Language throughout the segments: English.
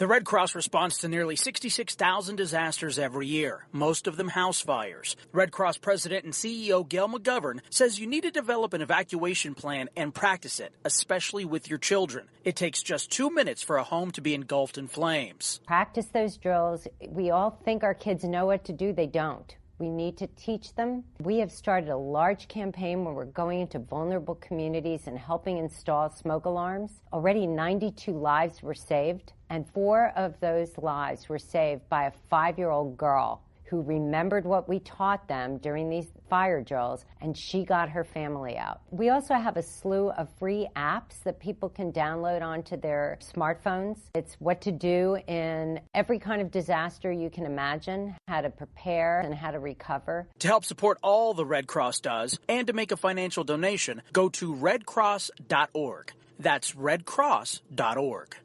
The Red Cross responds to nearly 66,000 disasters every year, most of them house fires. Red Cross President and CEO Gail McGovern says you need to develop an evacuation plan and practice it, especially with your children. It takes just 2 minutes for a home to be engulfed in flames. Practice those drills. We all think our kids know what to do. They don't. We need to teach them. We have started a large campaign where we're going into vulnerable communities and helping install smoke alarms. Already 92 lives were saved, and 4 of those lives were saved by a 5-year-old girl who remembered what we taught them during these fire drills, and she got her family out. We also have a slew of free apps that people can download onto their smartphones. It's what to do in every kind of disaster you can imagine, how to prepare and how to recover. To help support all the Red Cross does and to make a financial donation, go to redcross.org. That's redcross.org.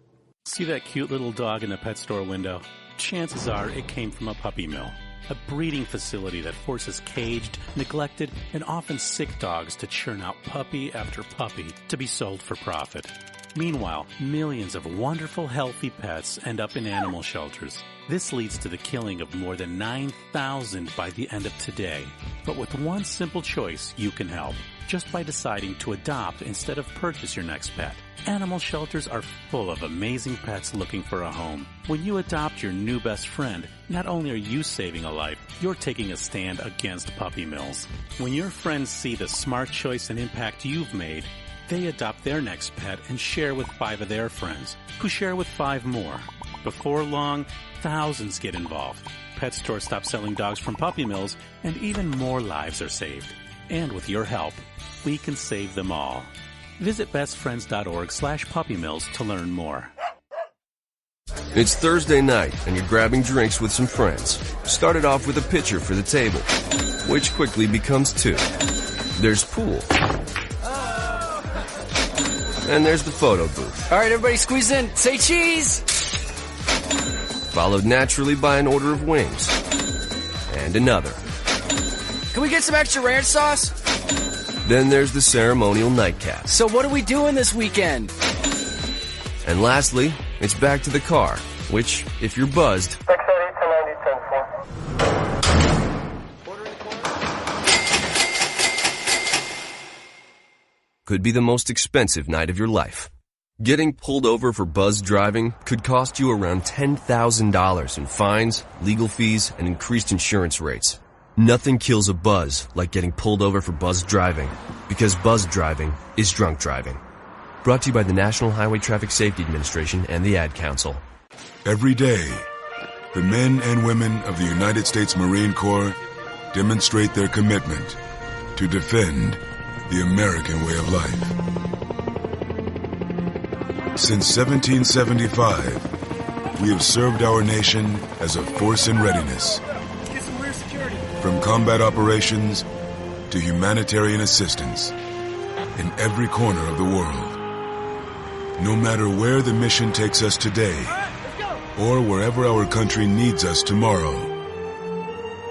See that cute little dog in the pet store window? Chances are it came from a puppy mill. A breeding facility that forces caged, neglected, and often sick dogs to churn out puppy after puppy to be sold for profit. Meanwhile, millions of wonderful, healthy pets end up in animal shelters. This leads to the killing of more than 9,000 by the end of today. But with one simple choice, you can help. Just by deciding to adopt instead of purchase your next pet. Animal shelters are full of amazing pets looking for a home. When you adopt your new best friend, not only are you saving a life, you're taking a stand against puppy mills. When your friends see the smart choice and impact you've made, they adopt their next pet and share with 5 of their friends, who share with 5 more. Before long, thousands get involved. Pet stores stop selling dogs from puppy mills, and even more lives are saved. And with your help, we can save them all. Visit bestfriends.org/puppymills to learn more. It's Thursday night, and you're grabbing drinks with some friends. Started off with a pitcher for the table, which quickly becomes 2. There's pool. And there's the photo booth. All right, everybody squeeze in. Say cheese! Followed naturally by an order of wings. And another. Can we get some extra ranch sauce? Then there's the ceremonial nightcap. So what are we doing this weekend? And lastly, it's back to the car, which, if you're buzzed, could be the most expensive night of your life. Getting pulled over for buzz driving could cost you around $10,000 in fines, legal fees, and increased insurance rates. Nothing kills a buzz like getting pulled over for buzz driving, because buzz driving is drunk driving. Brought to you by the National Highway Traffic Safety Administration and the Ad Council. Every day, the men and women of the United States Marine Corps demonstrate their commitment to defend the American way of life. Since 1775, we have served our nation as a force in readiness. From combat operations to humanitarian assistance in every corner of the world. No matter where the mission takes us today or wherever our country needs us tomorrow,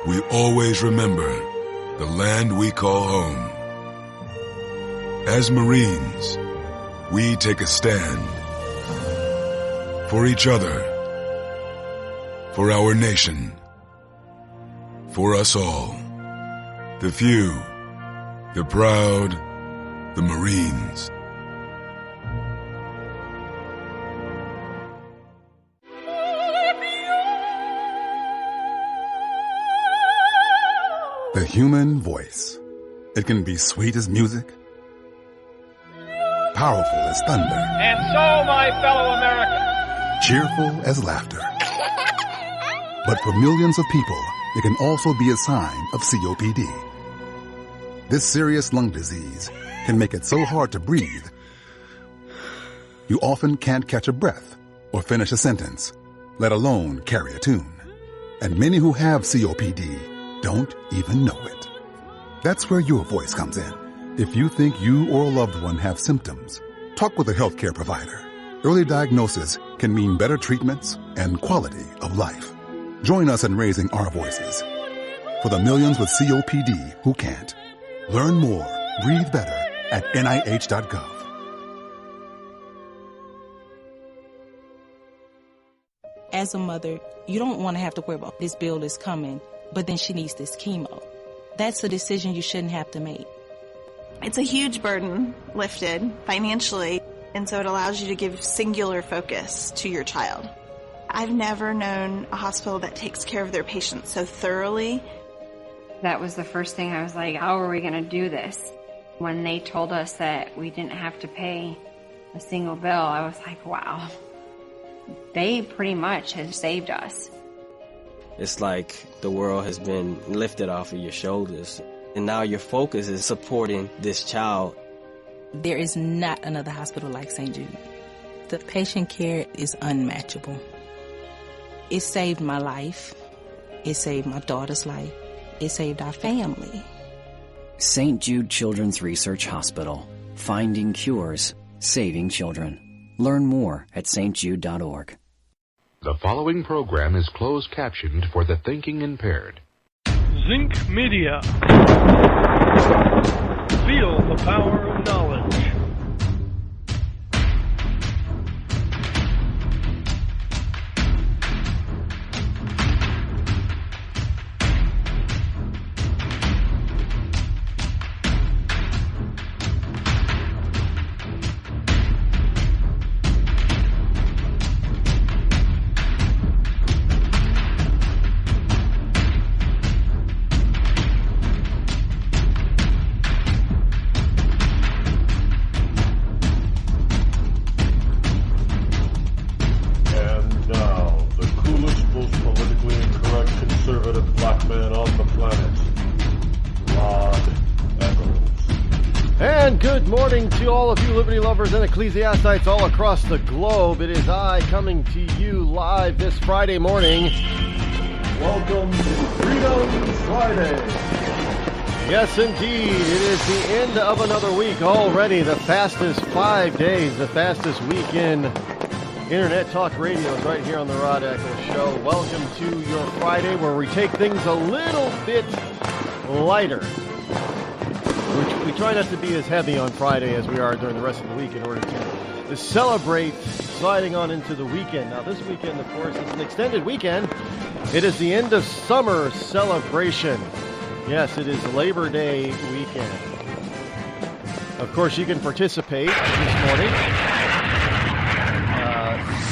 we always remember the land we call home. As Marines, we take a stand for each other, for our nation, for us all, the few, the proud, the Marines. The human voice. It can be sweet as music, powerful as thunder, and so, my fellow Americans, cheerful as laughter. But for millions of people, it can also be a sign of COPD. This serious lung disease can make it so hard to breathe, you often can't catch a breath or finish a sentence, let alone carry a tune. And many who have COPD don't even know it. That's where your voice comes in. If you think you or a loved one have symptoms, talk with a healthcare provider. Early diagnosis can mean better treatments and quality of life. Join us in raising our voices for the millions with COPD who can't. Learn more, breathe better at NIH.gov. As a mother, you don't want to have to worry about this bill is coming, but then she needs this chemo. That's a decision you shouldn't have to make. It's a huge burden lifted financially, and so it allows you to give singular focus to your child. I've never known a hospital that takes care of their patients so thoroughly. That was the first thing I was like, how are we going to do this? When they told us that we didn't have to pay a single bill, I was like, wow. They pretty much have saved us. It's like the world has been lifted off of your shoulders, and now your focus is supporting this child. There is not another hospital like St. Jude. The patient care is unmatchable. It saved my life. It saved my daughter's life. It saved our family. St. Jude Children's Research Hospital. Finding cures, saving children. Learn more at stjude.org. The following program is closed captioned for the thinking impaired. Zinc Media. Feel the power of knowledge. Good morning to all of you liberty lovers and ecclesiastites all across the globe. It is I coming to you live this Friday morning. Welcome to Freedom Friday. Yes, indeed. It is the end of another week already. The fastest 5 days, the fastest week in Internet Talk Radio is right here on the Rod Eccles Show. Welcome to your Friday where we take things a little bit lighter. We try not to be as heavy on Friday as we are during the rest of the week in order to celebrate sliding on into the weekend. Now, this weekend, of course, is an extended weekend. It is the end of summer celebration. Yes, it is Labor Day weekend. Of course, you can participate this morning.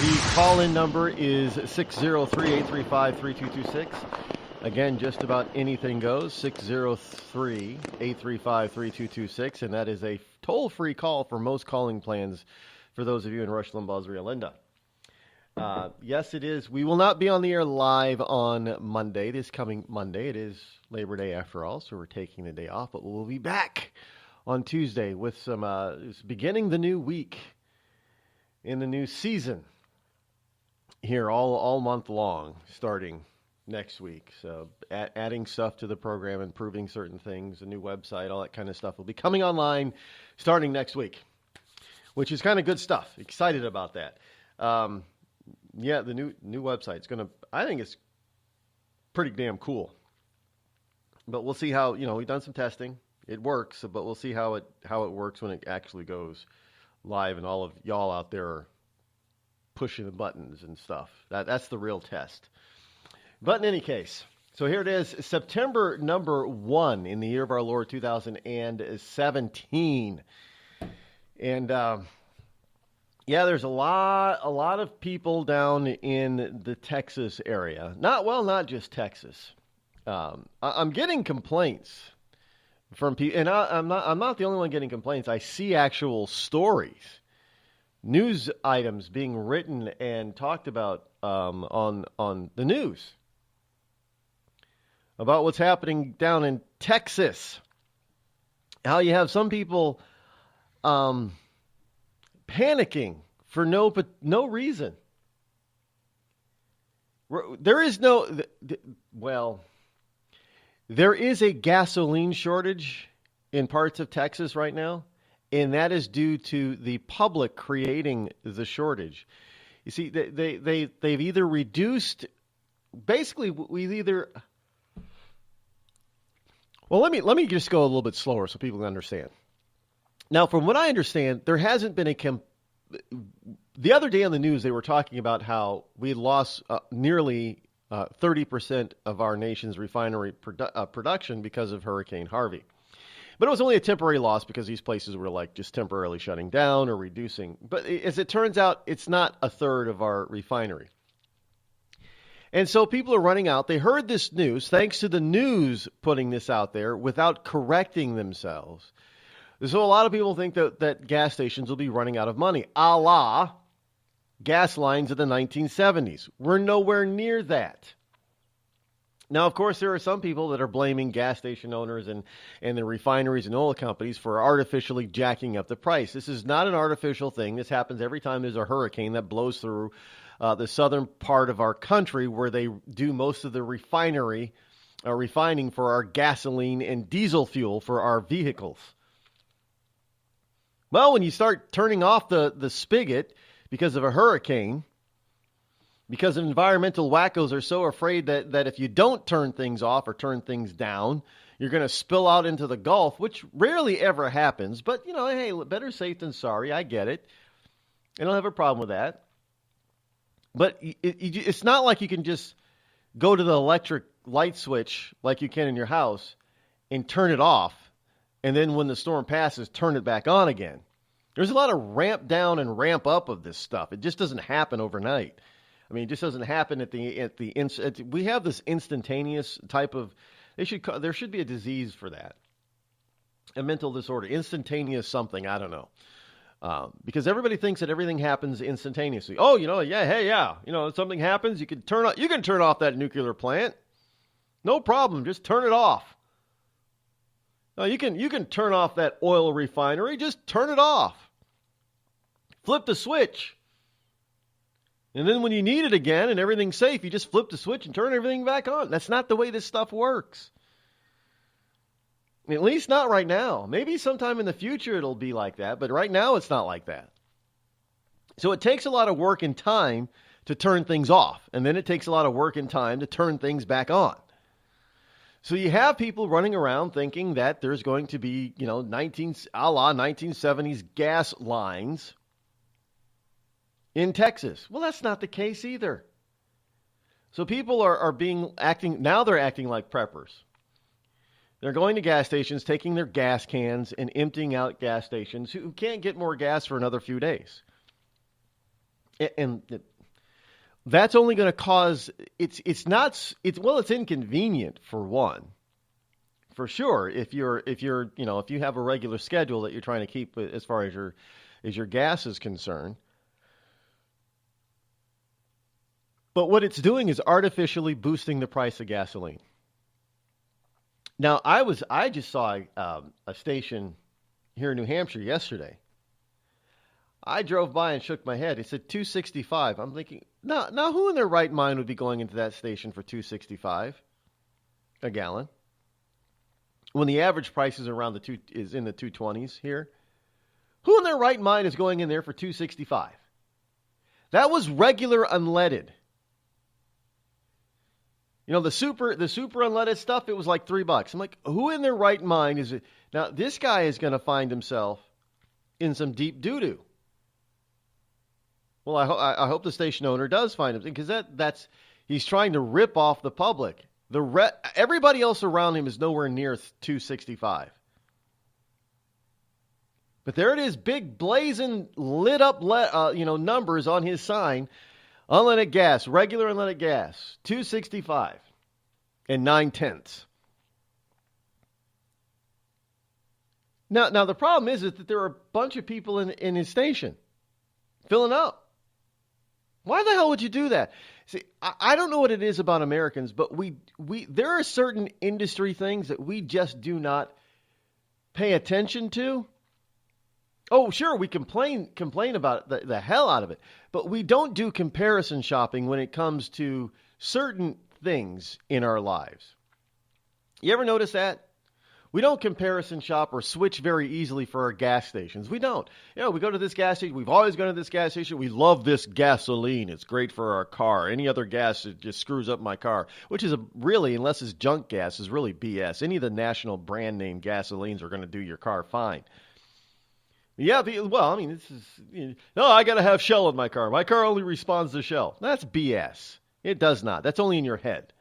The call-in number is 603-835-3226. Again, just about anything goes, 603-835-3226, and that is a toll-free call for most calling plans for those of you in Rush Limbaugh's Rio Linda. Yes, it is. We will not be on the air live on Monday, this coming Monday. It is Labor Day after all, so we're taking the day off, but we'll be back on Tuesday with some, beginning the new week in the new season here all month long, starting next week. So adding stuff to the program, improving certain things, a new website, all that kind of stuff will be coming online starting next week, which is kind of good stuff. Excited about that. Yeah, the new website's I think it's pretty damn cool. But we'll see how, we've done some testing. It works, but we'll see how it works when it actually goes live and all of y'all out there are pushing the buttons and stuff. That's the real test. But in any case, so here it is, September number 1 in the year of our Lord 2017. And there's a lot of people down in the Texas area. Not just Texas. I'm getting complaints from people, and I'm not the only one getting complaints. I see actual stories, news items being written and talked about on the news about what's happening down in Texas. How you have some people panicking for no reason. There is there is a gasoline shortage in parts of Texas right now, and that is due to the public creating the shortage. You see, they've either reduced, basically well, let me just go a little bit slower so people can understand. Now, from what I understand, there hasn't been The other day on the news, they were talking about how we lost nearly 30% of our nation's refinery production because of Hurricane Harvey. But it was only a temporary loss because these places were like just temporarily shutting down or reducing. But as it turns out, it's not a third of our refinery. And so people are running out. They heard this news, thanks to the news putting this out there without correcting themselves. So a lot of people think that gas stations will be running out of money, a la gas lines of the 1970s. We're nowhere near that. Now, of course, there are some people that are blaming gas station owners and the refineries and oil companies for artificially jacking up the price. This is not an artificial thing. This happens every time there's a hurricane that blows through the southern part of our country where they do most of the refining for our gasoline and diesel fuel for our vehicles. Well, when you start turning off the spigot because of a hurricane, because environmental wackos are so afraid that if you don't turn things off or turn things down, you're going to spill out into the Gulf, which rarely ever happens. But, hey, better safe than sorry. I get it. I don't have a problem with that. But it's not like you can just go to the electric light switch like you can in your house and turn it off. And then when the storm passes, turn it back on again. There's a lot of ramp down and ramp up of this stuff. It just doesn't happen overnight. I mean, it just doesn't happen we have this instantaneous type of, there should be a disease for that. A mental disorder, instantaneous something, I don't know. Because everybody thinks that everything happens instantaneously. Oh, something happens, you can turn off that nuclear plant. No problem, just turn it off. No, you can turn off that oil refinery. Just turn it off. Flip the switch. And then when you need it again and everything's safe, you just flip the switch and turn everything back on. That's not the way this stuff works. At least not right now. Maybe sometime in the future it'll be like that, but right now it's not like that. So it takes a lot of work and time to turn things off, and then it takes a lot of work and time to turn things back on. So you have people running around thinking that there's going to be, 1970s gas lines in Texas. Well, that's not the case either. So people are acting like preppers. They're going to gas stations, taking their gas cans and emptying out gas stations who can't get more gas for another few days. And that's only going to cause, it's inconvenient for one, for sure. If you have a regular schedule that you're trying to keep as far as your gas is concerned. But what it's doing is artificially boosting the price of gasoline. Now, I just saw a station here in New Hampshire yesterday. I drove by and shook my head. It said $2.65. I'm thinking, now who in their right mind would be going into that station for $2.65 a gallon when the average price is is in the 220s here? Who in their right mind is going in there for $2.65? That was regular unleaded. The super unleaded stuff, it was like $3. I'm like, who in their right mind is it? Now, this guy is going to find himself in some deep doo-doo. Well, I hope the station owner does find him, because that's he's trying to rip off the public. Everybody else around him is nowhere near $2.65. But there it is, big blazing lit up numbers on his sign. Unleaded gas, regular unleaded gas, $2.65 and 9/10. Now the problem is that there are a bunch of people in his station filling up. Why the hell would you do that? See, I don't know what it is about Americans, but there are certain industry things that we just do not pay attention to. Oh, sure, we complain about the hell out of it, but we don't do comparison shopping when it comes to certain things in our lives. You ever notice that? We don't comparison shop or switch very easily for our gas stations. We don't. We go to this gas station. We've always gone to this gas station. We love this gasoline. It's great for our car. Any other gas, it just screws up my car, which is really, unless it's junk gas, is really BS. Any of the national brand name gasolines are going to do your car fine. Yeah, well, I mean, this is, no, I got to have Shell in my car. My car only responds to Shell. That's BS. It does not. That's only in your head.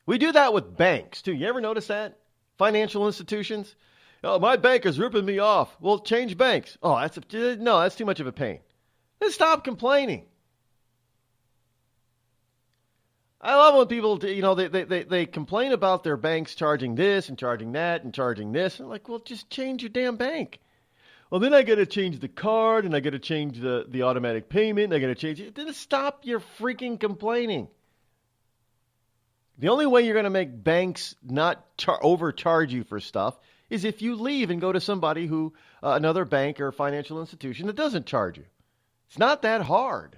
We do that with banks, too. You ever notice that? Financial institutions? Oh, my bank is ripping me off. Well, change banks. Oh, that's too much of a pain. Then stop complaining. I love when people, they complain about their banks charging this and charging that and charging this. I'm like, well, just change your damn bank. Well, then I got to change the card and I got to change the automatic payment. And I got to change it. Then stop your freaking complaining. The only way you're going to make banks not overcharge you for stuff is if you leave and go to somebody who, another bank or financial institution that doesn't charge you. It's not that hard.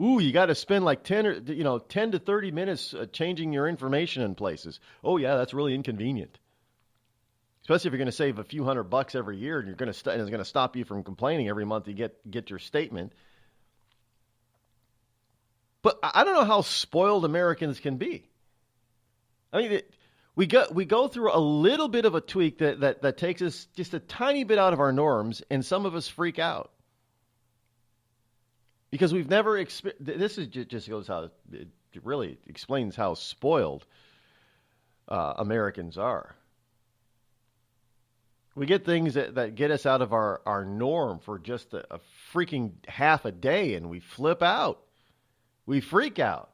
Ooh, you got to spend like 10 to 30 minutes changing your information in places. Oh yeah, that's really inconvenient. Especially if you're going to save a few $100 every year, and and it's going to stop you from complaining every month you get your statement. But I don't know how spoiled Americans can be. I mean, we go through a little bit of a tweak that takes us just a tiny bit out of our norms, and some of us freak out. Because we've never this is just goes how it really explains how spoiled Americans are. We get things that get us out of our norm for just a freaking half a day, and we flip out. We freak out.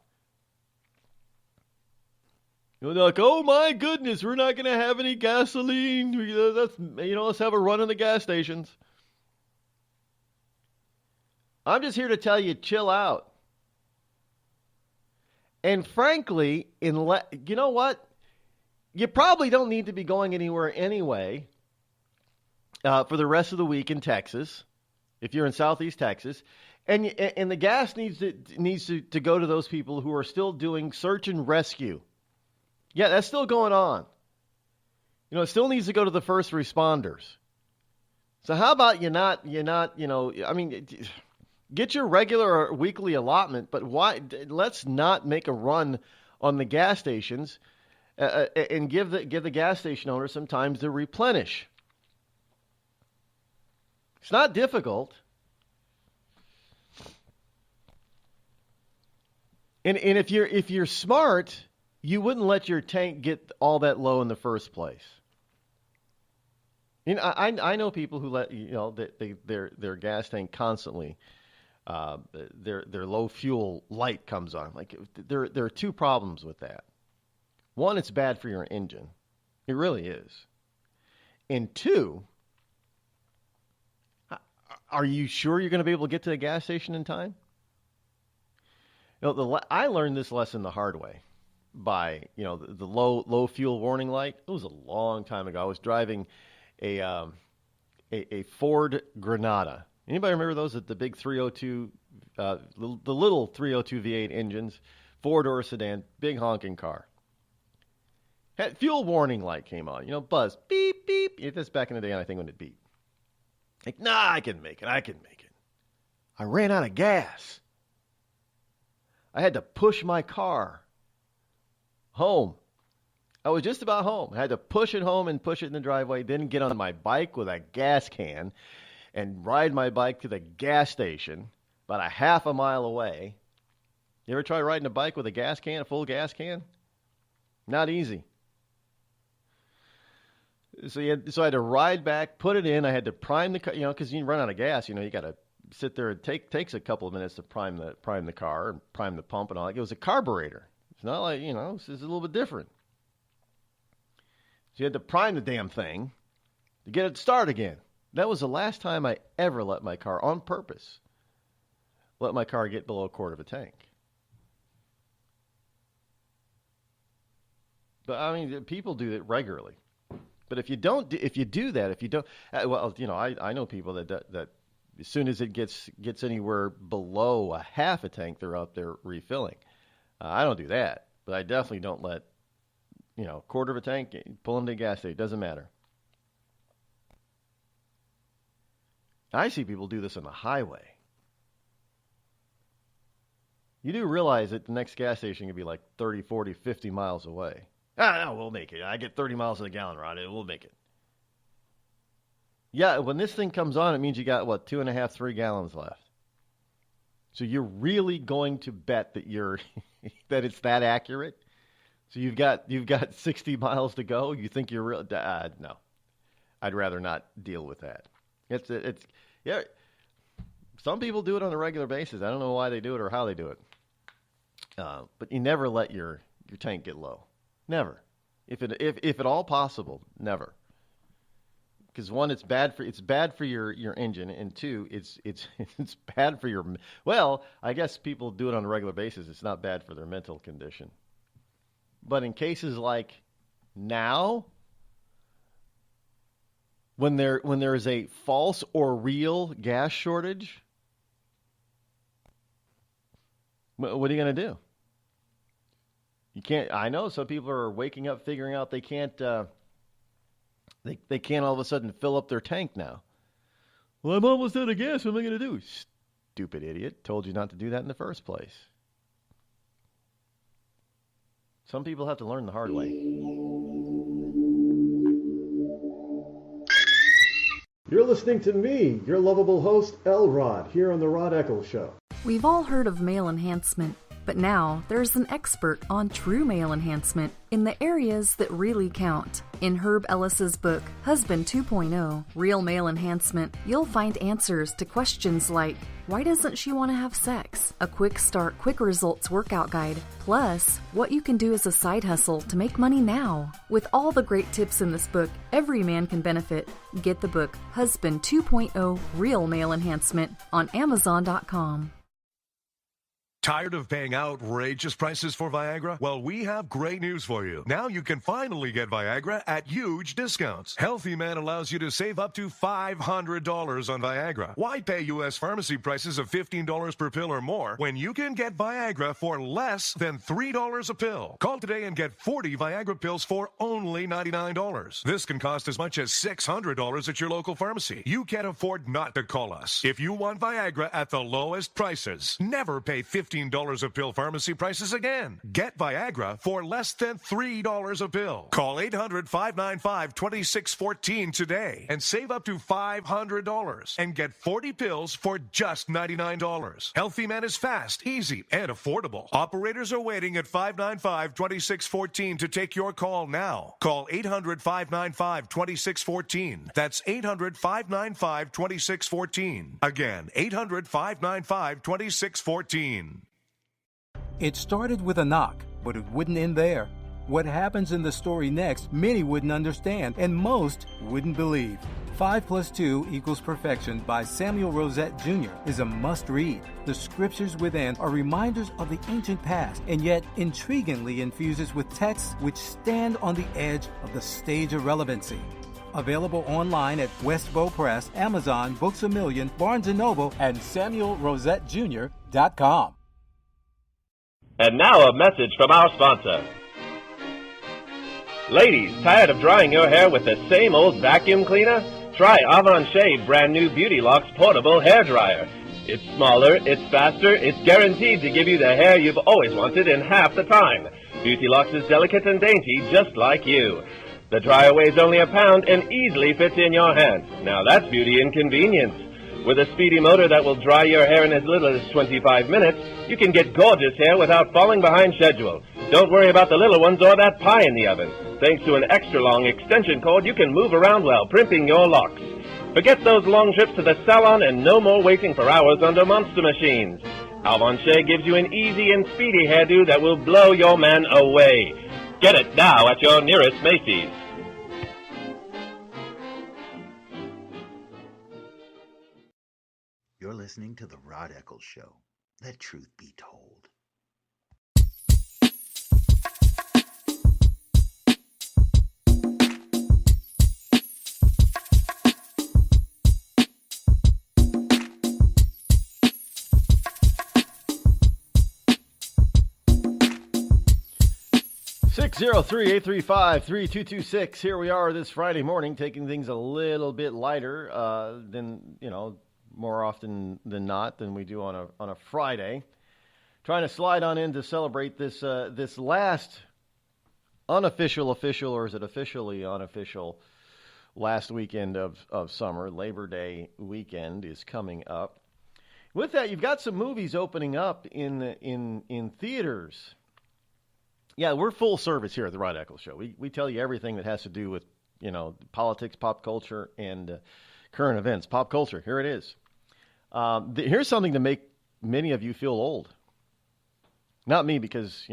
You're like, oh my goodness, we're not going to have any gasoline. Let's have a run in the gas stations. I'm just here to tell you, chill out. And frankly, you know what? You probably don't need to be going anywhere anyway for the rest of the week in Texas, if you're in Southeast Texas. And the gas needs to go to those people who are still doing search and rescue. Yeah, that's still going on. It still needs to go to the first responders. So how about get your regular or weekly allotment, but why? Let's not make a run on the gas stations and give the gas station owners some time to replenish. It's not difficult. And if you're smart, you wouldn't let your tank get all that low in the first place. I know people who let their gas tank constantly. Their low fuel light comes on. Like there are two problems with that. One, it's bad for your engine. It really is. And two, are you sure you're going to be able to get to the gas station in time? I learned this lesson the hard way by the low fuel warning light. It was a long time ago. I was driving a Ford Granada. Anybody remember those? The big 302, the little 302 V8 engines, four-door sedan, big honking car. Had fuel warning light came on, buzz, beep, beep. That's back in the day, I think, when it beeped. Like, nah, I can make it. I ran out of gas. I had to push my car home. I was just about home. I had to push it home and push it in the driveway, then get on my bike with a gas can and ride my bike to the gas station about a half a mile away. You ever try riding a bike with a full gas can? Not easy. So I had to ride back, put it in. I had to prime the car, because you run out of gas. You got to sit there. It takes a couple of minutes to prime the car and prime the pump and all that. It was a carburetor. It's not like, it's a little bit different. So you had to prime the damn thing to get it to start again. That was the last time I ever let my car, on purpose, get below a quarter of a tank. But I mean, people do it regularly. But if you do that, I know people that as soon as it gets anywhere below a half a tank, they're out there refilling. I don't do that, but I definitely don't let, quarter of a tank, pull into a gas station. It doesn't matter. I see people do this on the highway. You do realize that the next gas station could be like 30, 40, 50 miles away. No, we'll make it. I get 30 miles to the gallon, Rod. We'll make it. Yeah, when this thing comes on, it means you got, 2.5, 3 gallons left. So you're really going to bet that that it's that accurate? So you've got 60 miles to go? You think you're real? No. I'd rather not deal with that. Yeah. Some people do it on a regular basis. I don't know why they do it or how they do it. But you never let your tank get low. Never. If at all possible, never. Because one, it's bad for your engine, and two, it's bad for your. Well, I guess people do it on a regular basis. It's not bad for their mental condition. But in cases like now, when there is a false or real gas shortage, what are you going to do? You can't. I know some people are waking up figuring out they can't. They can't all of a sudden fill up their tank now. Well, I'm almost out of gas. What am I going to do? Stupid idiot! Told you not to do that in the first place. Some people have to learn the hard way. You're listening to me, your lovable host, Rod, here on the Rod Eccles Show. We've all heard of male enhancement, but now there's an expert on true male enhancement in the areas that really count. In Herb Ellis's book, Husband 2.0, Real Male Enhancement, you'll find answers to questions like, why doesn't she want to have sex? A quick start, quick results workout guide. Plus, what you can do as a side hustle to make money now. With all the great tips in this book, every man can benefit. Get the book, Husband 2.0, Real Male Enhancement, on Amazon.com. Tired of paying outrageous prices for Viagra? Well, we have great news for you. Now you can finally get Viagra at huge discounts. Healthy Man allows you to save up to $500 on Viagra. Why pay U.S. pharmacy prices of $15 per pill or more when you can get Viagra for less than $3 a pill? Call today and get 40 Viagra pills for only $99. This can cost as much as $600 at your local pharmacy. You can't afford not to call us. If you want Viagra at the lowest prices, never pay $15 a pill pharmacy prices again. Get Viagra for less than $3 a pill. Call 800-595-2614 today and save up to $500 and get 40 pills for just $99. Healthy Man is fast, easy, and affordable. Operators are waiting at 595-2614 to take your call now. Call 800-595-2614. That's 800-595-2614. Again, 800-595-2614. It started with a knock, but it wouldn't end there. What happens in the story next, many wouldn't understand, and most wouldn't believe. 5 + 2 = Perfection by Samuel Rosette Jr. is a must-read. The scriptures within are reminders of the ancient past, and yet intriguingly infuses with texts which stand on the edge of the stage of relevancy. Available online at Westbow Press, Amazon, Books A Million, Barnes & Noble, and SamuelRosetteJr.com. And now a message from our sponsor. Ladies, tired of drying your hair with the same old vacuum cleaner? Try Avon Shea brand new Beauty Locks portable hair dryer. It's smaller, it's faster, it's guaranteed to give you the hair you've always wanted in half the time. Beauty Locks is delicate and dainty, just like you. The dryer weighs only a pound and easily fits in your hand. Now that's beauty and convenience. With a speedy motor that will dry your hair in as little as 25 minutes, you can get gorgeous hair without falling behind schedule. Don't worry about the little ones or that pie in the oven. Thanks to an extra-long extension cord, you can move around while primping your locks. Forget those long trips to the salon and no more waiting for hours under monster machines. Avon Shea gives you an easy and speedy hairdo that will blow your man away. Get it now at your nearest Macy's. You're listening to The Rod Eccles Show. Let truth be told. Six 603-835-3226. Here we are this Friday morning, taking things a little bit lighter than, more often than not than we do on a Friday. Trying to slide on in to celebrate this last unofficial, or is it officially unofficial, last weekend of summer. Labor Day weekend is coming up. With that, you've got some movies opening up in theaters. Yeah, we're full service here at the Rod Eccles Show. We tell you everything that has to do with, politics, pop culture, and current events. Pop culture, here it is. Here's something to make many of you feel old. Not me, because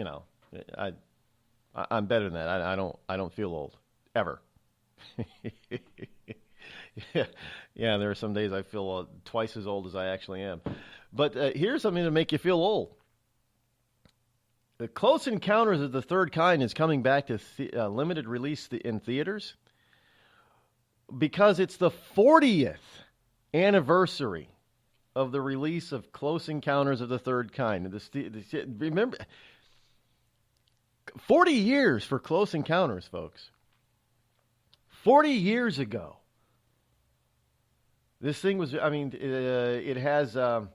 I'm better than that. I don't feel old ever. Yeah, there are some days I feel twice as old as I actually am. But here's something to make you feel old. The Close Encounters of the Third Kind is coming back to limited release in theaters because it's the 40th anniversary of the release of Close Encounters of the Third Kind. Remember, 40 years for Close Encounters, folks. 40 years ago. This thing was, it has, do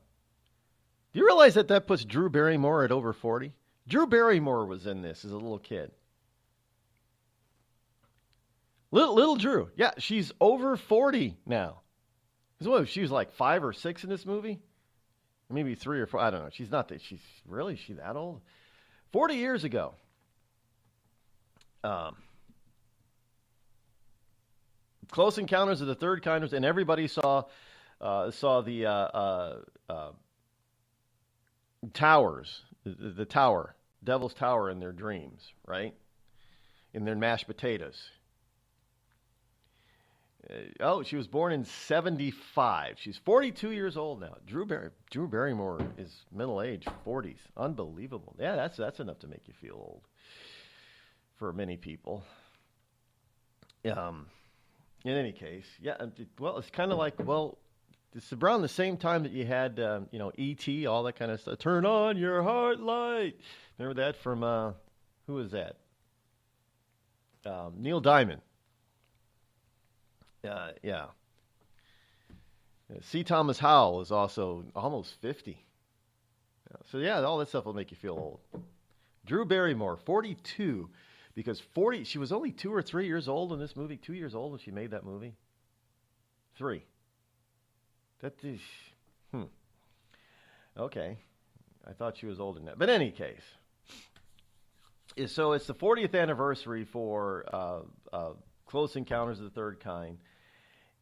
you realize that puts Drew Barrymore at over 40? Drew Barrymore was in this as a little kid. Little Drew. Yeah, she's over 40 now. She was like 5 or 6 in this movie? Maybe 3 or 4. I don't know. She's not that. She's that old? 40 years ago. Close Encounters of the Third Kind, and everybody saw the towers, the tower, Devil's Tower in their dreams, right? In their mashed potatoes. She was born in 1975. She's 42 years old now. Drew Barrymore is middle age, 40s. Unbelievable. Yeah, that's enough to make you feel old for many people. In any case, yeah, it's kind of like, it's around the same time that you had, E.T., all that kind of stuff. Turn on your heart light. Remember that from, who was that? Neil Diamond. Yeah. C. Thomas Howell is also almost 50. So, yeah, all that stuff will make you feel old. Drew Barrymore, 42. Because she was only 2 or 3 years old in this movie. 2 years old when she made that movie. 3. That is, Okay. I thought she was older than that. But in any case. So it's the 40th anniversary for Close Encounters of the Third Kind.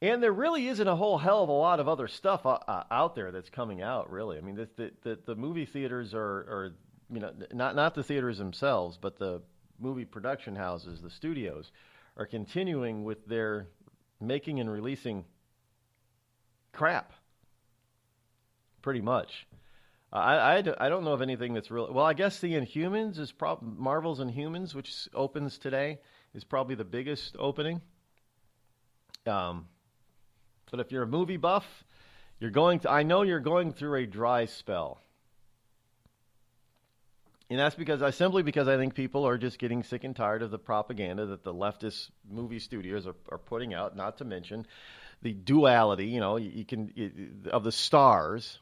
And there really isn't a whole hell of a lot of other stuff out there that's coming out, really. I mean, the movie theaters are not the theaters themselves, but the movie production houses, the studios, are continuing with their making and releasing crap, pretty much. I don't know of anything that's real. Well, I guess the Inhumans is Marvel's Inhumans, which opens today, is probably the biggest opening. But if you're a movie buff, I know you're going through a dry spell. And that's because I think people are just getting sick and tired of the propaganda that the leftist movie studios are putting out, not to mention the duality, of the stars,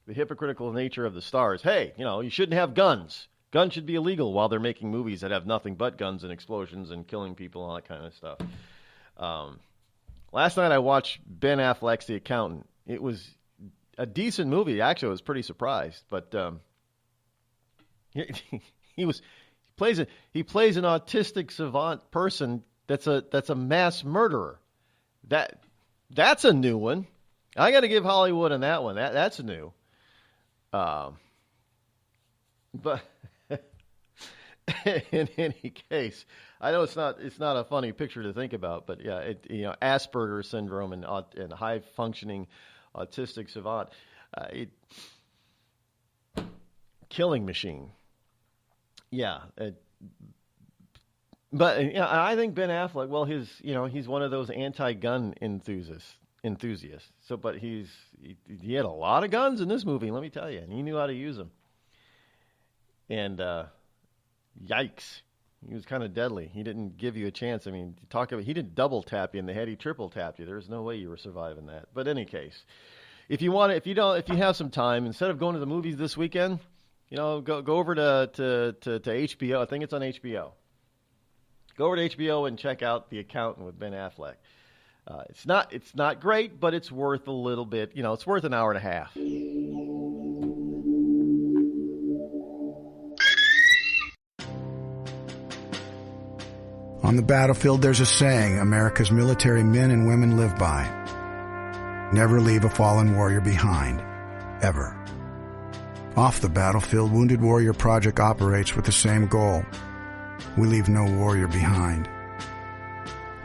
the hypocritical nature of the stars. Hey, you shouldn't have guns. Guns should be illegal while they're making movies that have nothing but guns and explosions and killing people and all that kind of stuff. Last night I watched Ben Affleck's The Accountant. It was a decent movie. Actually, I was pretty surprised, but he plays an autistic savant person that's a mass murderer. That's a new one. I got to give Hollywood on that one. That's new. But in any case, I know it's not a funny picture to think about, but yeah, Asperger's syndrome and high functioning autistic savant, killing machine. Yeah, but I think Ben Affleck. Well, he's one of those anti-gun enthusiasts. So, but he had a lot of guns in this movie. Let me tell you, and he knew how to use them. And yikes, he was kind of deadly. He didn't give you a chance. I mean, he didn't double tap you in the head. He triple tapped you. There's no way you were surviving that. But in any case, if you have some time, instead of going to the movies this weekend, go over to HBO. I think it's on HBO. Go over to HBO and check out The Accountant with Ben Affleck. It's not great, but it's worth a little bit. It's worth an hour and a half. On the battlefield, there's a saying America's military men and women live by. Never leave a fallen warrior behind, ever. Off the battlefield, Wounded Warrior Project operates with the same goal. We leave no warrior behind.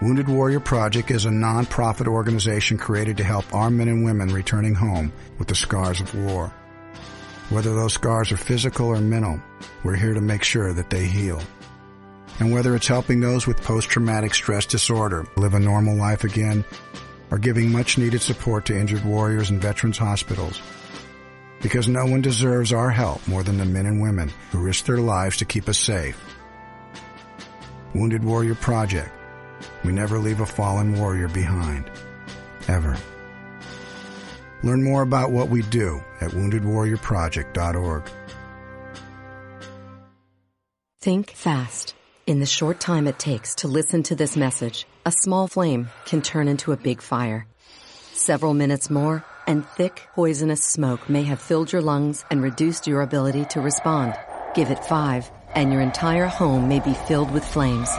Wounded Warrior Project is a non-profit organization created to help our men and women returning home with the scars of war. Whether those scars are physical or mental, we're here to make sure that they heal. And whether it's helping those with post-traumatic stress disorder live a normal life again, or giving much-needed support to injured warriors in veterans' hospitals. Because no one deserves our help more than the men and women who risk their lives to keep us safe. Wounded Warrior Project. We never leave a fallen warrior behind. Ever. Learn more about what we do at woundedwarriorproject.org. Think fast. In the short time it takes to listen to this message, a small flame can turn into a big fire. Several minutes more, and thick, poisonous smoke may have filled your lungs and reduced your ability to respond. Give it 5, and your entire home may be filled with flames.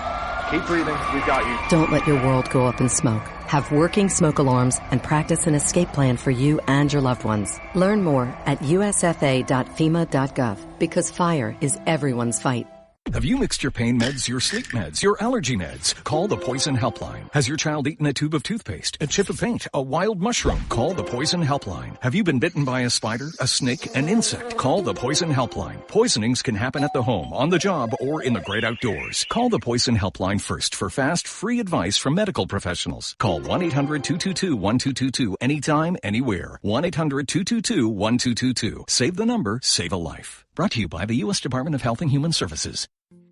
Keep breathing. We've got you. Don't let your world go up in smoke. Have working smoke alarms and practice an escape plan for you and your loved ones. Learn more at usfa.fema.gov, because fire is everyone's fight. Have you mixed your pain meds, your sleep meds, your allergy meds? Call the Poison Helpline. Has your child eaten a tube of toothpaste, a chip of paint, a wild mushroom? Call the Poison Helpline. Have you been bitten by a spider, a snake, an insect? Call the Poison Helpline. Poisonings can happen at the home, on the job, or in the great outdoors. Call the Poison Helpline first for fast, free advice from medical professionals. Call 1-800-222-1222 anytime, anywhere. 1-800-222-1222. Save the number, save a life. Brought to you by the U.S. Department of Health and Human Services.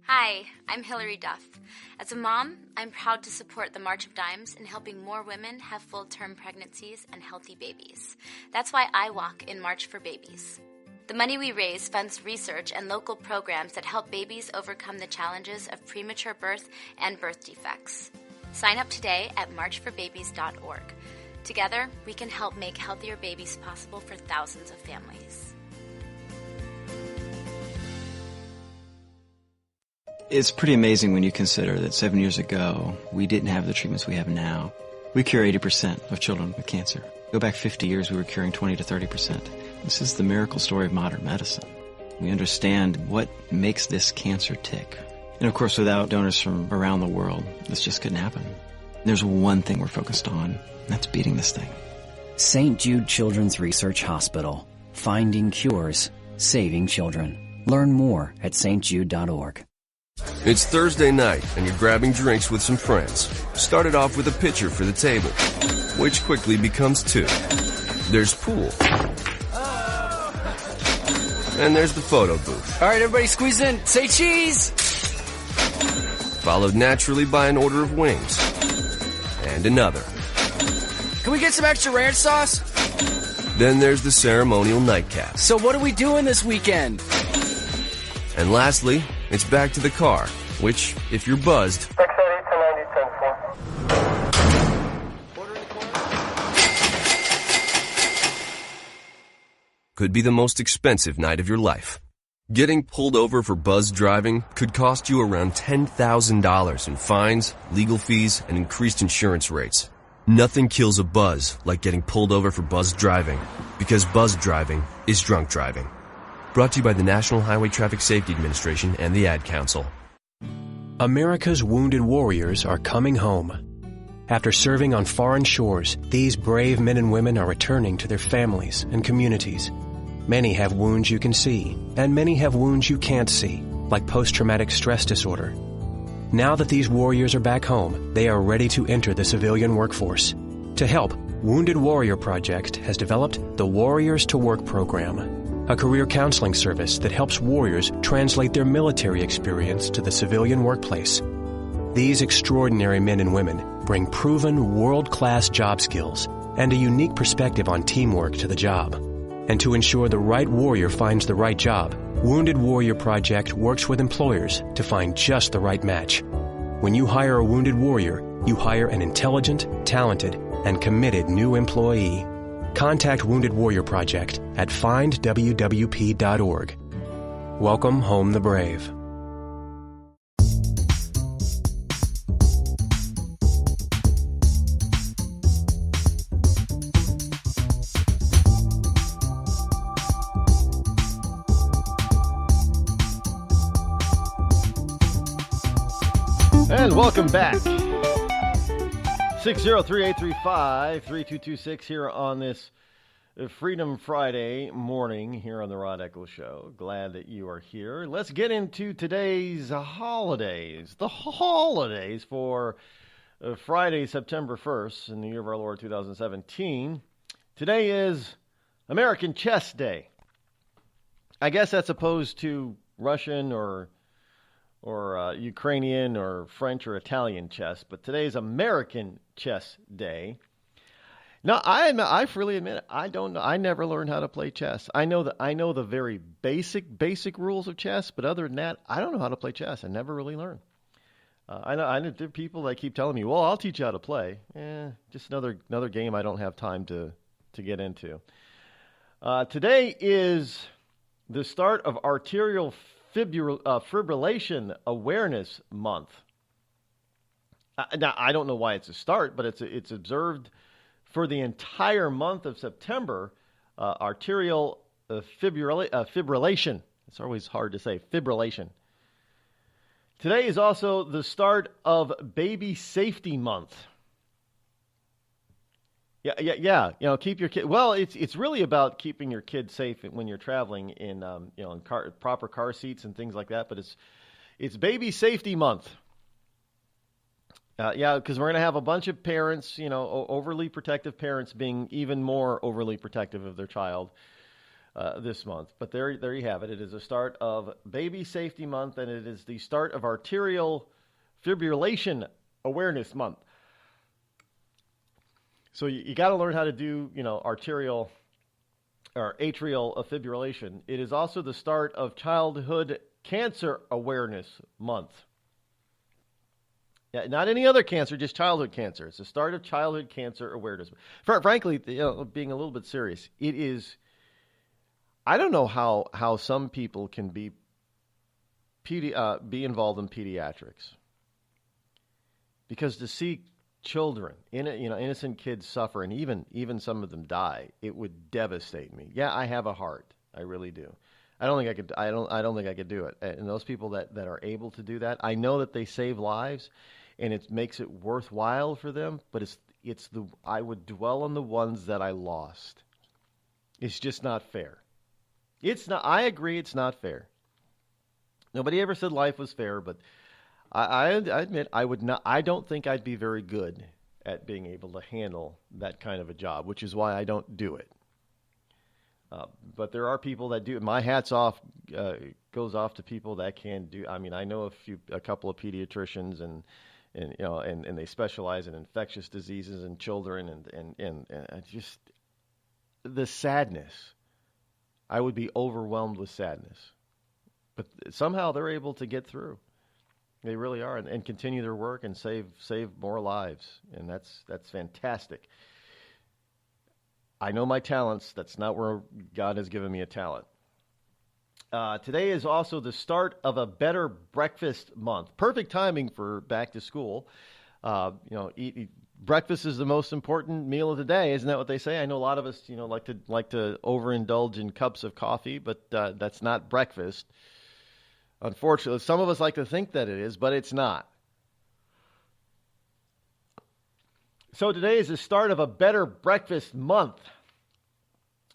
Hi, I'm Hillary Duff. As a mom, I'm proud to support the March of Dimes in helping more women have full-term pregnancies and healthy babies. That's why I walk in March for Babies. The money we raise funds research and local programs that help babies overcome the challenges of premature birth and birth defects. Sign up today at marchforbabies.org. Together, we can help make healthier babies possible for thousands of families. It's pretty amazing when you consider that 7 years ago, we didn't have the treatments we have now. We cure 80% of children with cancer. Go back 50 years, we were curing 20 to 30%. This is the miracle story of modern medicine. We understand what makes this cancer tick. And of course, without donors from around the world, this just couldn't happen. There's one thing we're focused on, and that's beating this thing. St. Jude Children's Research Hospital. Finding cures, saving children. Learn more at stjude.org. It's Thursday night, and you're grabbing drinks with some friends. Started off with a pitcher for the table, which quickly becomes 2. There's pool. And there's the photo booth. All right, everybody squeeze in. Say cheese! Followed naturally by an order of wings. And another. Can we get some extra ranch sauce? Then there's the ceremonial nightcap. So what are we doing this weekend? And lastly, it's back to the car, which, if you're buzzed, could be the most expensive night of your life. Getting pulled over for buzzed driving could cost you around $10,000 in fines, legal fees, and increased insurance rates. Nothing kills a buzz like getting pulled over for buzzed driving, because buzzed driving is drunk driving. Brought to you by the National Highway Traffic Safety Administration and the Ad Council. America's wounded warriors are coming home. After serving on foreign shores, these brave men and women are returning to their families and communities. Many have wounds you can see, and many have wounds you can't see, like post-traumatic stress disorder. Now that these warriors are back home, they are ready to enter the civilian workforce. To help, Wounded Warrior Project has developed the Warriors to Work program, a career counseling service that helps warriors translate their military experience to the civilian workplace. These extraordinary men and women bring proven world-class job skills and a unique perspective on teamwork to the job. And to ensure the right warrior finds the right job, Wounded Warrior Project works with employers to find just the right match. When you hire a wounded warrior, You hire an intelligent, talented, and committed new employee. Contact Wounded Warrior Project at findwwp.org. Welcome home the brave. And welcome back. 603-835-3226 here on this Freedom Friday morning here on the Rod Eccles Show. Glad that you are here. Let's get into today's holidays. The holidays for Friday, September 1st in the year of our Lord 2017. Today is American Chess Day. I guess that's opposed to Russian or Ukrainian or French or Italian chess, but today is American Chess Day. Now, I freely admit it, I don't know. I never learned how to play chess. I know the very basic rules of chess, but other than that, I don't know how to play chess. I never really learned. I know there are people that keep telling me, "Well, I'll teach you how to play." Just another game I don't have time to get into. Today is the start of arterial fibrillation awareness month. Now, I don't know why it's a start, but it's observed for the entire month of September. Arterial fibrillation. It's always hard to say. Fibrillation. Today is also the start of Baby Safety Month. Yeah. Keep your kid. Well, it's really about keeping your kid safe when you're traveling in proper car seats and things like that. But it's Baby Safety Month. Because we're going to have a bunch of parents, overly protective parents being even more overly protective of their child this month. But there you have it. It is the start of Baby Safety Month, and it is the start of Arterial Fibrillation Awareness Month. So you got to learn how to do, arterial or atrial fibrillation. It is also the start of Childhood Cancer Awareness Month. Yeah, not any other cancer, just childhood cancer. It's the start of Childhood Cancer Awareness. Frankly, being a little bit serious, it is. I don't know how some people can be involved in pediatrics, because to see children, innocent kids suffer, and even some of them die, it would devastate me. Yeah, I have a heart, I really do. I don't think I could. I don't think I could do it. And those people that are able to do that, I know that they save lives, and it makes it worthwhile for them. But I would dwell on the ones that I lost. It's just not fair. It's not. I agree, it's not fair. Nobody ever said life was fair, but I admit I would not. I don't think I'd be very good at being able to handle that kind of a job, which is why I don't do it. But there are people that do. My hat's off goes off to people that can do. I mean, I know a couple of pediatricians, and they specialize in infectious diseases in children, and just the sadness. I would be overwhelmed with sadness, but somehow they're able to get through. They really are, and continue their work and save more lives, and that's fantastic. I know my talents. That's not where God has given me a talent. Today is also the start of a Better Breakfast Month. Perfect timing for back to school. Breakfast is the most important meal of the day, isn't that what they say? I know a lot of us, like to overindulge in cups of coffee, but that's not breakfast. Unfortunately, some of us like to think that it is, but it's not. So today is the start of a Better Breakfast Month.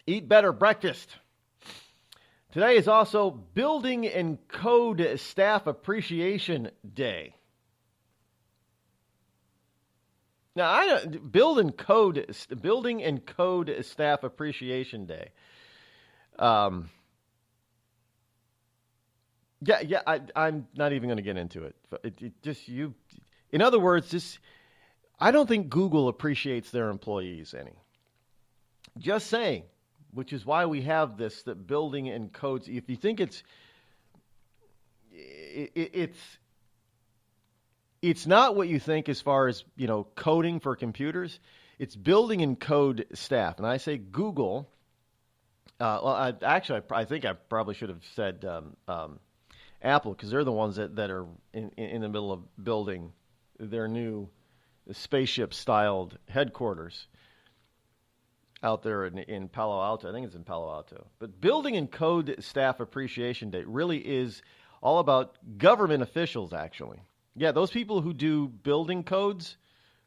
Eat better breakfast. Today is also Building and Code Staff Appreciation Day. Now, Building and Code Staff Appreciation Day. I'm not even going to get into it. In other words, I don't think Google appreciates their employees any. Just saying, which is why we have this, that building and codes. If you think it's It's not what you think as far as, coding for computers. It's building and code staff. And I say Google. I think I probably should have said Apple, because they're the ones that are in the middle of building their new spaceship-styled headquarters out there in Palo Alto. I think it's in Palo Alto. But Building and Code Staff Appreciation Day really is all about government officials, actually. Yeah, those people who do building codes,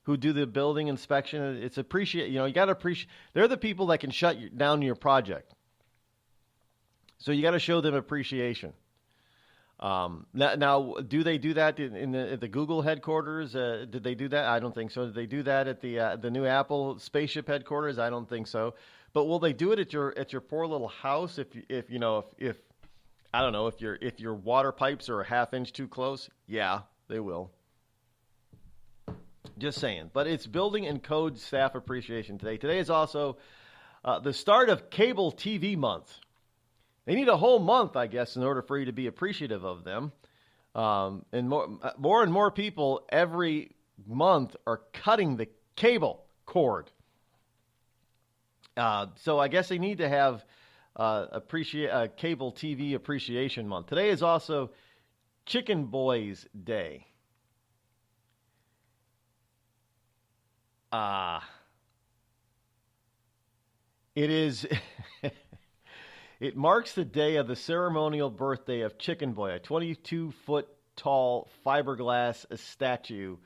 who do the building inspection, it's you got to appreciate. They're the people that can shut down your project. So you got to show them appreciation. Now, do they do that at the Google headquarters? Did they do that? I don't think so. Did they do that at the new Apple spaceship headquarters? I don't think so. But will they do it at your poor little house if I don't know, if your water pipes are a half inch too close? Yeah, they will. Just saying. But it's Building and Code Staff Appreciation Day. Today is also the start of Cable TV Month. They need a whole month, I guess, in order for you to be appreciative of them. And more and more people every month are cutting the cable cord. So I guess they need to have Cable TV Appreciation Month. Today is also Chicken Boys Day. It is... It marks the day of the ceremonial birthday of Chicken Boy, a 22-foot tall fiberglass statue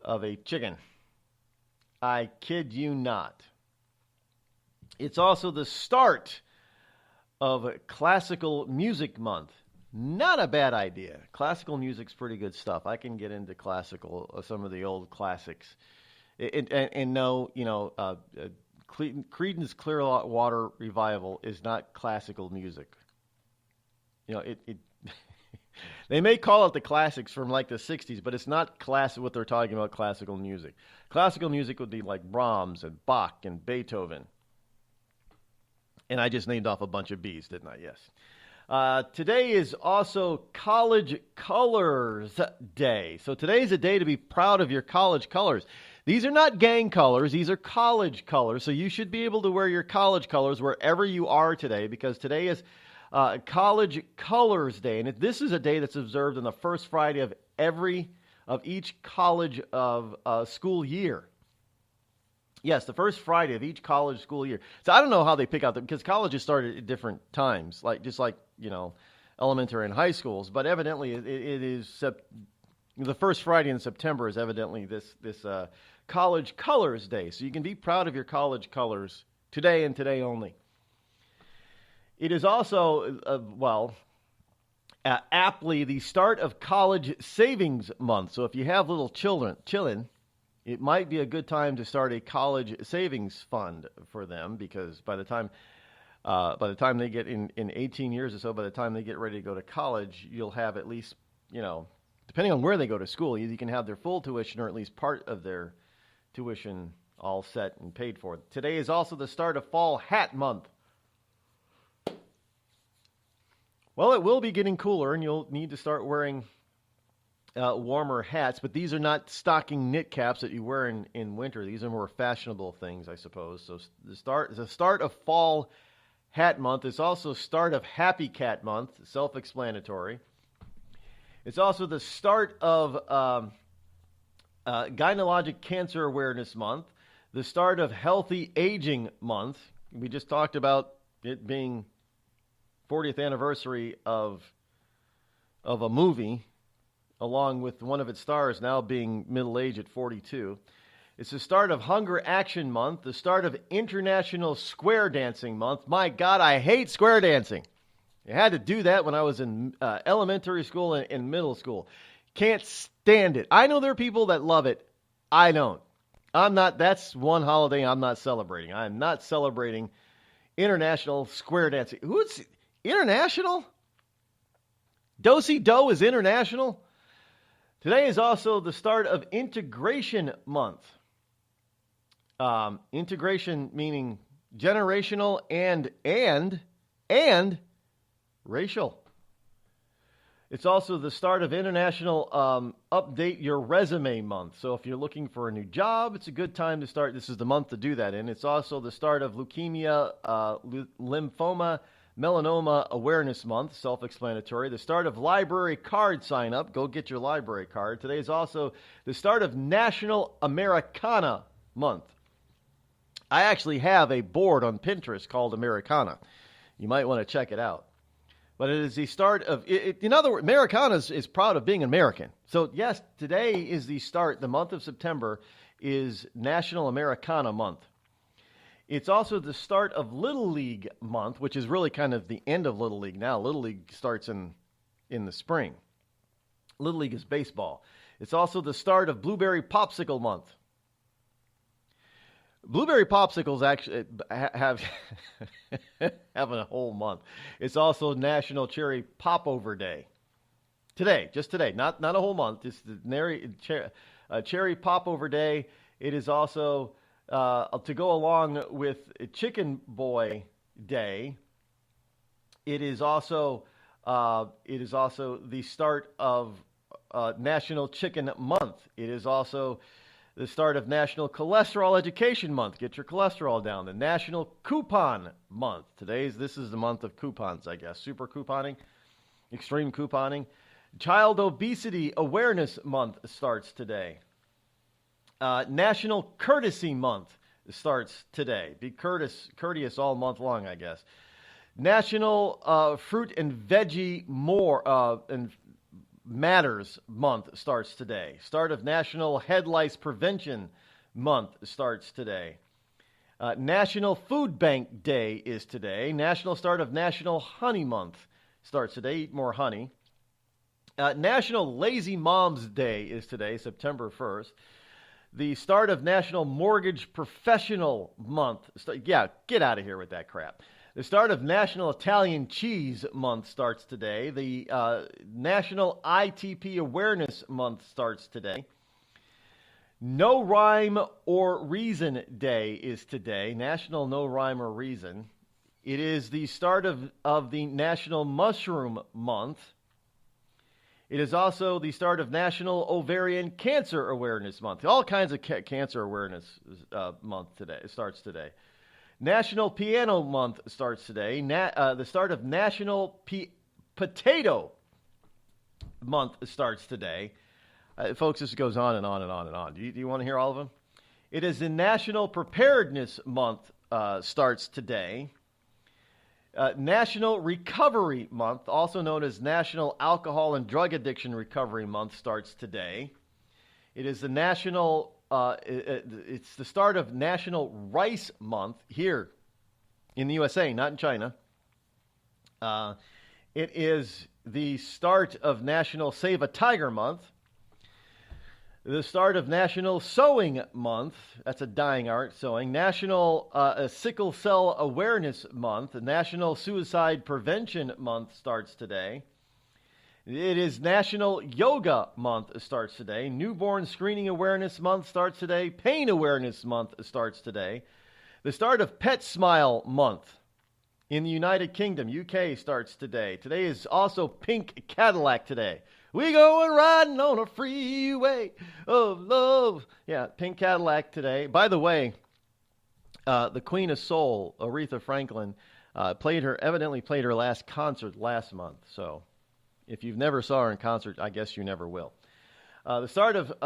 of a chicken. I kid you not. It's also the start of Classical Music Month. Not a bad idea. Classical music's pretty good stuff. I can get into classical, some of the old classics. And no, Creedence Clearwater Revival is not classical music. They may call it the classics from like the 60s, but it's not classic what they're talking about classical music. Classical music would be like Brahms and Bach and Beethoven. And I just named off a bunch of B's, didn't I? Yes. Today is also College Colors Day. So today is a day to be proud of your college colors. These are not gang colors. These are college colors. So you should be able to wear your college colors wherever you are today, because today is College Colors Day. And this is a day that's observed on the first Friday of each college of school year. Yes, the first Friday of each college school year. So I don't know how they pick out because colleges started at different times, just like elementary and high schools. But evidently it is the first Friday in September is evidently this College Colors Day. So you can be proud of your college colors today and today only. It is also, aptly the start of College Savings Month. So if you have little children, it might be a good time to start a college savings fund for them, because by the time they get in 18 years or so, by the time they get ready to go to college, you'll have at least, depending on where they go to school, you can have their full tuition or at least part of their tuition all set and paid for. Today is also the start of Fall Hat Month. Well, it will be getting cooler, and you'll need to start wearing warmer hats, but these are not stocking knit caps that you wear in winter. These are more fashionable things, I suppose. So the start of Fall Hat Month. It's also start of Happy Cat Month, self-explanatory. It's also the start of Gynecologic Cancer Awareness Month, the start of Healthy Aging Month. We just talked about it being 40th anniversary of a movie, along with one of its stars now being middle-aged at 42. It's the start of Hunger Action Month, the start of International Square Dancing Month. My God, I hate square dancing. I had to do that when I was in elementary school and middle school. Can't stand it. I know there are people that love it. I don't. That's one holiday I'm not celebrating. I'm not celebrating International Square Dancing. Who's international? Do-si-do is international? Today is also the start of Integration Month. Integration meaning generational and racial. It's also the start of International Update Your Resume Month. So if you're looking for a new job, it's a good time to start. This is the month to do that in. It's also the start of Leukemia, Lymphoma, Melanoma Awareness Month, self-explanatory. The start of library card sign-up. Go get your library card. Today is also the start of National Americana Month. I actually have a board on Pinterest called Americana. You might want to check it out. But it is the start of, in other words, Americana is proud of being American. So, yes, today is the start. The month of September is National Americana Month. It's also the start of Little League Month, which is really kind of the end of Little League now. Little League starts in the spring. Little League is baseball. It's also the start of Blueberry Popsicle Month. Blueberry popsicles actually have having a whole month. It's also National Cherry Popover Day. Today, just today, not a whole month. It's the Cherry Popover Day. It is also to go along with Chicken Boy Day. It is also the start of National Chicken Month. It is also the start of National Cholesterol Education Month. Get your cholesterol down. The National Coupon Month. This is the month of coupons, I guess. Super couponing, extreme couponing. Child Obesity Awareness Month starts today. National Courtesy Month starts today. Be courteous all month long, I guess. National Fruit and Veggie and Matters Month starts today. Start of National Head Lice Prevention Month starts today. National Food Bank Day is today. National start of National Honey Month starts today. Eat more honey. National Lazy Moms Day is today, September 1st. The start of National Mortgage Professional Month. Get out of here with that crap. The start of National Italian Cheese Month starts today. The National ITP Awareness Month starts today. No Rhyme or Reason Day is today. National No Rhyme or Reason. It is the start of the National Mushroom Month. It is also the start of National Ovarian Cancer Awareness Month. All kinds of cancer awareness month today. It starts today. National Piano Month starts today. The start of National Potato Month starts today. Folks, this goes on and on and on and on. Do you want to hear all of them? It is the National Preparedness Month starts today. National Recovery Month, also known as National Alcohol and Drug Addiction Recovery Month, starts today. It is the National... it's the start of National Rice Month here in the USA, not in China. It is the start of National Save a Tiger Month. The start of National Sewing Month. That's a dying art, sewing. National Sickle Cell Awareness Month. National Suicide Prevention Month starts today. It is National Yoga Month starts today. Newborn Screening Awareness Month starts today. Pain Awareness Month starts today. The start of Pet Smile Month in the United Kingdom, UK, starts today. Today is also Pink Cadillac Day. We going riding on a freeway of love. Yeah, Pink Cadillac today. By the way, the Queen of Soul, Aretha Franklin, evidently played her last concert last month, so... If you've never saw her in concert, I guess you never will. The start of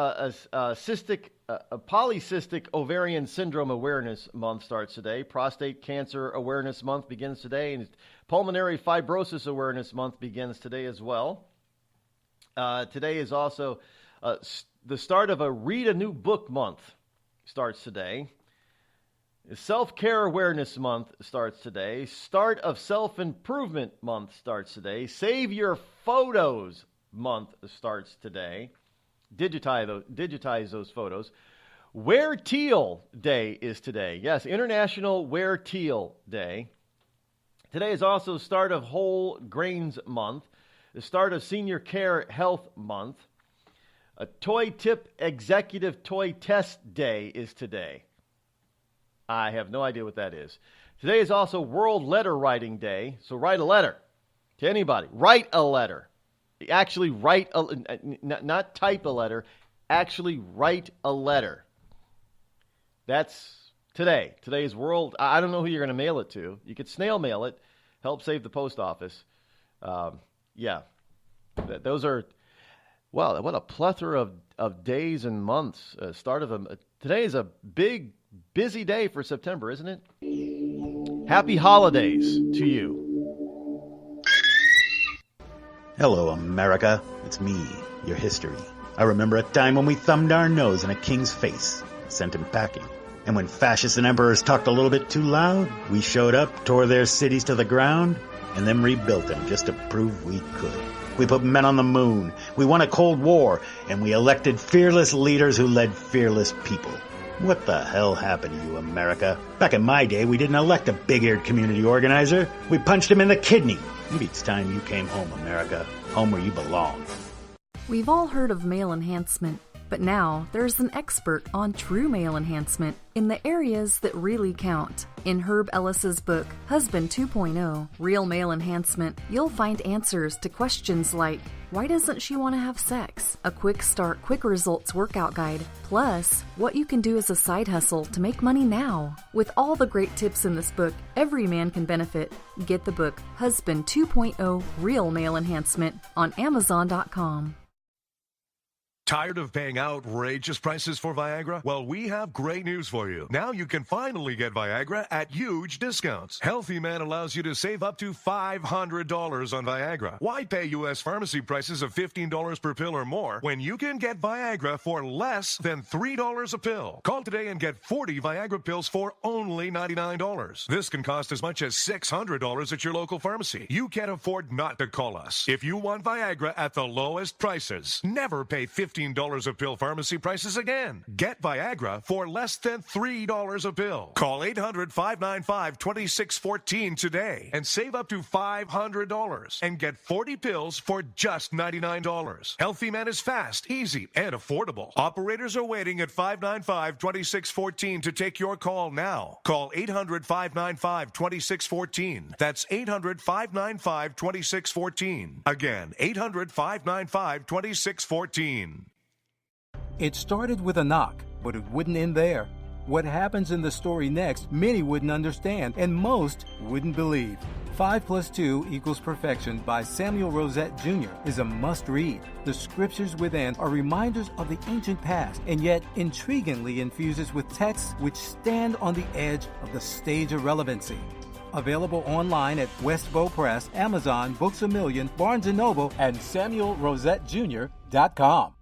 Polycystic Ovarian Syndrome Awareness Month starts today. Prostate Cancer Awareness Month begins today. And Pulmonary Fibrosis Awareness Month begins today as well. Today is also the start of a Read a New Book Month starts today. Self-Care Awareness Month starts today. Start of Self-Improvement Month starts today. Save Your Photos Month starts today. Digitize those photos. Wear Teal Day is today. Yes, International Wear Teal Day. Today is also start of Whole Grains Month. The start of Senior Care Health Month. A Toy Tip Executive Toy Test Day is today. I have no idea what that is. Today is also World Letter Writing Day, so write a letter to anybody. Write a letter. Actually write, not type a letter, actually write a letter. That's today. Today's world. I don't know who you're going to mail it to. You could snail mail it. Help save the post office. Yeah. Those are, well, what a plethora of days and months. Today is a big, busy day for September, isn't it? Happy holidays to you. Hello, America. It's me, your history. I remember a time when we thumbed our nose in a king's face, sent him packing. And when fascists and emperors talked a little bit too loud, we showed up, tore their cities to the ground, and then rebuilt them just to prove we could. We put men on the moon, we won a Cold War, and we elected fearless leaders who led fearless people. What the hell happened to you, America? Back in my day, we didn't elect a big-eared community organizer. We punched him in the kidney. Maybe it's time you came home, America. Home where you belong. We've all heard of male enhancement, but now there's an expert on true male enhancement in the areas that really count. In Herb Ellis's book, Husband 2.0, Real Male Enhancement, you'll find answers to questions like, why doesn't she want to have sex? A quick start, quick results workout guide, plus what you can do as a side hustle to make money now. With all the great tips in this book, every man can benefit. Get the book, Husband 2.0, Real Male Enhancement, on Amazon.com. Tired of paying outrageous prices for Viagra? Well, we have great news for you. Now you can finally get Viagra at huge discounts. Healthy Man allows you to save up to $500 on Viagra. Why pay U.S. pharmacy prices of $15 per pill or more when you can get Viagra for less than $3 a pill? Call today and get 40 Viagra pills for only $99. This can cost as much as $600 at your local pharmacy. You can't afford not to call us. If you want Viagra at the lowest prices, never pay $15 a pill pharmacy prices again. Get Viagra for less than $3 a pill. Call 800-595-2614 today and save up to $500 and get 40 pills for just $99. Healthy Man is fast, easy, and affordable. Operators are waiting at 595-2614 to take your call now. Call 800-595-2614. That's 800-595-2614. Again, 800-595-2614. It started with a knock, but it wouldn't end there. What happens in the story next, many wouldn't understand, and most wouldn't believe. 5 + 2 = Perfection by Samuel Rosette Jr. is a must-read. The scriptures within are reminders of the ancient past, and yet intriguingly infuses with texts which stand on the edge of the stage of relevancy. Available online at Westbow Press, Amazon, Books A Million, Barnes & Noble, and SamuelRosetteJr.com.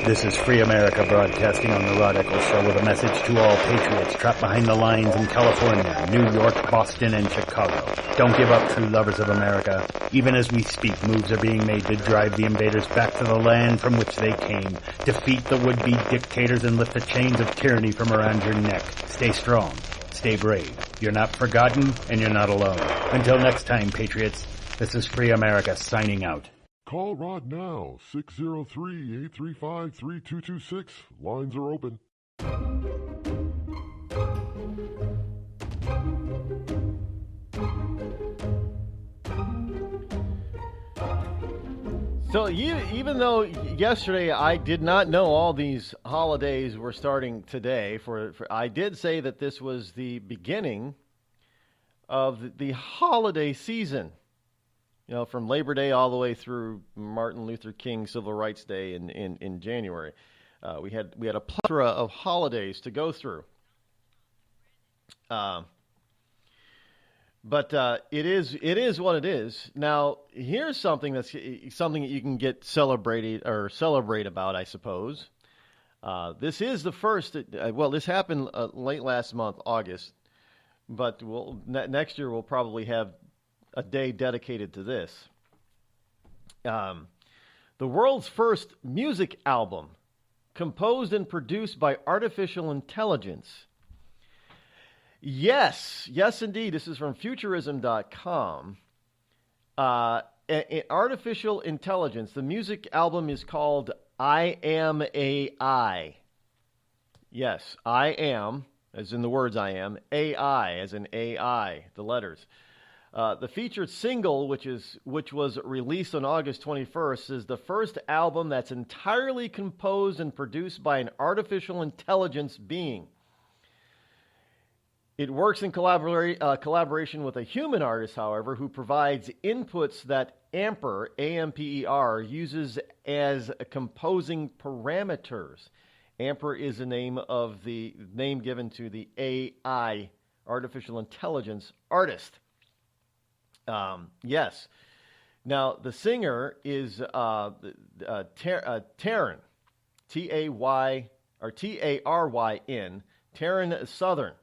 This is Free America broadcasting on the Rod Eccles Show with a message to all patriots trapped behind the lines in California, New York, Boston, and Chicago. Don't give up, true lovers of America. Even as we speak, moves are being made to drive the invaders back to the land from which they came, defeat the would-be dictators, and lift the chains of tyranny from around your neck. Stay strong. Stay brave. You're not forgotten, and you're not alone. Until next time, patriots, this is Free America signing out. Call Rod now, 603-835-3226. Lines are open. So even though yesterday I did not know all these holidays were starting today, I did say that this was the beginning of the holiday season. You know, from Labor Day all the way through Martin Luther King Civil Rights Day in January. We had a plethora of holidays to go through. But it is what it is. Now, here's something that you can get celebrate about, I suppose. This is the first. This happened late last month, August. But next year we'll probably have a day dedicated to this. The world's first music album, composed and produced by artificial intelligence. Yes, indeed. This is from Futurism.com. Artificial intelligence. The music album is called I Am AI. Yes, I am, as in the words I am, AI, as in AI, the letters. The featured single, which was released on August 21st, is the first album that's entirely composed and produced by an artificial intelligence being. It works in collaboration with a human artist, however, who provides inputs that Amper, A-M-P-E-R, uses as composing parameters. Amper is the name given to the AI, artificial intelligence artist. Yes. Now, the singer is Taryn, T-A-Y, or T-A-R-Y-N, Taryn Southern.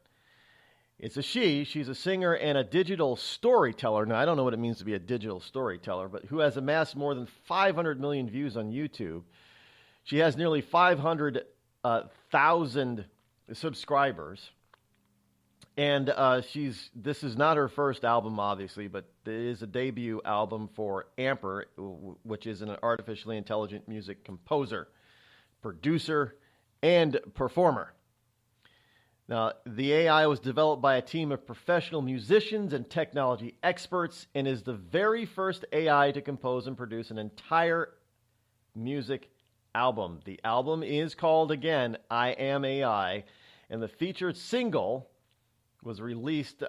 It's a she. She's a singer and a digital storyteller. Now, I don't know what it means to be a digital storyteller, but who has amassed more than 500 million views on YouTube. She has nearly 500,000 subscribers. And this is not her first album, obviously, but it is a debut album for Amper, which is an artificially intelligent music composer, producer, and performer. Now, the AI was developed by a team of professional musicians and technology experts and is the very first AI to compose and produce an entire music album. The album is called, again, I Am AI, and the featured single was released,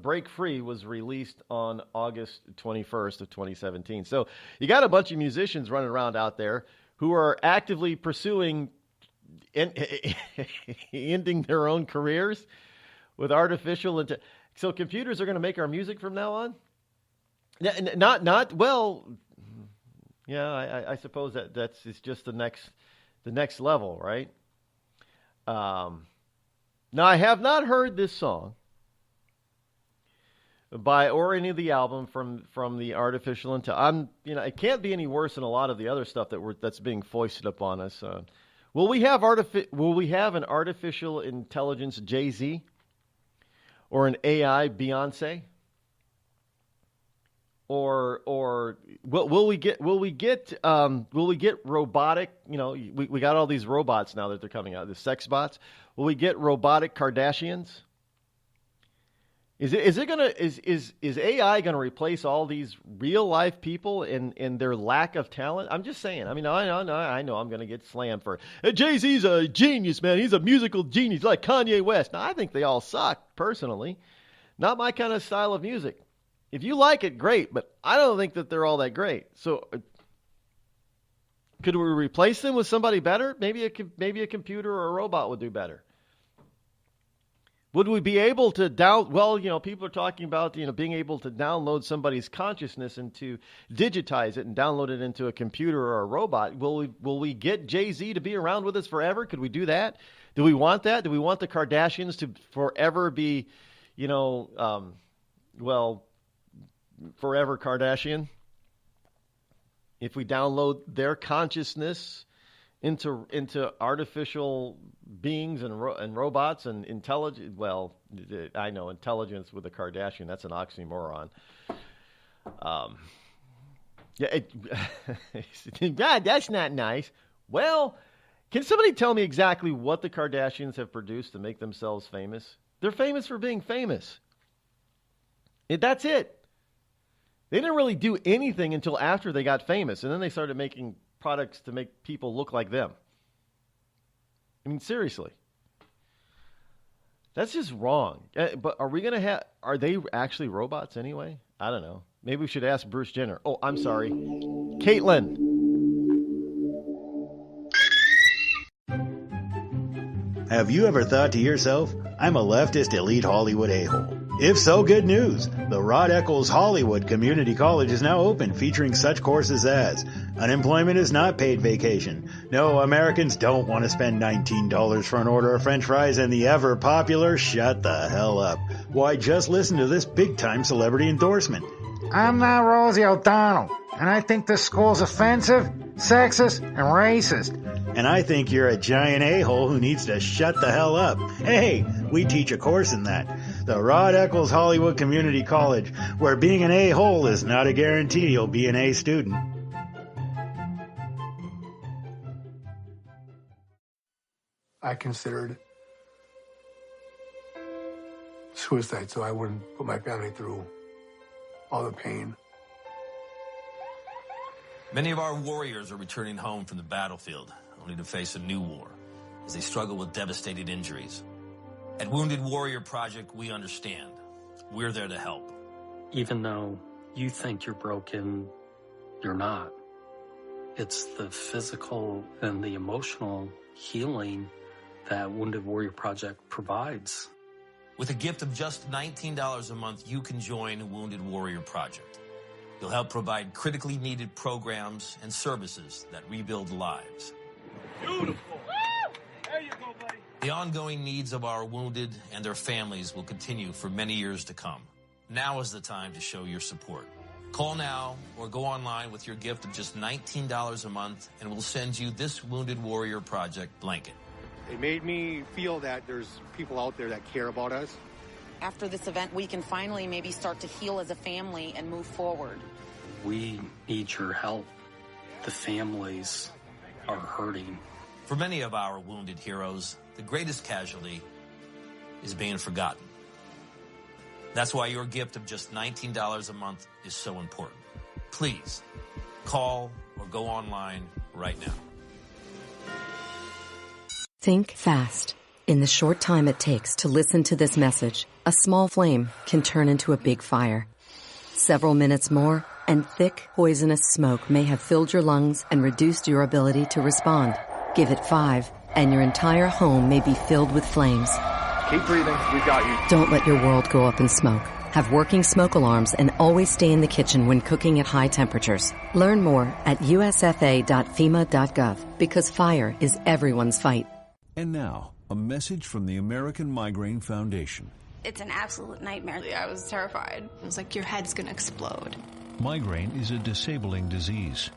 Break Free was released on August 21st of 2017. So you got a bunch of musicians running around out there who are actively pursuing ending their own careers with artificial intelligence. So computers are going to make our music from now on? Well, yeah, I suppose that's just the next level, right? Now, I have not heard this song or any of the album from the artificial intelligence. It can't be any worse than a lot of the other stuff that's being foisted upon us. Will we have an artificial intelligence Jay-Z or an AI Beyonce? Or will we get robotic? We got all these robots now that they're coming out, the sex bots. Will we get robotic Kardashians? Is AI going to replace all these real life people in their lack of talent? I'm just saying. I know I'm going to get slammed for it. Jay-Z's a genius, man. He's a musical genius like Kanye West. Now, I think they all suck, personally. Not my kind of style of music. If you like it, great, but I don't think that they're all that great. So could we replace them with somebody better? Maybe a computer or a robot would do better. Would we be able to people are talking about, being able to download somebody's consciousness and to digitize it and download it into a computer or a robot. Will we get Jay-Z to be around with us forever? Could we do that? Do we want that? Do we want the Kardashians to forever be, forever Kardashian? If we download their consciousness into artificial beings and robots and intelligence. Well, I know intelligence with a Kardashian, that's an oxymoron. God, that's not nice. Well, can somebody tell me exactly what the Kardashians have produced to make themselves famous? They're famous for being famous. That's it. They didn't really do anything until after they got famous, and then they started making products to make people look like them. I mean, seriously. That's just wrong. But are they actually robots anyway? I don't know. Maybe we should ask Bruce Jenner. Oh, I'm sorry. Caitlin. Have you ever thought to yourself, I'm a leftist elite Hollywood a-hole? If so, good news. The Rod Eccles Hollywood Community College is now open, featuring such courses as unemployment is not paid vacation. No, Americans don't want to spend $19 for an order of French fries, and the ever popular shut the hell up. Why, just listen to this big-time celebrity endorsement. I'm not Rosie O'Donnell, and I think this school's offensive, sexist, and racist. And I think you're a giant a-hole who needs to shut the hell up. Hey, we teach a course in that. The Rod Eccles Hollywood Community College, where being an a-hole is not a guarantee you'll be an A student. I considered suicide so I wouldn't put my family through all the pain. Many of our warriors are returning home from the battlefield, only to face a new war as they struggle with devastating injuries. At Wounded Warrior Project, we understand. We're there to help. Even though you think you're broken, you're not. It's the physical and the emotional healing that Wounded Warrior Project provides. With a gift of just $19 a month, you can join Wounded Warrior Project. You'll help provide critically needed programs and services that rebuild lives. Beautiful. There you go, buddy. The ongoing needs of our wounded and their families will continue for many years to come. Now is the time to show your support. Call now or go online with your gift of just $19 a month, and we'll send you this Wounded Warrior Project blanket. It made me feel that there's people out there that care about us. After this event, we can finally maybe start to heal as a family and move forward. We need your help. The families are hurting. For many of our wounded heroes, the greatest casualty is being forgotten. That's why your gift of just $19 a month is so important. Please, call or go online right now. Think fast. In the short time it takes to listen to this message, a small flame can turn into a big fire. Several minutes more, and thick, poisonous smoke may have filled your lungs and reduced your ability to respond. Give it 5, and your entire home may be filled with flames. Keep breathing. We've got you. Don't let your world go up in smoke. Have working smoke alarms and always stay in the kitchen when cooking at high temperatures. Learn more at usfa.fema.gov, because fire is everyone's fight. And now, a message from the American Migraine Foundation. It's an absolute nightmare. I was terrified. It was like your head's gonna explode. Migraine is a disabling disease.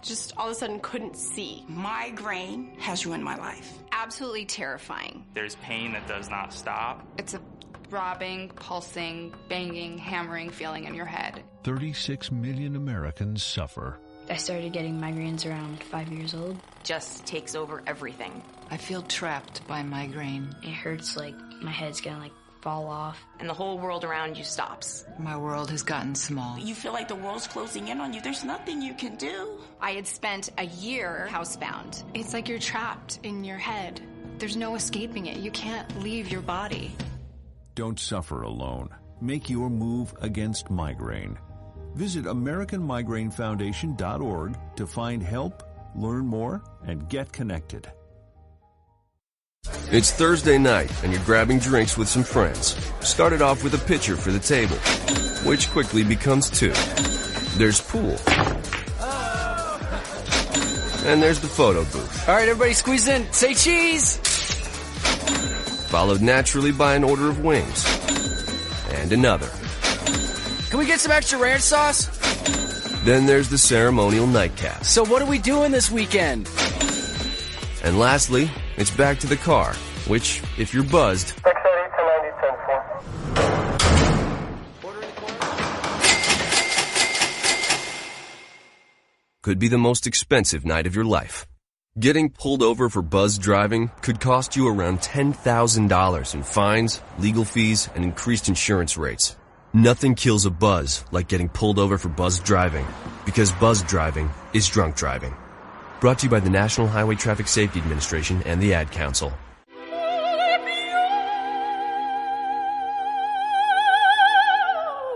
Just all of a sudden couldn't see. Migraine has ruined my life. Absolutely terrifying. There's pain that does not stop. It's a throbbing, pulsing, banging, hammering feeling in your head. 36 million Americans suffer. I started getting migraines around 5 years old. Just takes over everything. I feel trapped by migraine. It hurts like my head's gonna fall off. And the whole world around you stops. My world has gotten small. You feel like the world's closing in on you. There's nothing you can do. I had spent a year housebound. It's like you're trapped in your head. There's no escaping it. You can't leave your body. Don't suffer alone. Make your move against migraine. Visit AmericanMigraineFoundation.org to find help, learn more, and get connected. It's Thursday night, and you're grabbing drinks with some friends. Started off with a pitcher for the table, which quickly becomes 2. There's pool. And there's the photo booth. All right, everybody squeeze in. Say cheese! Followed naturally by an order of wings. And another. Can we get some extra ranch sauce? Then there's the ceremonial nightcap. So what are we doing this weekend? And lastly, it's back to the car, which, if you're buzzed, could be the most expensive night of your life. Getting pulled over for buzz driving could cost you around $10,000 in fines, legal fees, and increased insurance rates. Nothing kills a buzz like getting pulled over for buzz driving, because buzz driving is drunk driving. Brought to you by the National Highway Traffic Safety Administration and the Ad Council.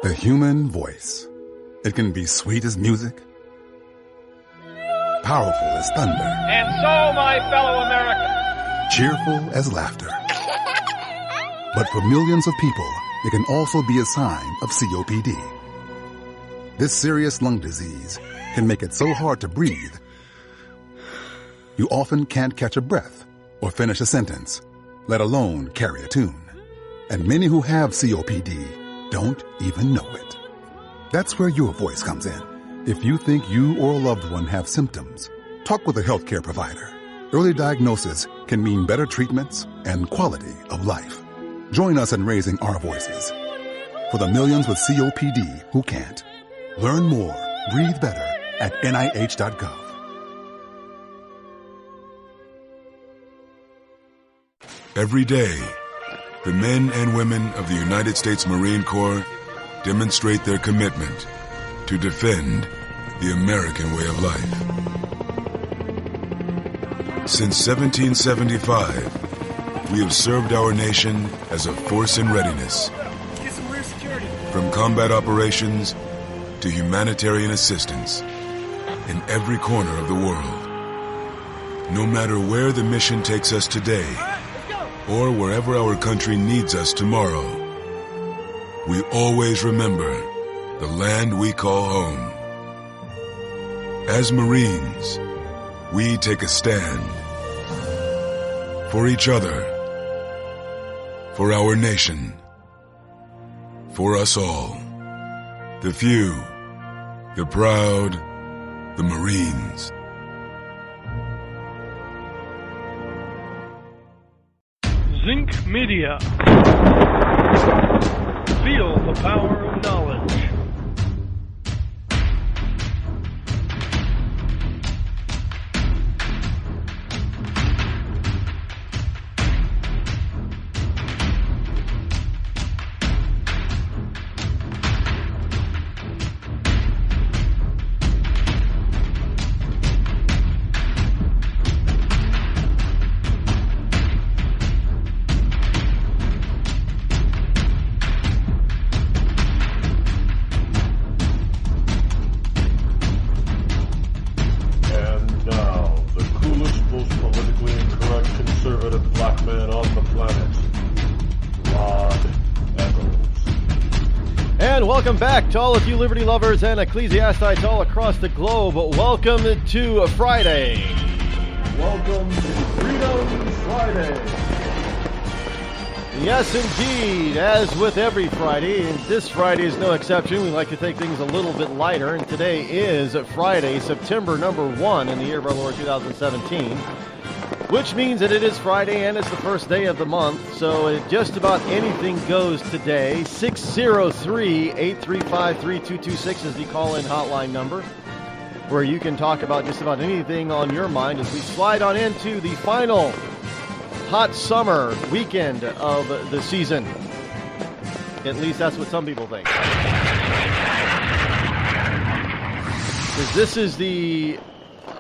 The human voice. It can be sweet as music, powerful as thunder, And so, my fellow Americans, cheerful as laughter. But for millions of people, it can also be a sign of COPD. This serious lung disease can make it so hard to breathe, you often can't catch a breath or finish a sentence, let alone carry a tune. And many who have COPD don't even know it. That's where your voice comes in. If you think you or a loved one have symptoms, talk with a healthcare provider. Early diagnosis can mean better treatments and quality of life. Join us in raising our voices for the millions with COPD who can't. Learn more, breathe better at NIH.gov. Every day, the men and women of the United States Marine Corps demonstrate their commitment to defend the American way of life. Since 1775, we have served our nation as a force in readiness. From combat operations to humanitarian assistance in every corner of the world. No matter where the mission takes us today, or wherever our country needs us tomorrow, we always remember the land we call home. As Marines, we take a stand for each other, for our nation, for us all. The few, the proud, the Marines. Zinc Media. Feel the power of knowledge. Welcome back to all of you liberty lovers and ecclesiastics all across the globe. Welcome to Friday. Welcome to Freedom Friday. Yes, indeed. As with every Friday, this Friday is no exception. We like to take things a little bit lighter, and today is Friday, September number 1 in the year of our Lord 2017. Which means that it is Friday and it's the first day of the month, so just about anything goes today. 603-835-3226 is the call-in hotline number, where you can talk about just about anything on your mind as we slide on into the final hot summer weekend of the season. At least that's what some people think. Because this is the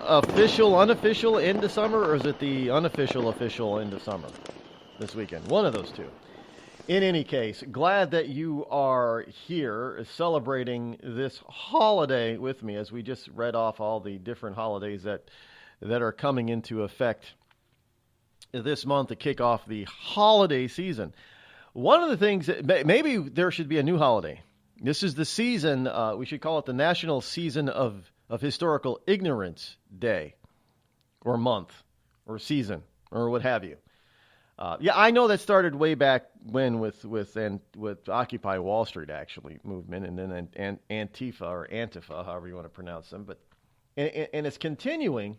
official, unofficial end of summer, or is it the unofficial, official end of summer this weekend? One of those two. In any case, glad that you are here celebrating this holiday with me as we just read off all the different holidays that are coming into effect this month to kick off the holiday season. One of the things that maybe there should be a new holiday. This is the season, we should call it the National Season of Historical Ignorance Day, or month, or season, or what have you. Yeah, I know that started way back when with Occupy Wall Street, actually, movement, and then Antifa, or Antifa, however you want to pronounce them. But and it's continuing,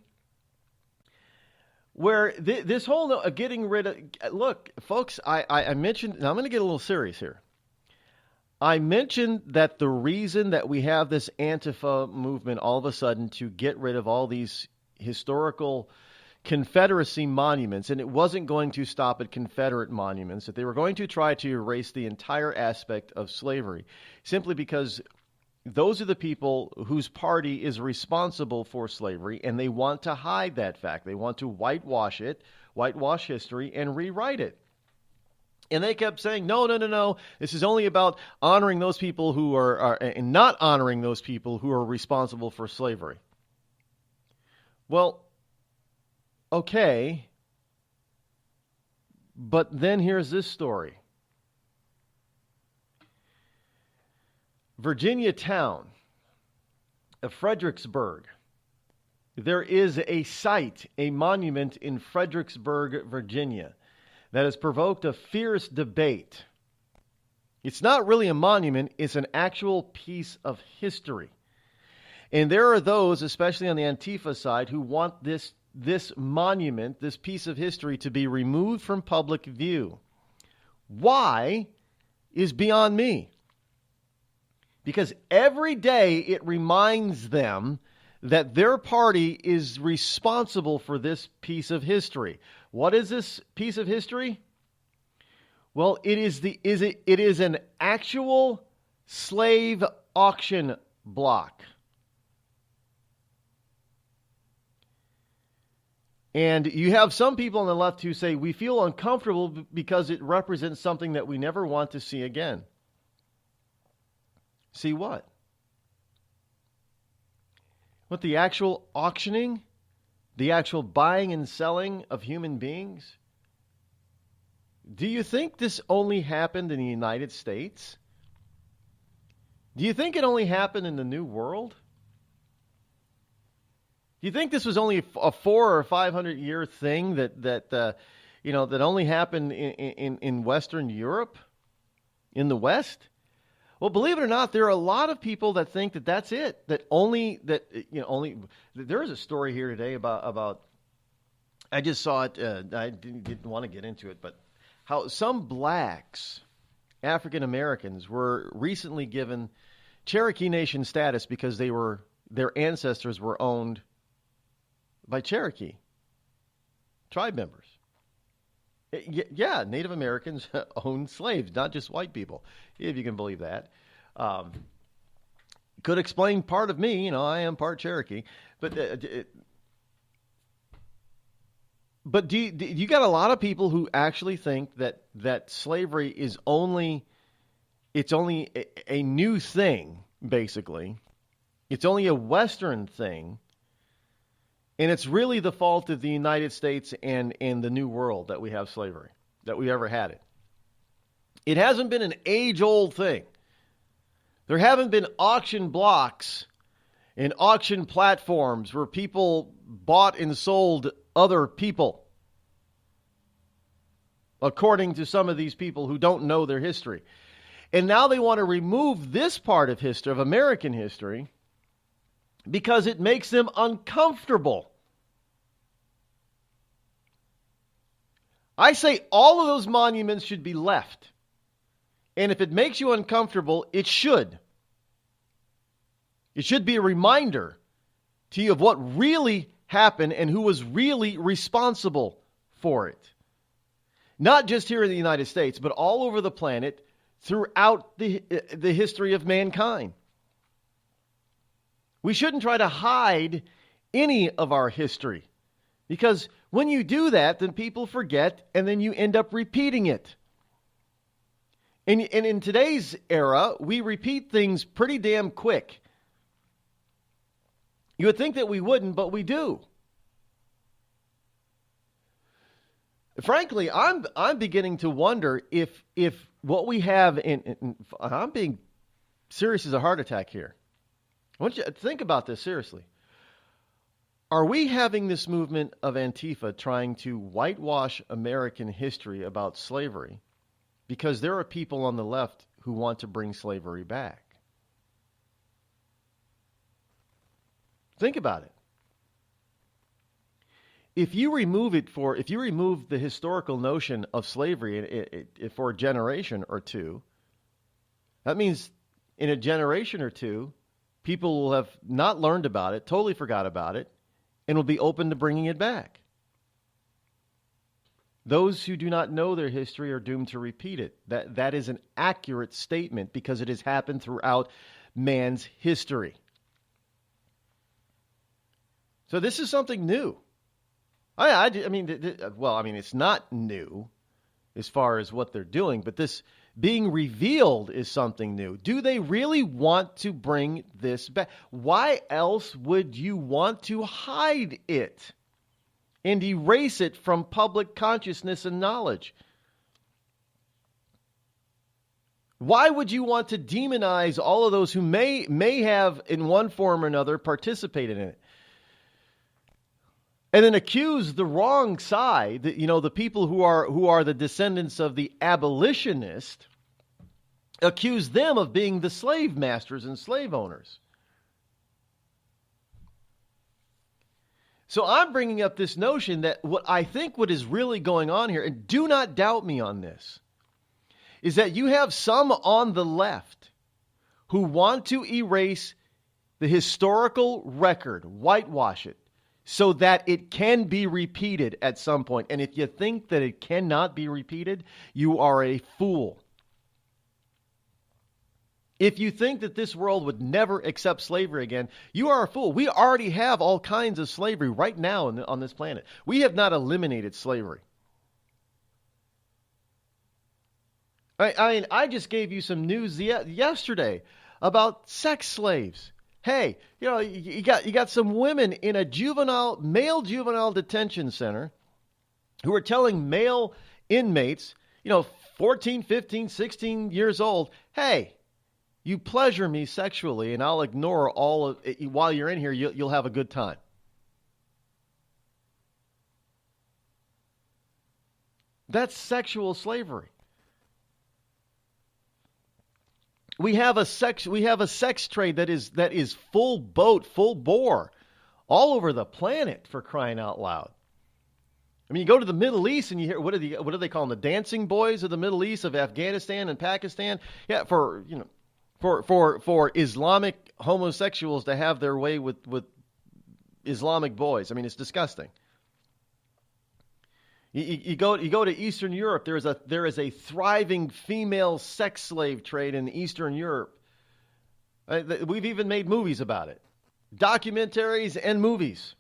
where this whole getting rid of... Look, folks, I mentioned... Now, I'm going to get a little serious here. I mentioned that the reason that we have this Antifa movement all of a sudden to get rid of all these historical Confederacy monuments, and it wasn't going to stop at Confederate monuments, that they were going to try to erase the entire aspect of slavery, simply because those are the people whose party is responsible for slavery, and they want to hide that fact. They want to whitewash it, whitewash history, and rewrite it. And they kept saying, no. This is only about honoring those people who are and not honoring those people who are responsible for slavery. Well, okay. But then here's this story. Virginia town of Fredericksburg. There is a site, a monument in Fredericksburg, Virginia, that has provoked a fierce debate. It's not really a monument, it's an actual piece of history. And there are those, especially on the Antifa side, who want this monument, this piece of history, to be removed from public view. Why is beyond me. Because every day it reminds them that their party is responsible for this piece of history. What is this piece of history? Well, it is an actual slave auction block. And you have some people on the left who say, we feel uncomfortable because it represents something that we never want to see again. See what? What, the actual auctioning? The actual buying and selling of human beings? Do you think this only happened in the United States? Do you think it only happened in the New World? Do you think this was only a 400 or 500 year thing that only happened in Western Europe, in the West? Well, believe it or not, there are a lot of people that think that that's it. There is a story here today about. I just saw it. I didn't want to get into it, but how some blacks, African Americans, were recently given Cherokee Nation status because their ancestors were owned by Cherokee tribe members. Yeah, Native Americans owned slaves, not just white people, if you can believe that. Could explain part of me, I am part Cherokee, but do you got a lot of people who actually think that slavery is only a new thing, basically. It's only a Western thing. And it's really the fault of the United States and the New World that we have slavery, that we ever had it. It hasn't been an age-old thing. There haven't been auction blocks and auction platforms where people bought and sold other people, according to some of these people who don't know their history. And now they want to remove this part of history, of American history, because it makes them uncomfortable. I say all of those monuments should be left. And if it makes you uncomfortable, it should. It should be a reminder to you of what really happened and who was really responsible for it. Not just here in the United States, but all over the planet throughout the history of mankind. We shouldn't try to hide any of our history, because when you do that, then people forget, and then you end up repeating it. And in today's era, we repeat things pretty damn quick. You would think that we wouldn't, but we do. Frankly, I'm beginning to wonder if what we have in I'm being serious as a heart attack here. I want you to think about this seriously. Are we having this movement of Antifa trying to whitewash American history about slavery because there are people on the left who want to bring slavery back? Think about it. If you remove the historical notion of slavery for a generation or two, that means in a generation or two, people will have not learned about it, totally forgot about it, and will be open to bringing it back. Those who do not know their history are doomed to repeat it. That is an accurate statement because it has happened throughout man's history. So this is something new. I mean, it's not new as far as what they're doing, but this being revealed is something new. Do they really want to bring this back? Why else would you want to hide it and erase it from public consciousness and knowledge? Why would you want to demonize all of those who may have, in one form or another, participated in it? And then accuse the wrong side, the people who are the descendants of the abolitionists, accuse them of being the slave masters and slave owners. So I'm bringing up this notion that what is really going on here, and do not doubt me on this, is that you have some on the left who want to erase the historical record, whitewash it, so that it can be repeated at some point. And if you think that it cannot be repeated, you are a fool. If you think that this world would never accept slavery again, you are a fool. We already have all kinds of slavery right now on this planet. We have not eliminated slavery. I just gave you some news yesterday about sex slaves. Hey, you got some women in a male juvenile detention center who are telling male inmates, 14, 15, 16 years old, hey, you pleasure me sexually, and I'll ignore all of it. While you're in here, you'll have a good time. That's sexual slavery. We have a sex trade that is full boat, full bore, all over the planet, for crying out loud. I mean, you go to the Middle East and you hear what do they call them? The dancing boys of the Middle East, of Afghanistan and Pakistan. Yeah, for Islamic homosexuals to have their way with Islamic boys. I mean, it's disgusting. You go to Eastern Europe. There is a thriving female sex slave trade in Eastern Europe. We've even made movies about it, documentaries and movies.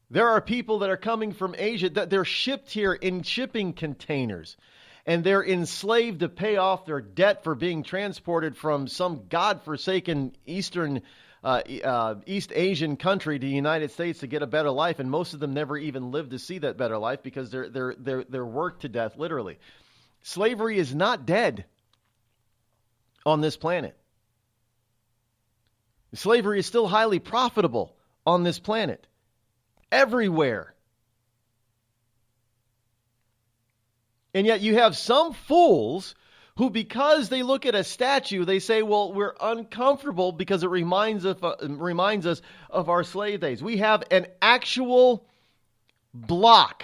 There are people that are coming from Asia that they're shipped here in shipping containers, and they're enslaved to pay off their debt for being transported from some godforsaken East Asian country to the United States to get a better life, and most of them never even live to see that better life because they're worked to death, literally. Slavery is not dead on this planet. Slavery is still highly profitable on this planet. Everywhere. And yet you have some fools who, because they look at a statue, they say, well, we're uncomfortable because it reminds us of our slave days. We have an actual rock,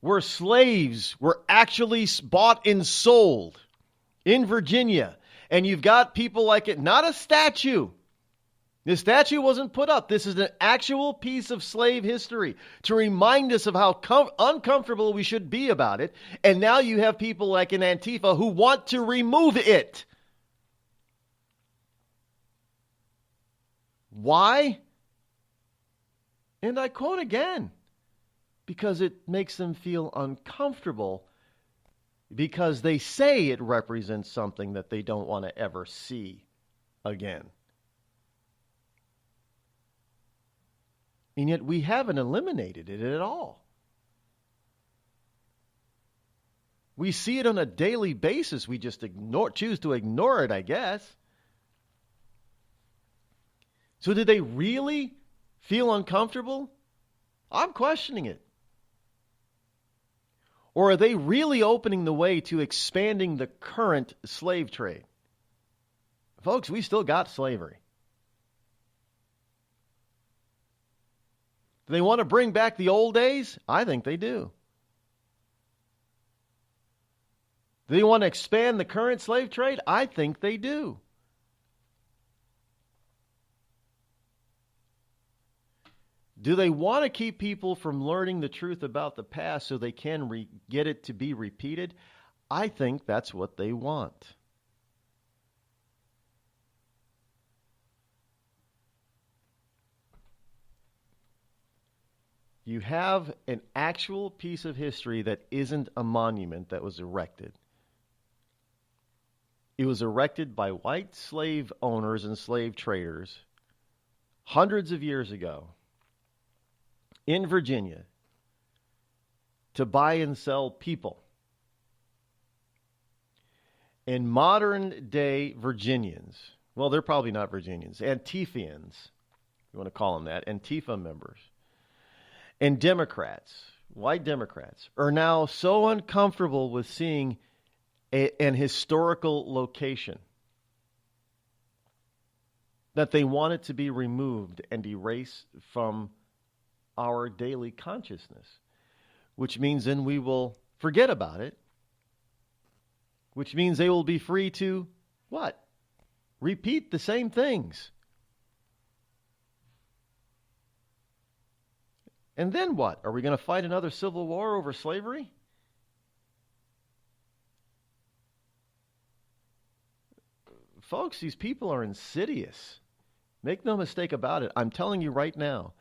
where slaves were actually bought and sold in Virginia. And you've got people like it, not a statue. The statue wasn't put up. This is an actual piece of slave history to remind us of how uncomfortable we should be about it. And now you have people like in Antifa who want to remove it. Why? And I quote again, because it makes them feel uncomfortable, because they say it represents something that they don't want to ever see again. And yet we haven't eliminated it at all. We see it on a daily basis. We just choose to ignore it, I guess. So did they really feel uncomfortable? I'm questioning it. Or are they really opening the way to expanding the current slave trade? Folks, we still got slavery. Do they want to bring back the old days? I think they do. Do they want to expand the current slave trade? I think they do. Do they want to keep people from learning the truth about the past so they can get it to be repeated? I think that's what they want. You have an actual piece of history that isn't a monument that was erected. It was erected by white slave owners and slave traders hundreds of years ago in Virginia to buy and sell people. And modern day Virginians, well, they're probably not Virginians, Antifians, you want to call them that, Antifa members, and Democrats, white Democrats, are now so uncomfortable with seeing an historical location that they want it to be removed and erased from our daily consciousness, which means then we will forget about it, which means they will be free to what? Repeat the same things. And then what? Are we going to fight another civil war over slavery? folks, these people are insidious. Make no mistake about it. I'm telling you right now,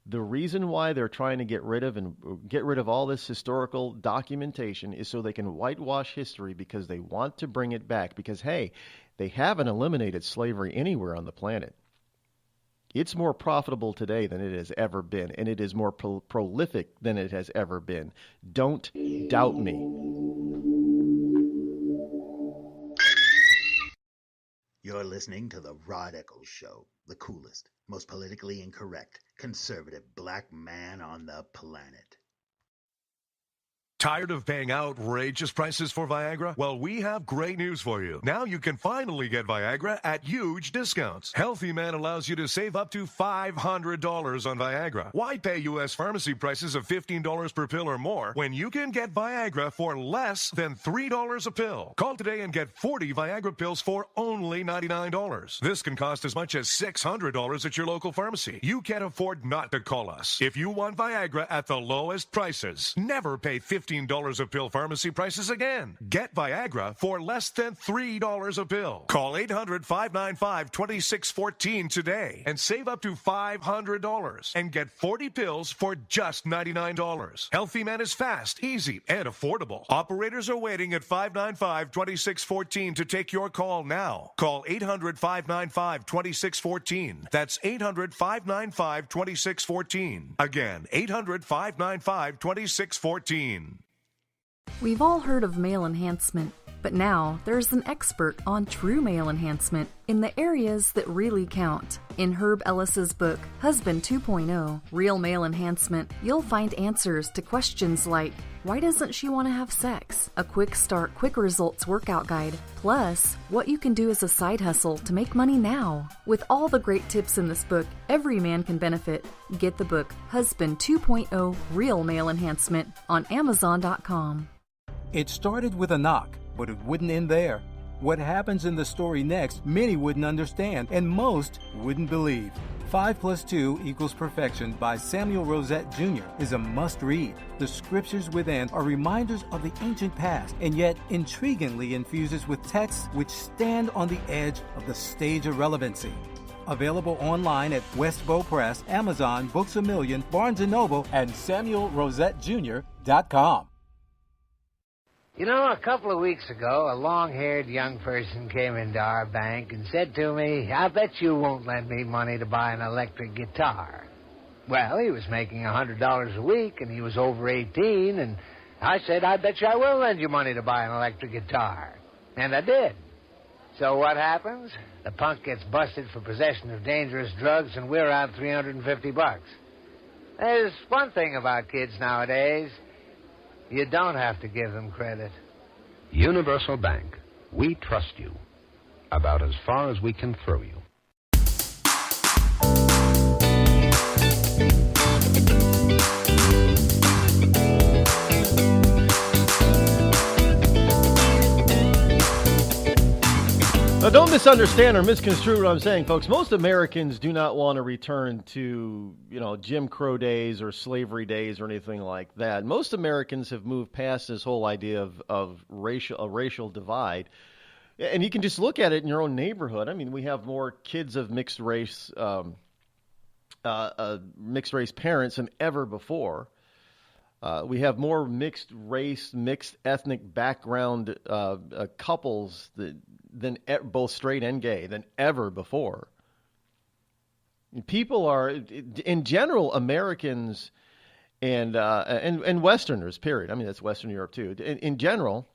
the reason why they're trying to get rid of all this historical documentation is so they can whitewash history, because they want to bring it back. Because, hey, they haven't eliminated slavery anywhere on the planet. It's more profitable today than it has ever been, and it is more prolific than it has ever been. Don't doubt me. You're listening to the Rod Eccles Show, the coolest, most politically incorrect, conservative black man on the planet. Tired of paying outrageous prices for Viagra? Well, we have great news for you. Now you can finally get Viagra at huge discounts. Healthy Man allows you to save up to $500 on Viagra. Why pay U.S. pharmacy prices of $15 per pill or more when you can get Viagra for less than $3 a pill? Call today and get 40 Viagra pills for only $99. This can cost as much as $600 at your local pharmacy. You can't afford not to call us. If you want Viagra at the lowest prices, never pay $15 a pill pharmacy prices again. Get Viagra for less than $3 a pill. Call 800-595-2614 today and save up to $500 and get 40 pills for just $99. Healthy Man is fast, easy, and affordable. Operators are waiting at 595-2614 to take your call now. Call 800-595-2614. That's 800-595-2614. Again, 800-595-2614. We've all heard of male enhancement, but now there's an expert on true male enhancement in the areas that really count. In Herb Ellis's book, Husband 2.0, Real Male Enhancement, you'll find answers to questions like, why doesn't she want to have sex? A quick start, quick results workout guide, plus what you can do as a side hustle to make money now. With all the great tips in this book, every man can benefit. Get the book, Husband 2.0, Real Male Enhancement, on Amazon.com. It started with a knock, but it wouldn't end there. What happens in the story next, many wouldn't understand, and most wouldn't believe. 5 + 2 = Perfection by Samuel Rosette Jr. is a must-read. The scriptures within are reminders of the ancient past, and yet intriguingly infuses with texts which stand on the edge of the stage of relevancy. Available online at Westbow Press, Amazon, Books A Million, Barnes & Noble, and SamuelRosetteJr.com. You know, a couple of weeks ago, a long-haired young person came into our bank and said to me, I bet you won't lend me money to buy an electric guitar. Well, he was making $100 a week, and he was over 18, and I said, I bet you I will lend you money to buy an electric guitar. And I did. So what happens? The punk gets busted for possession of dangerous drugs, and we're out $350. There's one thing about kids nowadays. You don't have to give them credit. Universal Bank. We trust you. About as far as we can throw you. Now, don't misunderstand or misconstrue what I'm saying, folks. Most Americans do not want to return to, Jim Crow days or slavery days or anything like that. Most Americans have moved past this whole idea of racial divide. And you can just look at it in your own neighborhood. I mean, we have more kids of mixed race parents than ever before. We have more mixed race, mixed ethnic background couples than both straight and gay than ever before. People are, in general, Americans and Westerners, period. I mean, that's Western Europe too. In general,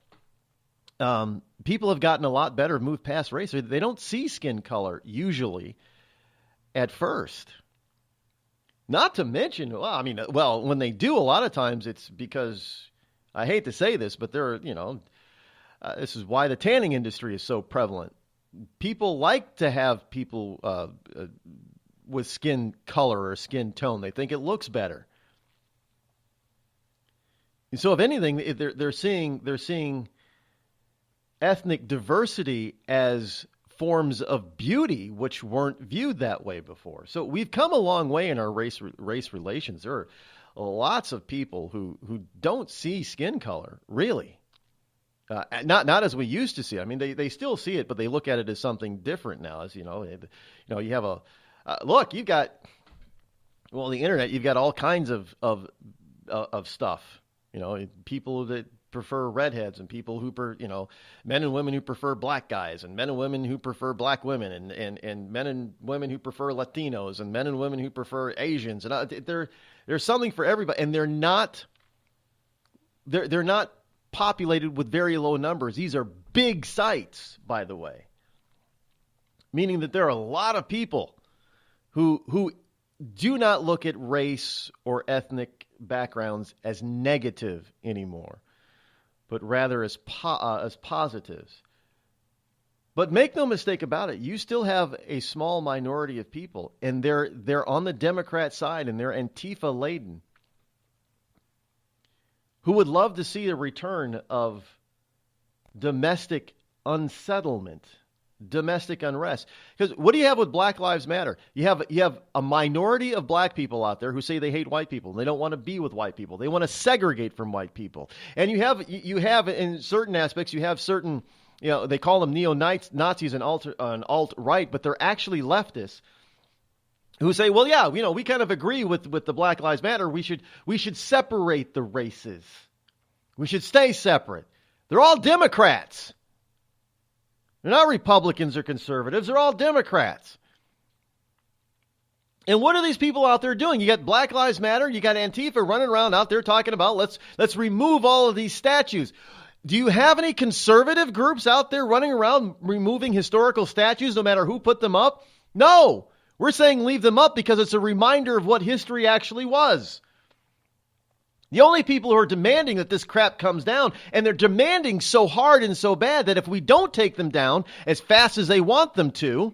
people have gotten a lot better, moved past race. They don't see skin color usually at first. Not to mention, when they do, a lot of times it's because, I hate to say this, but this is why the tanning industry is so prevalent. People like to have people with skin color or skin tone. They think it looks better. And so, if anything, they're seeing ethnic diversity as forms of beauty, which weren't viewed that way before. So we've come a long way in our race relations. There are lots of people who don't see skin color, really. Not as we used to see. I mean, they still see it, but they look at it as something different now. As you know, you have a look. You've got the internet. You've got all kinds of stuff. You know, people that prefer redheads and people who men and women who prefer black guys and men and women who prefer black women and men and women who prefer Latinos and men and women who prefer Asians. And there's something for everybody, and they're not populated with very low numbers. These are big sites, by the way, meaning that there are a lot of people who do not look at race or ethnic backgrounds as negative anymore, but rather as positives. But make no mistake about it, you still have a small minority of people, and they're on the Democrat side, and they're Antifa laden, who would love to see a return of domestic unsettlement, domestic unrest. Because what do you have with Black Lives Matter? You have a minority of black people out there who say they hate white people. They don't want to be with white people. They want to segregate from white people. And you have in certain aspects, you have certain, they call them neo-Nazis and alt-right, but they're actually leftists who say, well, yeah, we kind of agree with the Black Lives Matter. We should separate the races. We should stay separate. They're all Democrats. They're not Republicans or conservatives. They're all Democrats. And what are these people out there doing? You got Black Lives Matter. You got Antifa running around out there talking about let's remove all of these statues. Do you have any conservative groups out there running around removing historical statues no matter who put them up? No. We're saying leave them up because it's a reminder of what history actually was. The only people who are demanding that this crap comes down, and they're demanding so hard and so bad that if we don't take them down as fast as they want them to,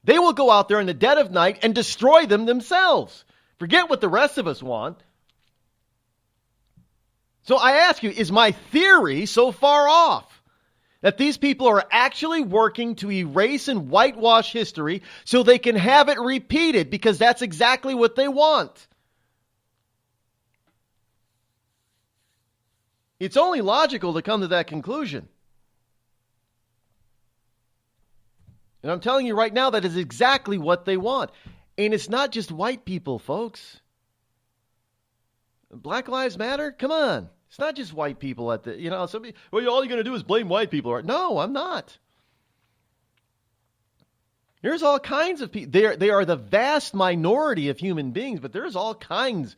they will go out there in the dead of night and destroy them themselves. Forget what the rest of us want. So I ask you, is my theory so far off that these people are actually working to erase and whitewash history so they can have it repeated because that's exactly what they want? It's only logical to come to that conclusion. And I'm telling you right now, that is exactly what they want. And it's not just white people, folks. Black Lives Matter? Come on. It's not just white people at the, somebody, well, all you're going to do is blame white people. No, I'm not. There's all kinds of people. They are the vast minority of human beings, but there's all kinds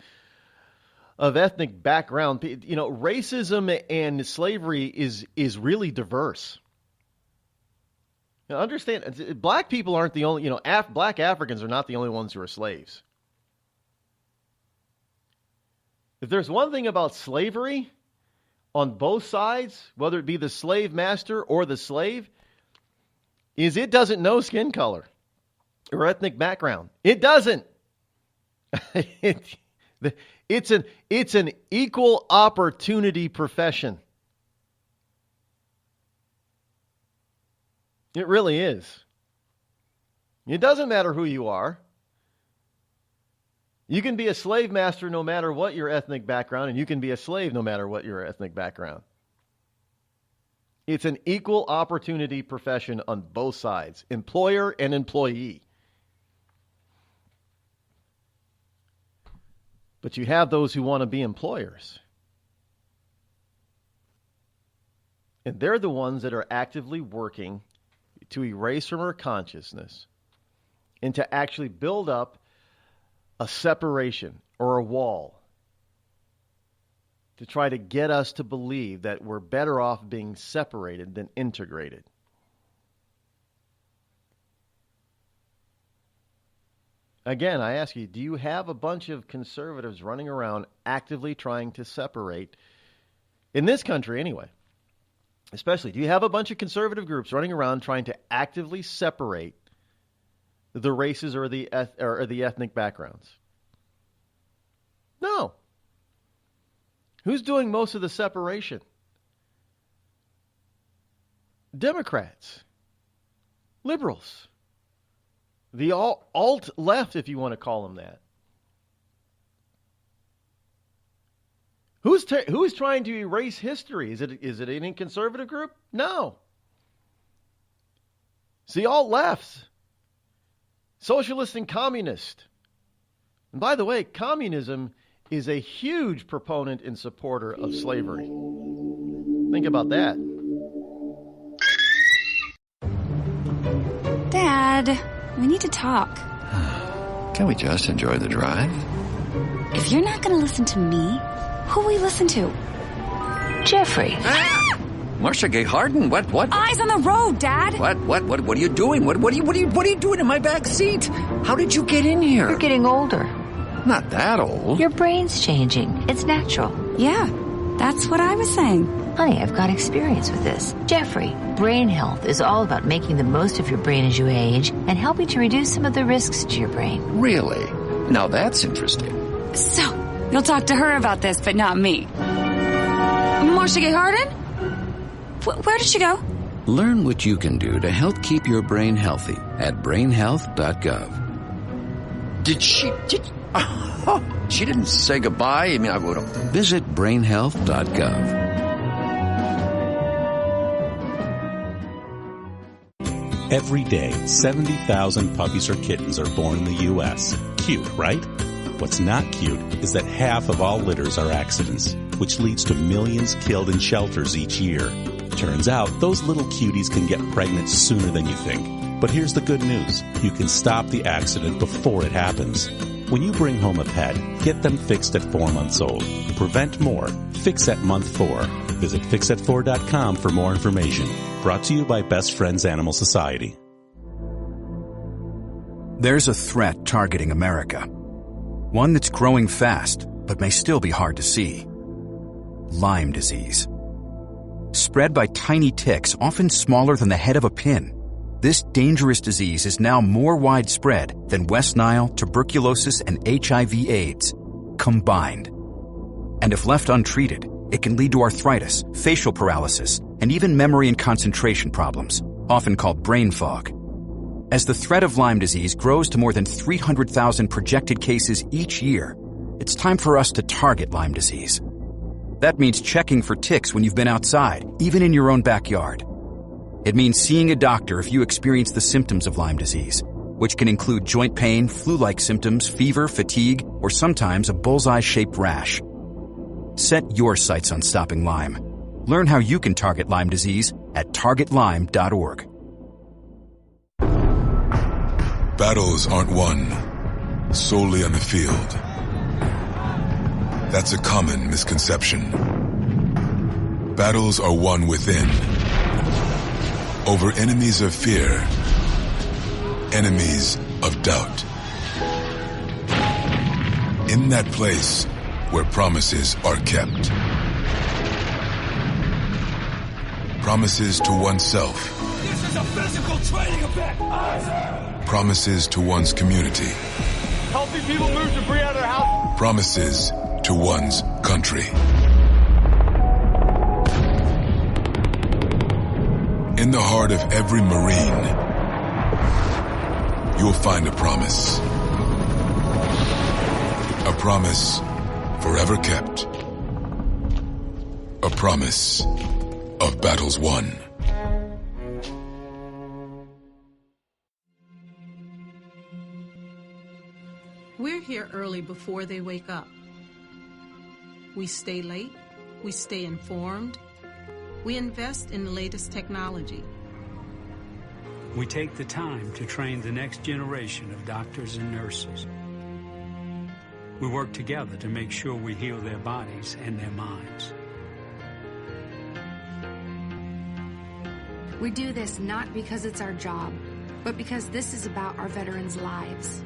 of ethnic background. Racism and slavery is really diverse. Now, understand, black people aren't the only, black Africans are not the only ones who are slaves. If there's one thing about slavery on both sides, whether it be the slave master or the slave, is it doesn't know skin color or ethnic background. It doesn't. It's an equal opportunity profession. It really is. It doesn't matter who you are. You can be a slave master no matter what your ethnic background, and you can be a slave no matter what your ethnic background. It's an equal opportunity profession on both sides, employer and employee. But you have those who want to be employers. And they're the ones that are actively working to erase from our consciousness and to actually build up a separation or a wall to try to get us to believe that we're better off being separated than integrated. Again, I ask you, do you have a bunch of conservatives running around actively trying to separate, in this country anyway, especially, do you have a bunch of conservative groups running around trying to actively separate the races or the ethnic backgrounds? No. Who's doing most of the separation? Democrats, liberals, the alt-left, if you want to call them that. Who is trying to erase history? Is it any conservative group? No. It's the alt-lefts, socialist and communist. And by the way, communism is a huge proponent and supporter of slavery. Think about that. Dad, we need to talk. Can we just enjoy the drive? If you're not going to listen to me, who will we listen to? Jeffrey. Ah! Marcia Gay Harden, what? Eyes on the road, Dad. What are you doing? What are you doing in my back seat? How did you get in here? You're getting older. Not that old. Your brain's changing. It's natural. Yeah, that's what I was saying. Honey, I've got experience with this. Jeffrey, brain health is all about making the most of your brain as you age and helping to reduce some of the risks to your brain. Really? Now that's interesting. So, you'll talk to her about this, but not me. Marcia Gay Harden? Where did she go? Learn what you can do to help keep your brain healthy at brainhealth.gov. She didn't say goodbye. I mean, I would have. Visit brainhealth.gov. Every day, 70,000 puppies or kittens are born in the U.S. Cute, right? What's not cute is that half of all litters are accidents, which leads to millions killed in shelters each year. Turns out, those little cuties can get pregnant sooner than you think. But here's the good news. You can stop the accident before it happens. When you bring home a pet, get them fixed at 4 months old. Prevent more. Fix at month 4. Visit fixat4.com for more information. Brought to you by Best Friends Animal Society. There's a threat targeting America. One that's growing fast, but may still be hard to see. Lyme disease. Spread by tiny ticks, often smaller than the head of a pin. This dangerous disease is now more widespread than West Nile, tuberculosis, and HIV/AIDS combined. And if left untreated, it can lead to arthritis, facial paralysis, and even memory and concentration problems, often called brain fog. As the threat of Lyme disease grows to more than 300,000 projected cases each year, it's time for us to target Lyme disease. That means checking for ticks when you've been outside, even in your own backyard. It means seeing a doctor if you experience the symptoms of Lyme disease, which can include joint pain, flu-like symptoms, fever, fatigue, or sometimes a bullseye-shaped rash. Set your sights on stopping Lyme. Learn how you can target Lyme disease at targetlyme.org. Battles aren't won solely on the field. That's a common misconception. Battles are won within, over enemies of fear, enemies of doubt. In that place where promises are kept. Promises to oneself. This is a physical training event! Promises to one's community. Healthy people move debris out of their house. Promises to one's country. In the heart of every Marine, you'll find a promise. A promise forever kept. A promise of battles won. We're here early before they wake up. We stay late. We stay informed. We invest in the latest technology. We take the time to train the next generation of doctors and nurses. We work together to make sure we heal their bodies and their minds. We do this not because it's our job, but because this is about our veterans' lives.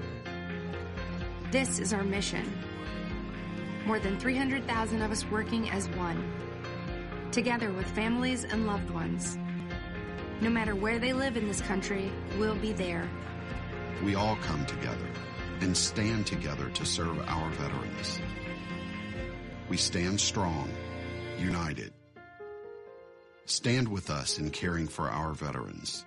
This is our mission. More than 300,000 of us working as one, together with families and loved ones. No matter where they live in this country, we'll be there. We all come together and stand together to serve our veterans. We stand strong, united. Stand with us in caring for our veterans.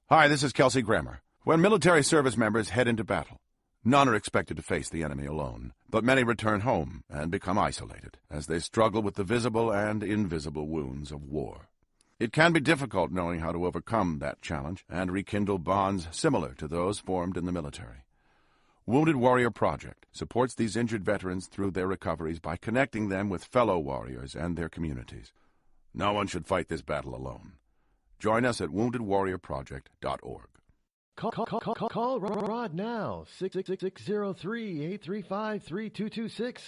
Hi, this is Kelsey Grammer. When military service members head into battle, None are expected to face the enemy alone, but many return home and become isolated as they struggle with the visible and invisible wounds of war. It can be difficult knowing how to overcome that challenge and rekindle bonds similar to those formed in the military. Wounded Warrior Project supports these injured veterans through their recoveries by connecting them with fellow warriors and their communities. No one should fight this battle alone. Join us at woundedwarriorproject.org. Call Rod now, 603-835-3226.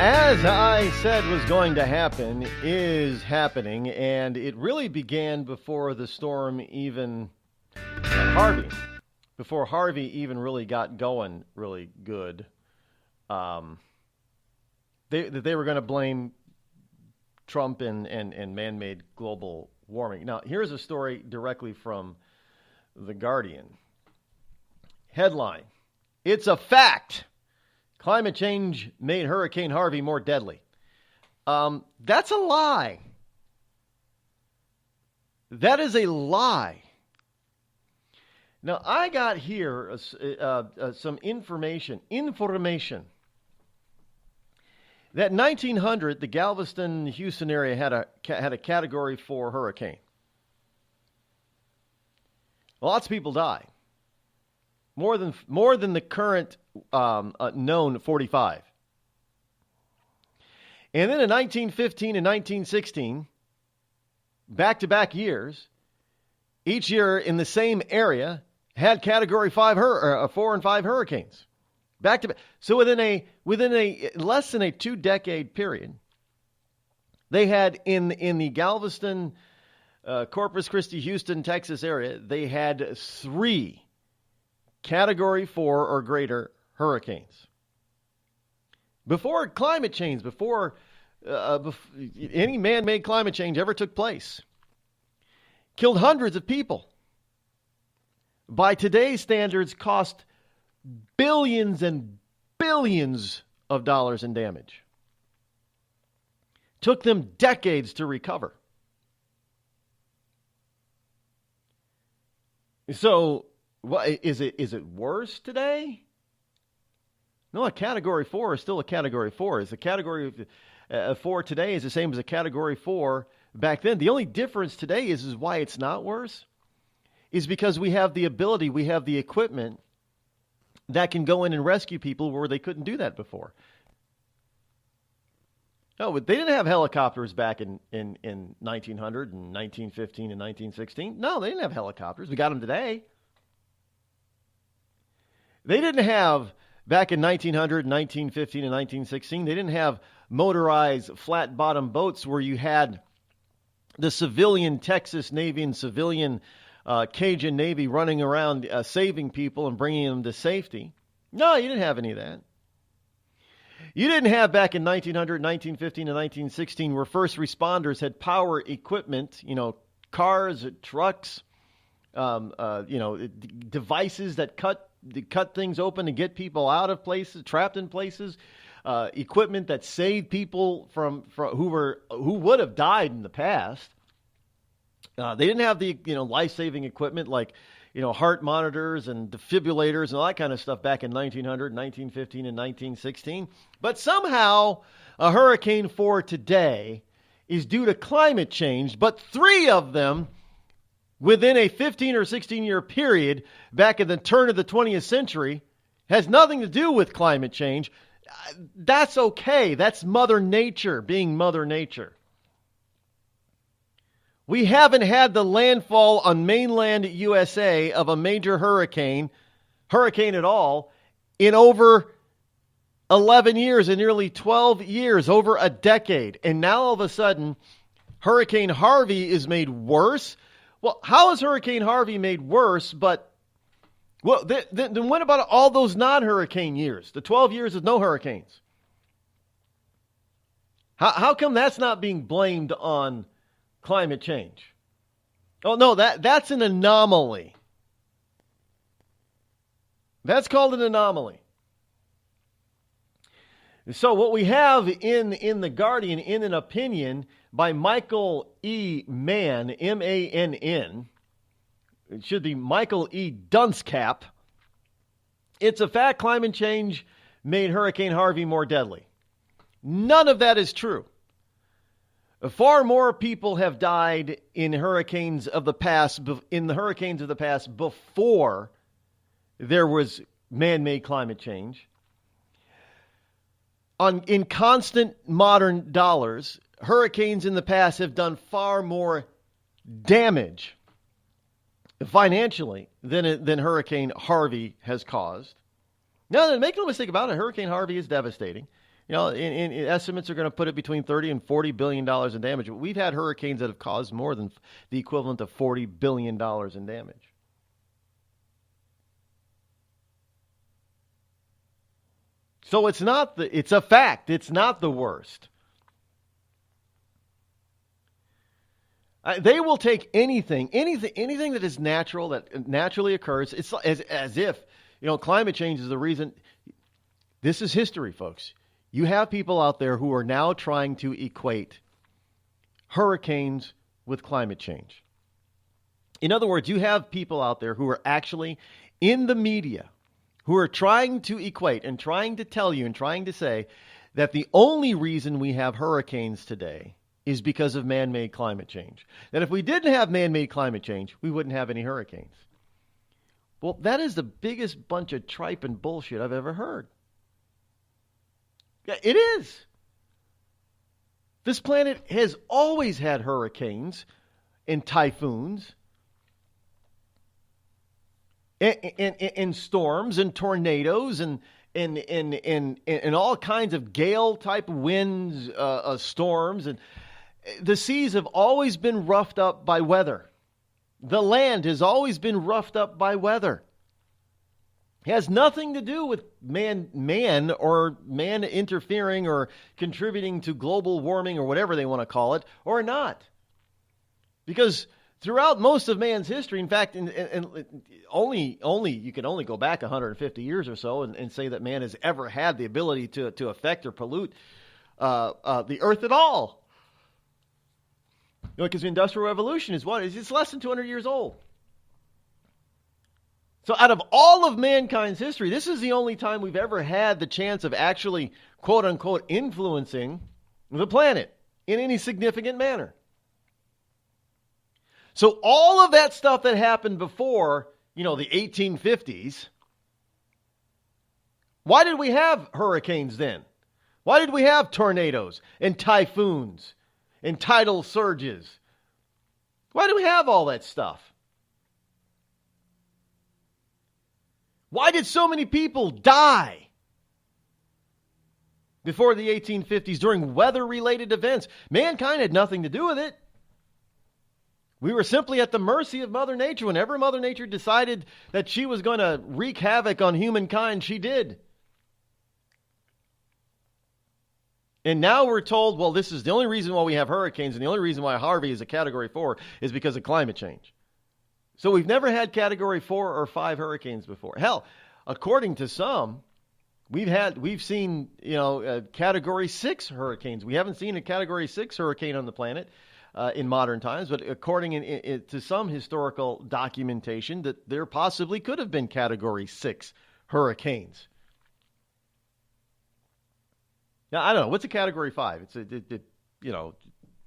As I said was going to happen, is happening, and it really began before the storm even Harvey. Before Harvey even really got going really good. They were going to blame Trump and man-made global warming. Now, here's a story directly from The Guardian. Headline, "It's a fact. Climate change made Hurricane Harvey more deadly." That's a lie. That is a lie. Now, I got here some information that in 1900, the Galveston, Houston area had a Category 4 hurricane. Lots of people died. More than the current known 45. And then in 1915 and 1916, back-to-back years, each year in the same area had Category 4 and 5 hurricanes. Back-to-back. So within a less than a 2-decade period, they had in the Galveston, Corpus Christi, Houston, Texas area, they had 3 Category 4 or greater hurricanes. Before climate change, before any man-made climate change ever took place, killed hundreds of people. By today's standards, cost billions and billions of dollars in damage. Took them decades to recover. So, is it worse today? No, a Category 4 is still a Category 4. Is a Category 4 today is the same as a Category 4 back then. The only difference today is why it's not worse is because we have the ability, we have the equipment that can go in and rescue people where they couldn't do that before. No, but they didn't have helicopters back in 1900 and 1915 and 1916. No, they didn't have helicopters. We got them today. They didn't have, back in 1900, 1915, and 1916, they didn't have motorized flat-bottom boats where you had the civilian Texas Navy and civilian Cajun Navy running around saving people and bringing them to safety. No, you didn't have any of that. You didn't have back in 1900, 1915, and 1916 where first responders had power equipment, cars, trucks, devices that cut things open and get people out of places, trapped in places, equipment that saved people from who would have died in the past. They didn't have the life-saving equipment like heart monitors and defibrillators and all that kind of stuff back in 1900, 1915, and 1916. But somehow a Hurricane 4 today is due to climate change, but 3 of them within a 15 or 16-year period back in the turn of the 20th century has nothing to do with climate change. That's okay. That's Mother Nature being Mother Nature. We haven't had the landfall on mainland USA of a major hurricane at all, in over 11 years, in nearly 12 years, over a decade. And now all of a sudden, Hurricane Harvey is made worse. Well, how is Hurricane Harvey made worse? But, well, then what about all those non-hurricane years, the 12 years of no hurricanes? How come that's not being blamed on climate change? Oh, no, that's an anomaly. That's called an anomaly. So what we have in The Guardian, in an opinion by Michael E. Mann, M-A-N-N, it should be Michael E. Dunscap, it's a fact climate change made Hurricane Harvey more deadly. None of that is true. Far more people have died in hurricanes of the past, before there was man-made climate change. In constant modern dollars, hurricanes in the past have done far more damage financially than Hurricane Harvey has caused. Now, make no mistake about it, Hurricane Harvey is devastating. You know, in estimates are going to put it between $30 and $40 billion in damage. We've had hurricanes that have caused more than the equivalent of $40 billion in damage. So it's a fact. It's not the worst. They will take anything that is natural, that naturally occurs. It's as if, climate change is the reason. This is history, folks. You have people out there who are now trying to equate hurricanes with climate change. In other words, you have people out there who are actually in the media who are trying to equate and trying to tell you and trying to say that the only reason we have hurricanes today is because of man-made climate change. That if we didn't have man-made climate change, we wouldn't have any hurricanes. Well, that is the biggest bunch of tripe and bullshit I've ever heard. Yeah, it is. This planet has always had hurricanes and typhoons and storms and tornadoes and all kinds of gale-type winds, storms. And the seas have always been roughed up by weather. The land has always been roughed up by weather. It has nothing to do with man interfering or contributing to global warming or whatever they want to call it, or not. Because throughout most of man's history, in fact, you can only go back 150 years or so and say that man has ever had the ability to affect or pollute the earth at all. Because the Industrial Revolution is it's less than 200 years old. So out of all of mankind's history, this is the only time we've ever had the chance of actually, quote unquote, influencing the planet in any significant manner. So all of that stuff that happened before, the 1850s, why did we have hurricanes then? Why did we have tornadoes and typhoons and tidal surges? Why did we have all that stuff? Why did so many people die before the 1850s during weather-related events? Mankind had nothing to do with it. We were simply at the mercy of Mother Nature. Whenever Mother Nature decided that she was going to wreak havoc on humankind, she did. And now we're told, well, this is the only reason why we have hurricanes, and the only reason why Harvey is a Category 4 is because of climate change. So we've never had Category 4 or 5 hurricanes before. Hell, according to some, we've seen Category 6 hurricanes. We haven't seen a Category 6 hurricane on the planet in modern times, but according to some historical documentation, that there possibly could have been Category 6 hurricanes. Now, I don't know. What's a Category 5? It's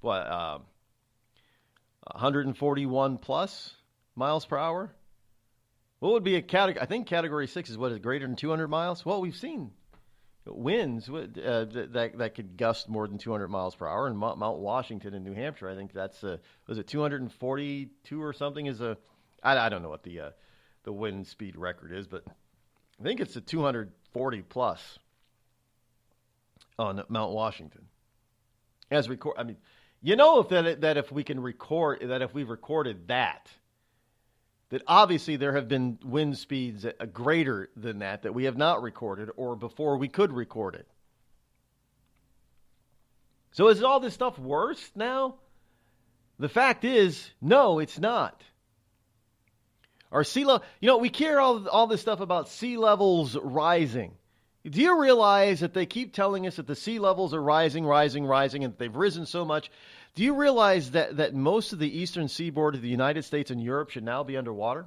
141 plus miles per hour? What would be a category? I think Category 6 is greater than 200 miles? Well, we've seen winds that could gust more than 200 miles per hour in Mount Washington in New Hampshire. I think that's was it 242 or something is I don't know what the wind speed record is, but I think it's a 200 40 plus on Mount Washington. As record, I mean, you know, if we can record that, if we've recorded that obviously there have been wind speeds greater than that we have not recorded, or before we could record it. So is all this stuff worse now? The fact is, no, it's not. Our sea level, you know, we hear all this stuff about sea levels rising. Do you realize that they keep telling us that the sea levels are rising, and that they've risen so much? Do you realize that most of the eastern seaboard of the United States and Europe should now be underwater?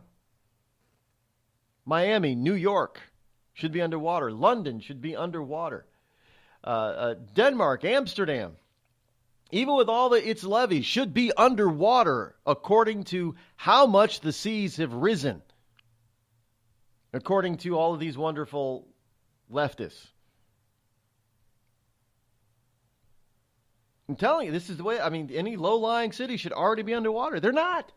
Miami, New York should be underwater. London should be underwater. Denmark, Amsterdam, even with all its levees, should be underwater according to how much the seas have risen. According to all of these wonderful leftists. I'm telling you, this is the way. I mean, any low-lying city should already be underwater. They're not.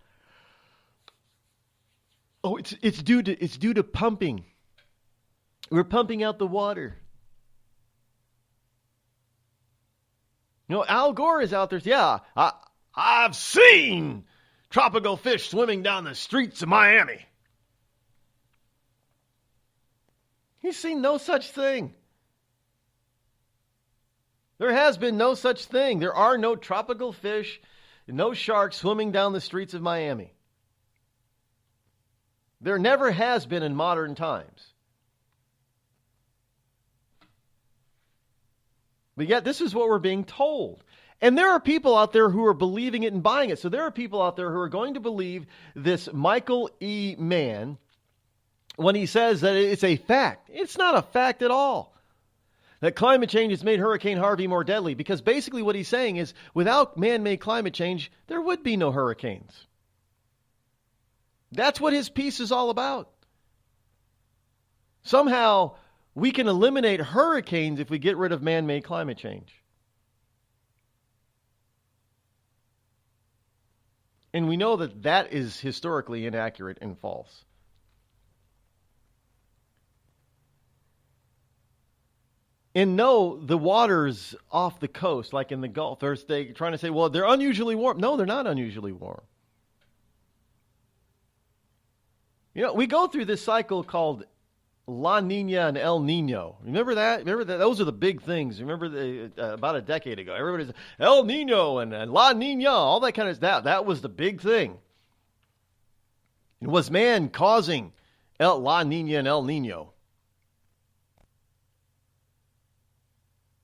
Oh, it's due to pumping. We're pumping out the water. You know, Al Gore is out there. Yeah, I've seen tropical fish swimming down the streets of Miami. He's seen no such thing. There has been no such thing. There are no tropical fish, no sharks swimming down the streets of Miami. There never has been in modern times. But yet this is what we're being told. And there are people out there who are believing it and buying it. So there are people out there who are going to believe this Michael E. Mann when he says that it's a fact. It's not a fact at all. That climate change has made Hurricane Harvey more deadly, because basically what he's saying is without man-made climate change, there would be no hurricanes. That's what his piece is all about. Somehow we can eliminate hurricanes if we get rid of man-made climate change. And we know that that is historically inaccurate and false. And no, the waters off the coast, like in the Gulf, they're trying to say, well, they're unusually warm. No, they're not unusually warm. You know, we go through this cycle called La Nina and El Nino. Remember that? Those are the big things. Remember about a decade ago, everybody's El Nino and La Nina, all that kind of stuff. That was the big thing. It was man causing La Nina and El Nino.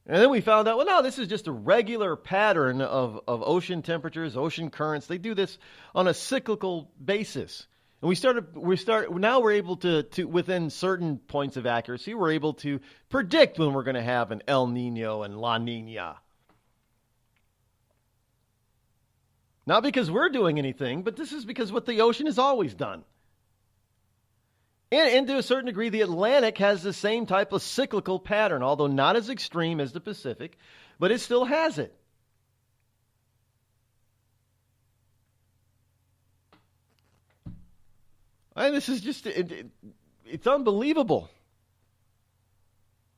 And then we found out, well, no, this is just a regular pattern of ocean temperatures, ocean currents. They do this on a cyclical basis. And now we're able to within certain points of accuracy, we're able to predict when we're going to have an El Nino and La Nina. Not because we're doing anything, but this is because what the ocean has always done. And to a certain degree, the Atlantic has the same type of cyclical pattern, although not as extreme as the Pacific, but it still has it. And this is just, it's unbelievable.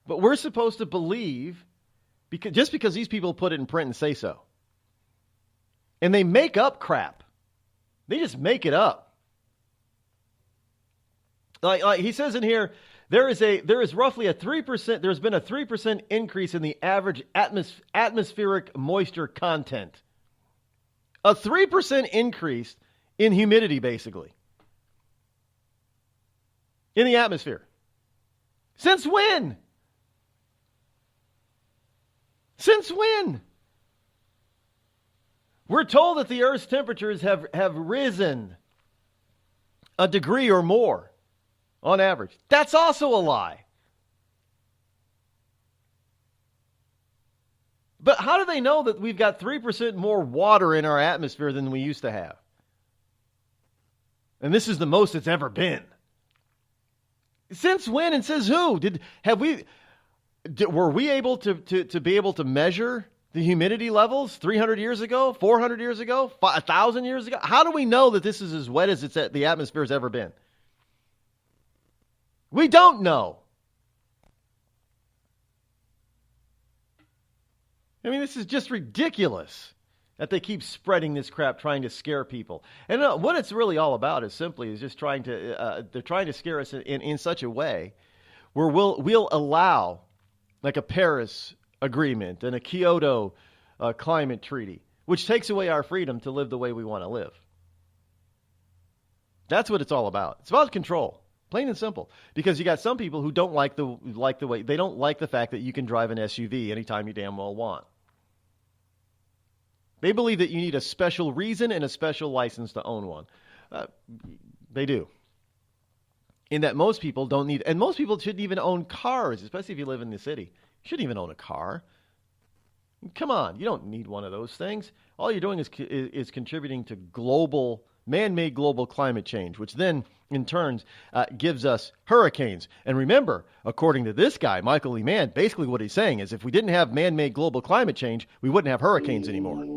But we're supposed to believe, just because these people put it in print and say so. And they make up crap. They just make it up. Like he says in here, there is roughly a 3%, there's been a 3% increase in the average atmospheric moisture content. A 3% increase in humidity, basically. In the atmosphere. Since when? Since when? We're told that the Earth's temperatures have risen a degree or more. On average. That's also a lie. But how do they know that we've got 3% more water in our atmosphere than we used to have? And this is the most it's ever been. Since when, and says who? Were we able to be able to measure the humidity levels 300 years ago, 400 years ago, 1,000 years ago? How do we know that this is as wet as the atmosphere has ever been? We don't know. I mean, this is just ridiculous that they keep spreading this crap, trying to scare people. And what it's really all about is just trying to they're trying to scare us in such a way where we'll allow like a Paris Agreement and a Kyoto climate treaty, which takes away our freedom to live the way we want to live. That's what it's all about. It's about control, plain and simple. Because you got some people who don't like the way they don't like the fact that you can drive an SUV anytime you damn well want. They believe that you need a special reason and a special license to own one. They do. In that most people don't need, and most people shouldn't even own cars, especially if you live in the city. You shouldn't even own a car. Come on, you don't need one of those things. All you're doing is contributing to man-made global climate change, which then, in turn, gives us hurricanes. And remember, according to this guy, Michael E. Mann, basically what he's saying is if we didn't have man-made global climate change, we wouldn't have hurricanes anymore.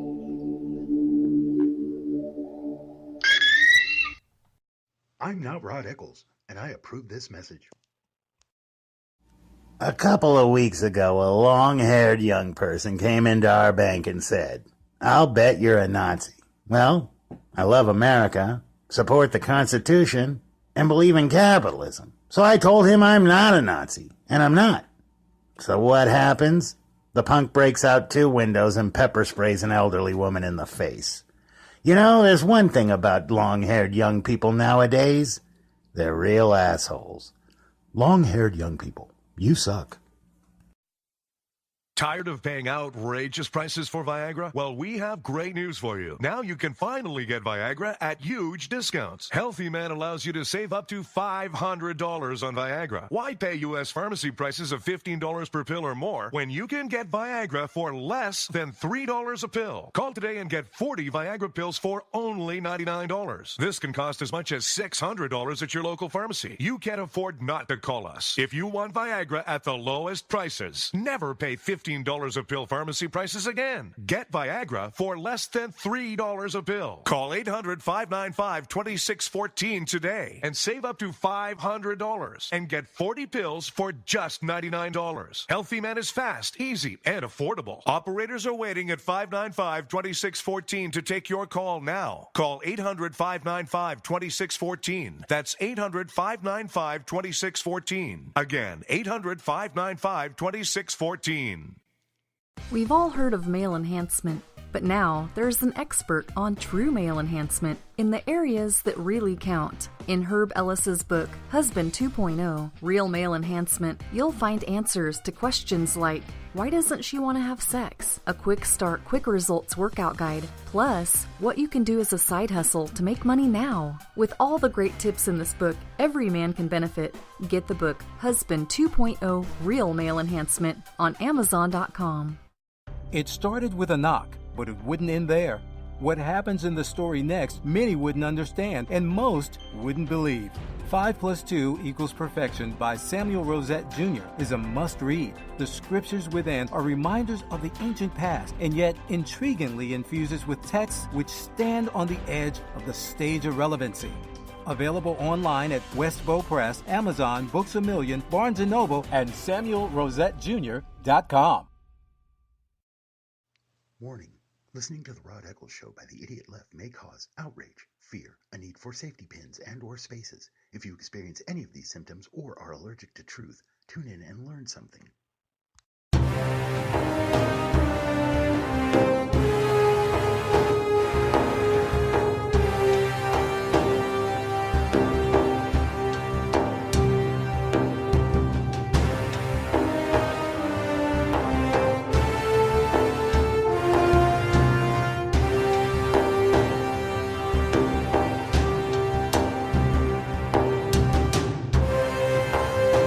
I'm not Rod Eccles, and I approve this message. A couple of weeks ago, a long-haired young person came into our bank and said, "I'll bet you're a Nazi." Well, I love America, support the Constitution, and believe in capitalism. So I told him I'm not a Nazi, and I'm not. So what happens? The punk breaks out 2 windows and pepper sprays an elderly woman in the face. You know, there's one thing about long-haired young people nowadays. They're real assholes. Long-haired young people, you suck. Tired of paying outrageous prices for Viagra? Well, we have great news for you. Now you can finally get Viagra at huge discounts. Healthy Man allows you to save up to $500 on Viagra. Why pay U.S. pharmacy prices of $15 per pill or more when you can get Viagra for less than $3 a pill? Call today and get 40 Viagra pills for only $99. This can cost as much as $600 at your local pharmacy. You can't afford not to call us. If you want Viagra at the lowest prices, never pay $15 a pill pharmacy prices again. Get Viagra for less than $3 a pill. Call 800-595-2614 today and save up to $500 and get 40 pills for just $99. Healthy Man is fast, easy, and affordable. Operators are waiting at 595-2614 to take your call now. Call 800-595-2614. That's 800-595-2614. Again, 800-595-2614. We've all heard of male enhancement, but now there's an expert on true male enhancement in the areas that really count. In Herb Ellis's book, Husband 2.0, Real Male Enhancement, you'll find answers to questions like, why doesn't she want to have sex? A quick start, quick results workout guide, plus what you can do as a side hustle to make money now. With all the great tips in this book, every man can benefit. Get the book, Husband 2.0, Real Male Enhancement, on Amazon.com. It started with a knock, but it wouldn't end there. What happens in the story next, many wouldn't understand, and most wouldn't believe. 5 + 2 = Perfection by Samuel Rosette Jr. is a must-read. The scriptures within are reminders of the ancient past, and yet intriguingly infuses with texts which stand on the edge of the stage of relevancy. Available online at Westbow Press, Amazon, Books A Million, Barnes & Noble, and SamuelRosetteJr.com. Warning. Listening to the Rod Eccles Show by the Idiot Left may cause outrage, fear, a need for safety pins and or spaces. If you experience any of these symptoms or are allergic to truth, tune in and learn something.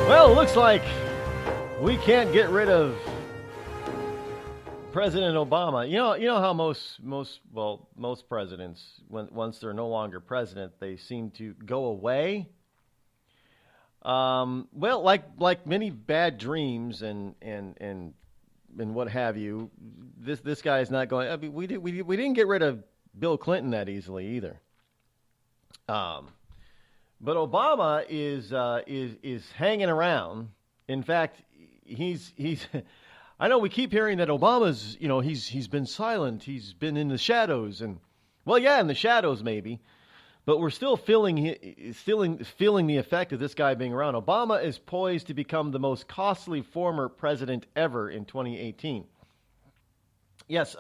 Well, it looks like we can't get rid of President Obama. You know how most presidents, once they're no longer president, they seem to go away. Well, like many bad dreams and what have you, this guy is not going. I mean, we didn't get rid of Bill Clinton that easily either. But Obama is hanging around. In fact, he's I know we keep hearing that Obama's, he's been silent. He's been in the shadows. And, well, yeah, in the shadows maybe. But we're still feeling the effect of this guy being around. Obama is poised to become the most costly former president ever in 2018. Yes,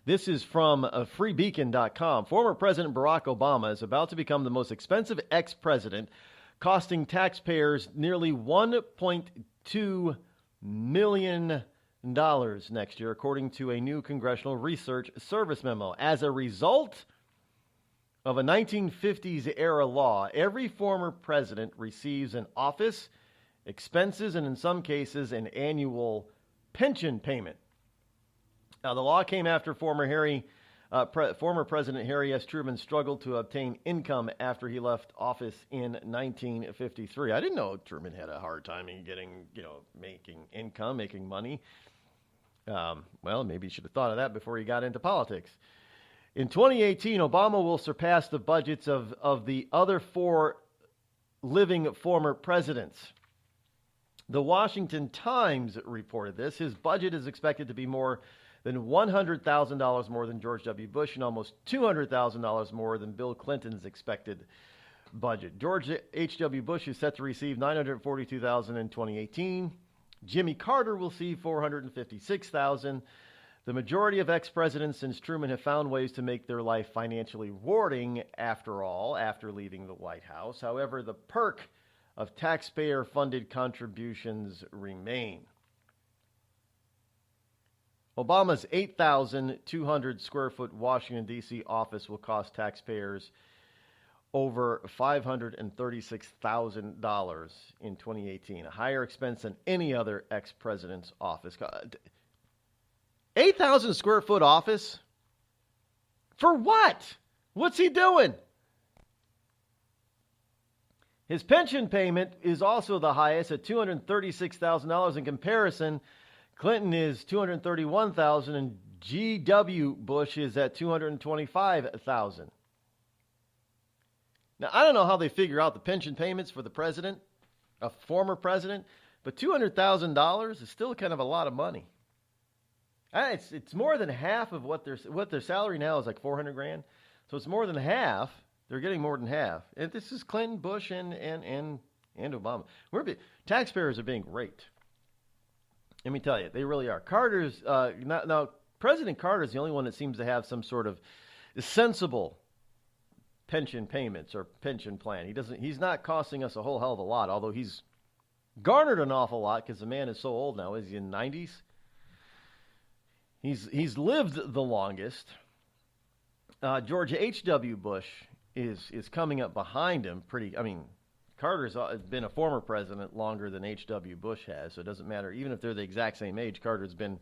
this is from freebeacon.com. Former President Barack Obama is about to become the most expensive ex-president, costing taxpayers nearly $1.2 million next year, according to a new Congressional Research Service memo. As a result of a 1950s-era law, every former president receives an office, expenses, and in some cases, an annual pension payment. Now, the law came after former President Harry S. Truman struggled to obtain income after he left office in 1953. I didn't know Truman had a hard time in getting, making income, making money. Well, maybe he should have thought of that before he got into politics. In 2018, Obama will surpass the budgets of the other four living former presidents. The Washington Times reported this. His budget is expected to be more than $100,000 more than George W. Bush and almost $200,000 more than Bill Clinton's expected budget. George H.W. Bush is set to receive $942,000 in 2018. Jimmy Carter will see $456,000. The majority of ex-presidents since Truman have found ways to make their life financially rewarding, after leaving the White House. However, the perk of taxpayer-funded contributions remain. Obama's 8,200 square foot Washington, D.C. office will cost taxpayers over $536,000 in 2018, a higher expense than any other ex-president's office. 8,000 square foot office? For what? What's he doing? His pension payment is also the highest at $236,000 in comparison. Clinton is $231,000 and G.W. Bush is at $225,000. Now, I don't know how they figure out the pension payments for the president, a former president, but $200,000 is still kind of a lot of money. It's more than half of what their salary now is, like $400,000. So it's more than half. They're getting more than half. And this is Clinton, Bush, and Obama. Taxpayers are being raped. Let me tell you, they really are. Now, President Carter is the only one that seems to have some sort of sensible pension payments or pension plan. He's not costing us a whole hell of a lot, although he's garnered an awful lot because the man is so old now. Is he in 90s? He's lived the longest. George H.W. Bush is coming up behind him Carter's been a former president longer than H.W. Bush has, so it doesn't matter. Even if they're the exact same age, Carter's been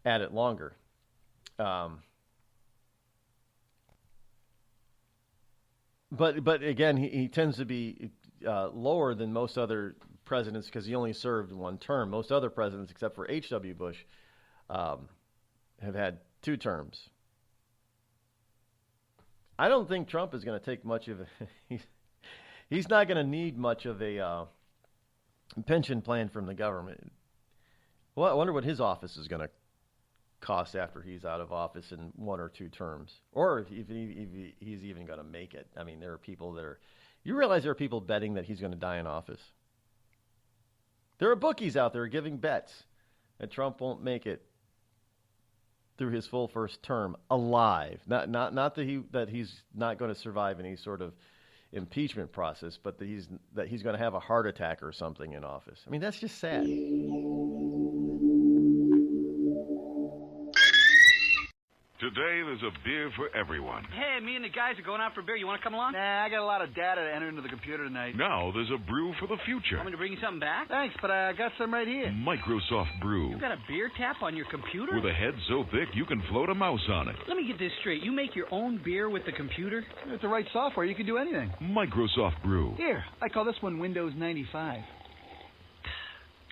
at it longer. But again, he tends to be lower than most other presidents because he only served one term. Most other presidents, except for H.W. Bush, have had 2 terms. I don't think Trump is going to take much of he's not going to need much of a pension plan from the government. Well, I wonder what his office is going to cost after he's out of office in 1 or 2 terms, or if he's even going to make it. I mean, there are people you realize there are people betting that he's going to die in office. There are bookies out there giving bets that Trump won't make it through his full first term alive. Not that he's not going to survive any sort of impeachment process, but that he's going to have a heart attack or something in office. I mean, that's just sad. Today, there's a beer for everyone. Hey, me and the guys are going out for beer. You want to come along? Nah, I got a lot of data to enter into the computer tonight. Now, there's a brew for the future. Want me to bring you something back? Thanks, but I got some right here. Microsoft Brew. You got a beer tap on your computer? With a head so thick you can float a mouse on it. Let me get this straight. You make your own beer with the computer? With the right software, you can do anything. Microsoft Brew. Here, I call this one Windows 95.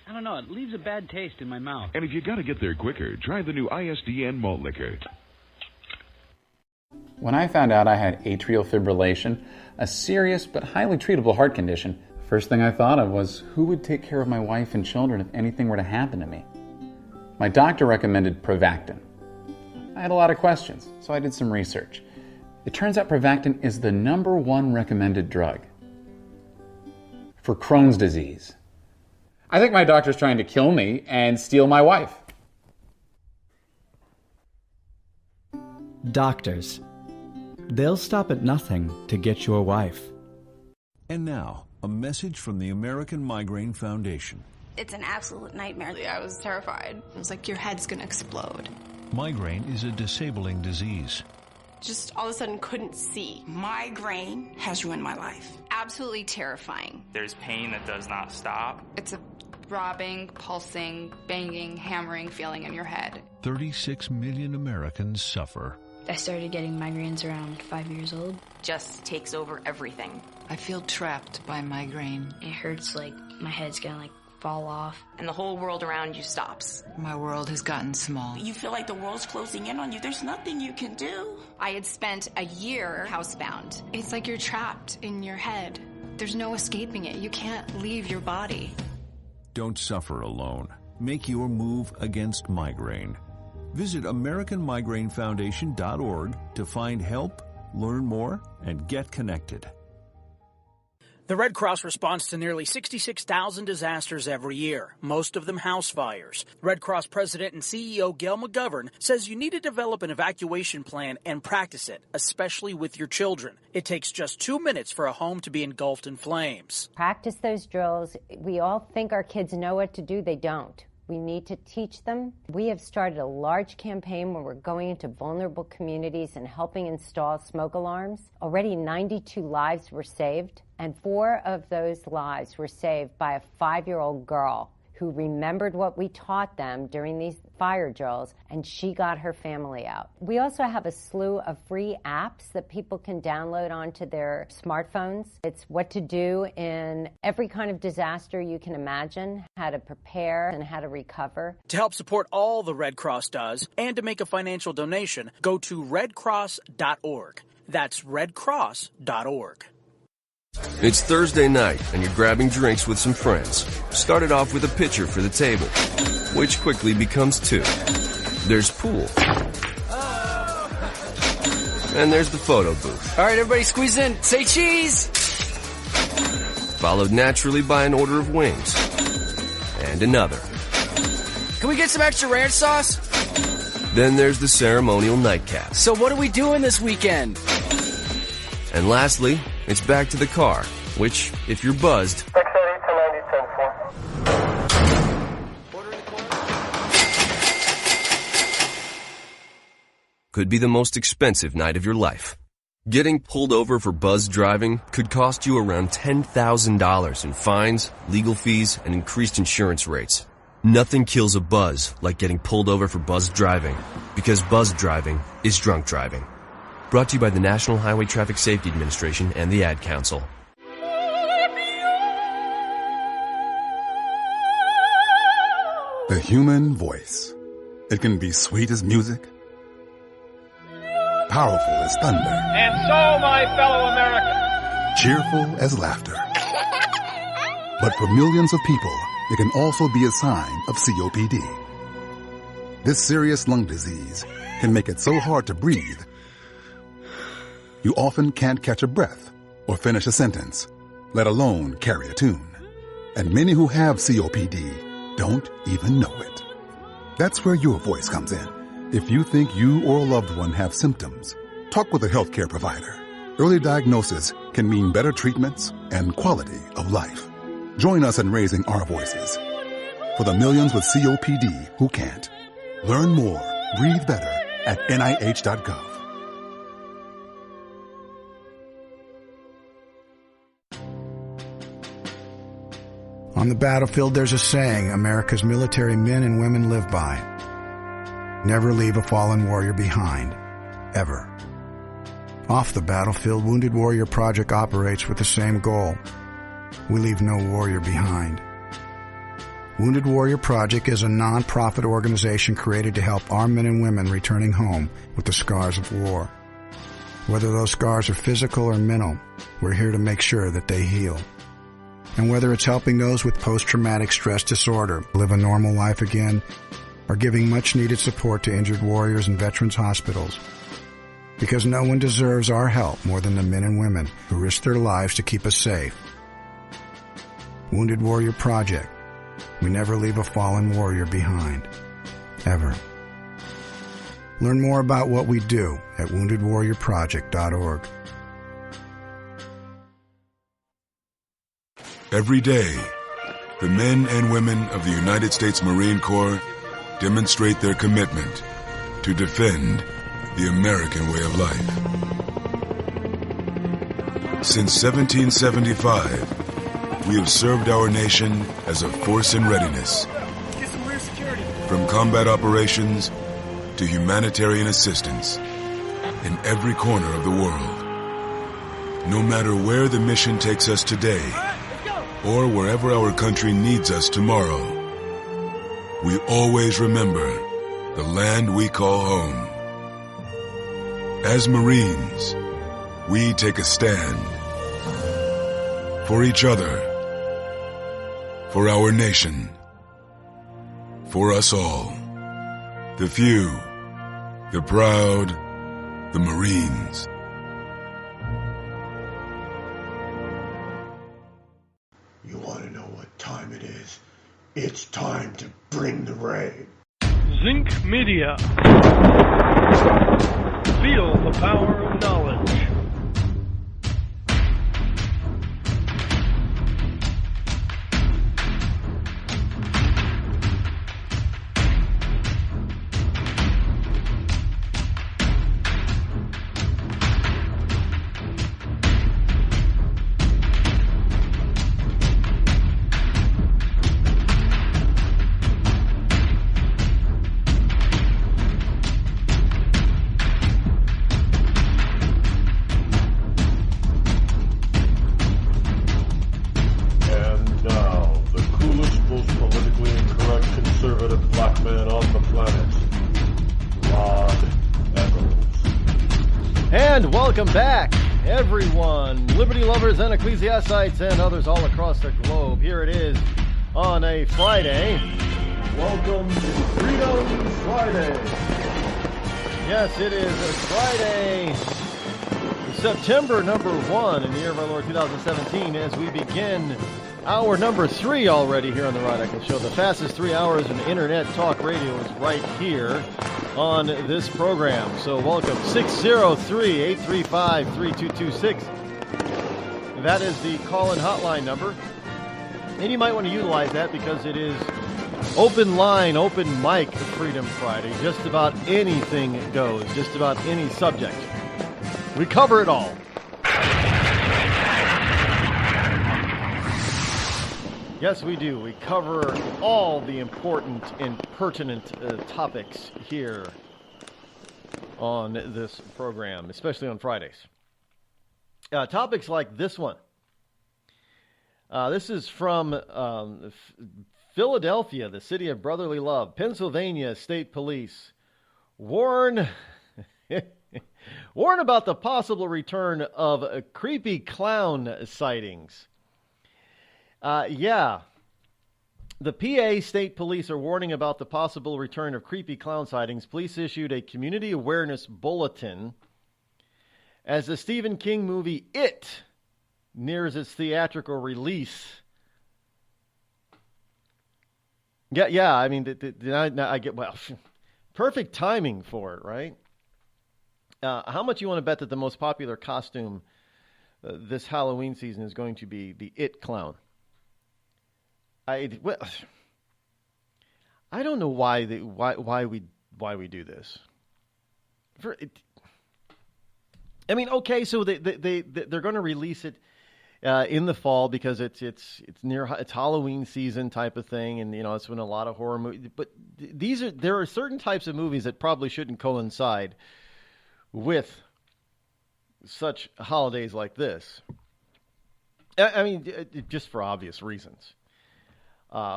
I don't know. It leaves a bad taste in my mouth. And if you got to get there quicker, try the new ISDN malt liquor. When I found out I had atrial fibrillation, a serious but highly treatable heart condition, the first thing I thought of was who would take care of my wife and children if anything were to happen to me. My doctor recommended Prevactin. I had a lot of questions, so I did some research. It turns out Prevactin is the #1 recommended drug for Crohn's disease. I think my doctor's trying to kill me and steal my wife. Doctors. They'll stop at nothing to get your wife. And now, a message from the American Migraine Foundation. It's an absolute nightmare. I was terrified. It was like your head's gonna explode. Migraine is a disabling disease. Just all of a sudden couldn't see. Migraine has ruined my life. Absolutely terrifying. There's pain that does not stop. It's a throbbing, pulsing, banging, hammering feeling in your head. 36 million Americans suffer. I started getting migraines around 5 years old. Just takes over everything. I feel trapped by migraine. It hurts like my head's gonna fall off. And the whole world around you stops. My world has gotten small. You feel like the world's closing in on you. There's nothing you can do. I had spent a year housebound. It's like you're trapped in your head. There's no escaping it. You can't leave your body. Don't suffer alone. Make your move against migraine. Visit AmericanMigraineFoundation.org to find help, learn more, and get connected. The Red Cross responds to nearly 66,000 disasters every year, most of them house fires. Red Cross President and CEO Gail McGovern says you need to develop an evacuation plan and practice it, especially with your children. It takes just 2 minutes for a home to be engulfed in flames. Practice those drills. We all think our kids know what to do. They don't. We need to teach them. We have started a large campaign where we're going into vulnerable communities and helping install smoke alarms. Already 92 lives were saved, and 4 of those lives were saved by a 5-year-old girl who remembered what we taught them during these fire drills, and she got her family out. We also have a slew of free apps that people can download onto their smartphones. It's what to do in every kind of disaster you can imagine, how to prepare and how to recover. To help support all the Red Cross does and to make a financial donation, go to redcross.org. That's redcross.org. It's Thursday night, and you're grabbing drinks with some friends. Started off with a pitcher for the table, which quickly becomes 2. There's pool. And there's the photo booth. All right, everybody squeeze in. Say cheese! Followed naturally by an order of wings. And another. Can we get some extra ranch sauce? Then there's the ceremonial nightcap. So what are we doing this weekend? And lastly, it's back to the car, which, if you're buzzed, could be the most expensive night of your life. Getting pulled over for buzzed driving could cost you around $10,000 in fines, legal fees, and increased insurance rates. Nothing kills a buzz like getting pulled over for buzzed driving, because buzzed driving is drunk driving. Brought to you by the National Highway Traffic Safety Administration and the Ad Council. The human voice. It can be sweet as music, powerful as thunder, and so, my fellow Americans, cheerful as laughter. But for millions of people, it can also be a sign of COPD. This serious lung disease can make it so hard to breathe you often can't catch a breath or finish a sentence, let alone carry a tune. And many who have COPD don't even know it. That's where your voice comes in. If you think you or a loved one have symptoms, talk with a healthcare provider. Early diagnosis can mean better treatments and quality of life. Join us in raising our voices for the millions with COPD who can't. Learn more, breathe better at NIH.gov. On the battlefield, there's a saying America's military men and women live by. Never leave a fallen warrior behind. Ever. Off the battlefield, Wounded Warrior Project operates with the same goal. We leave no warrior behind. Wounded Warrior Project is a non-profit organization created to help our men and women returning home with the scars of war. Whether those scars are physical or mental, we're here to make sure that they heal. And whether it's helping those with post-traumatic stress disorder live a normal life again, are giving much-needed support to injured warriors and veterans hospitals. Because no one deserves our help more than the men and women who risk their lives to keep us safe. Wounded Warrior Project. We never leave a fallen warrior behind. Ever. Learn more about what we do at woundedwarriorproject.org. Every day, the men and women of the United States Marine Corps demonstrate their commitment to defend the American way of life. Since 1775, we have served our nation as a force in readiness. From combat operations to humanitarian assistance in every corner of the world. No matter where the mission takes us today, or wherever our country needs us tomorrow, we always remember the land we call home. As Marines, we take a stand for each other, for our nation, for us all. The few, the proud, the Marines. You want to know what time it is? It's time to bring the rain. Zinc Media. Feel the power of knowledge. Welcome back, everyone, liberty lovers and ecclesiastites and others all across the globe. Here it is on a Friday. Welcome to Freedom Friday. Yes, it is a Friday, September number 1 in the year of our Lord 2017, as we begin hour number 3 already here on the Rod Eccles Show. The fastest 3 hours in internet talk radio is right here on this program. So welcome, 603-835-3226. That is the call-in hotline number. And you might want to utilize that because it is open line, open mic Freedom Friday. Just about anything goes, just about any subject. We cover it all. Yes, we do. We cover all the important and pertinent topics here on this program, especially on Fridays. Topics like this one. This is from Philadelphia, the city of brotherly love. Pennsylvania State Police warn about the possible return of creepy clown sightings. The PA State Police are warning about the possible return of creepy clown sightings. Police issued a community awareness bulletin as the Stephen King movie It nears its theatrical release. I mean, I get, well, perfect timing for it, right? How much you want to bet that the most popular costume this Halloween season is going to be the It clown? I don't know why we do this. Okay, so they're going to release it in the fall because it's Halloween season type of thing, and it's when a lot of horror movies. But there are certain types of movies that probably shouldn't coincide with such holidays like this. I mean, just for obvious reasons.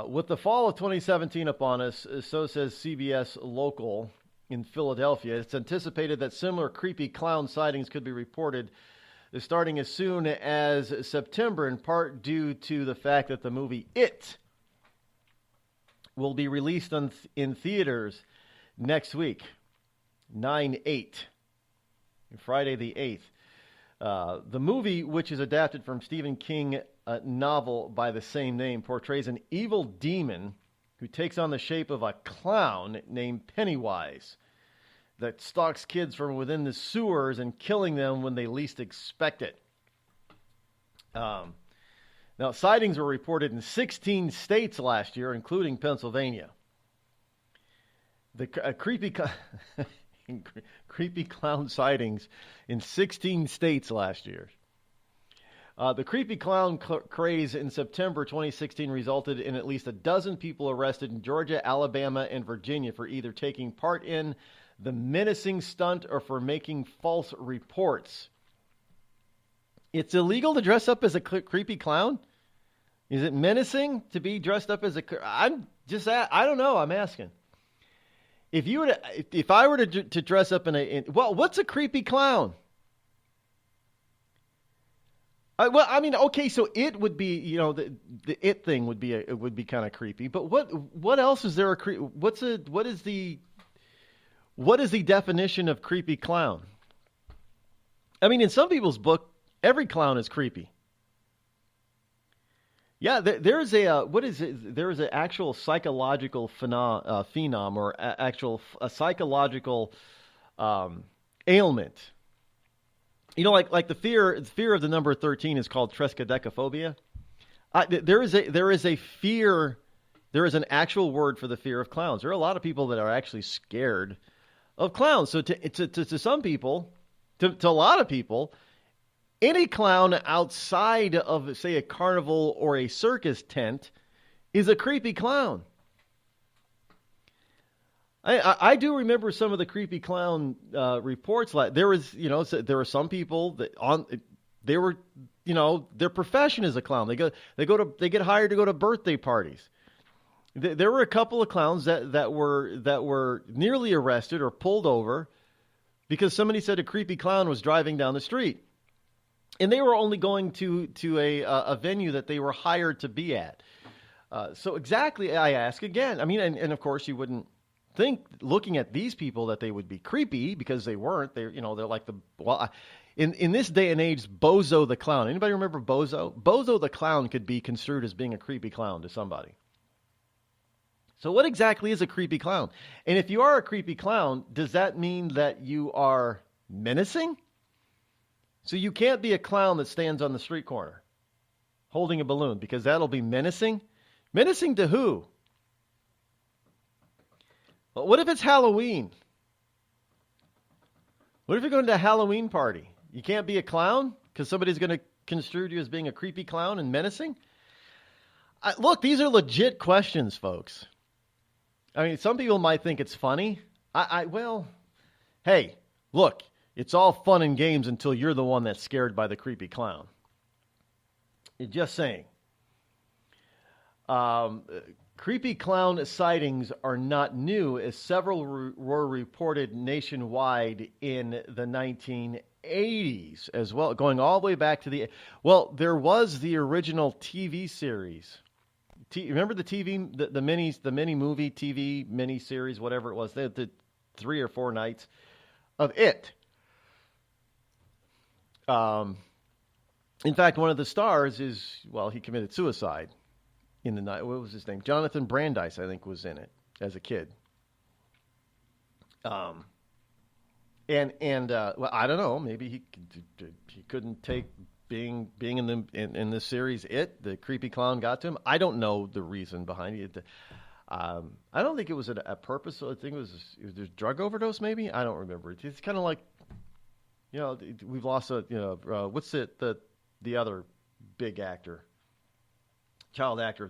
With the fall of 2017 upon us, so says CBS Local in Philadelphia, it's anticipated that similar creepy clown sightings could be reported starting as soon as September, in part due to the fact that the movie It will be released in theaters next week, 9/8, Friday the 8th. The movie, which is adapted from Stephen King novel by the same name, portrays an evil demon who takes on the shape of a clown named Pennywise that stalks kids from within the sewers and killing them when they least expect it. Now, sightings were reported in 16 states last year, including Pennsylvania. The creepy clown sightings in 16 states last year. The creepy clown craze in September 2016 resulted in at least a dozen people arrested in Georgia, Alabama, and Virginia for either taking part in the menacing stunt or for making false reports. It's illegal to dress up as a creepy clown? Is it menacing to be dressed up as a... I don't know. I'm asking. If I were to dress up what's a creepy clown? Okay, so it would be, the it thing would be kind of creepy. But what else is there? What is the definition of creepy clown? I mean, in some people's book, every clown is creepy. Yeah, there is an actual psychological phenom or a psychological ailment. Like the fear of the number 13 is called triskaidekaphobia. There is a fear. There is an actual word for the fear of clowns. There are a lot of people that are actually scared of clowns. So to some people, to a lot of people, any clown outside of, say, a carnival or a circus tent is a creepy clown. I do remember some of the creepy clown reports. Like there were some people that their profession is a clown. They get hired to go to birthday parties. There were a couple of clowns that were nearly arrested or pulled over because somebody said a creepy clown was driving down the street. And they were only going to a venue that they were hired to be at. So exactly, I ask again. I mean, and of course you wouldn't think, looking at these people, that they would be creepy because they weren't. They're like in this day and age, Bozo the Clown. Anybody remember Bozo? Bozo the Clown could be construed as being a creepy clown to somebody. So what exactly is a creepy clown? And if you are a creepy clown, does that mean that you are menacing? So you can't be a clown that stands on the street corner holding a balloon because that'll be menacing. Menacing to who? Well, what if it's Halloween? What if you're going to a Halloween party? You can't be a clown because somebody's going to construe you as being a creepy clown and menacing? Look, these are legit questions, folks. I mean, some people might think it's funny. Hey, look. It's all fun and games until you're the one that's scared by the creepy clown. Just saying. Creepy clown sightings are not new, as several were reported nationwide in the 1980s as well, going all the way back to there was the original TV series. Remember the mini movie TV mini series, whatever it was. They had the 3 or 4 nights of it. In fact, one of the stars he committed suicide in the night. What was his name? Jonathan Brandis, I think, was in it as a kid. I don't know. Maybe he couldn't take being in this series. The creepy clown got to him. I don't know the reason behind it. I don't think it was a purpose. I think it was a drug overdose. Maybe, I don't remember. It's kind of like. We've lost what's it, the other big actor, child actor,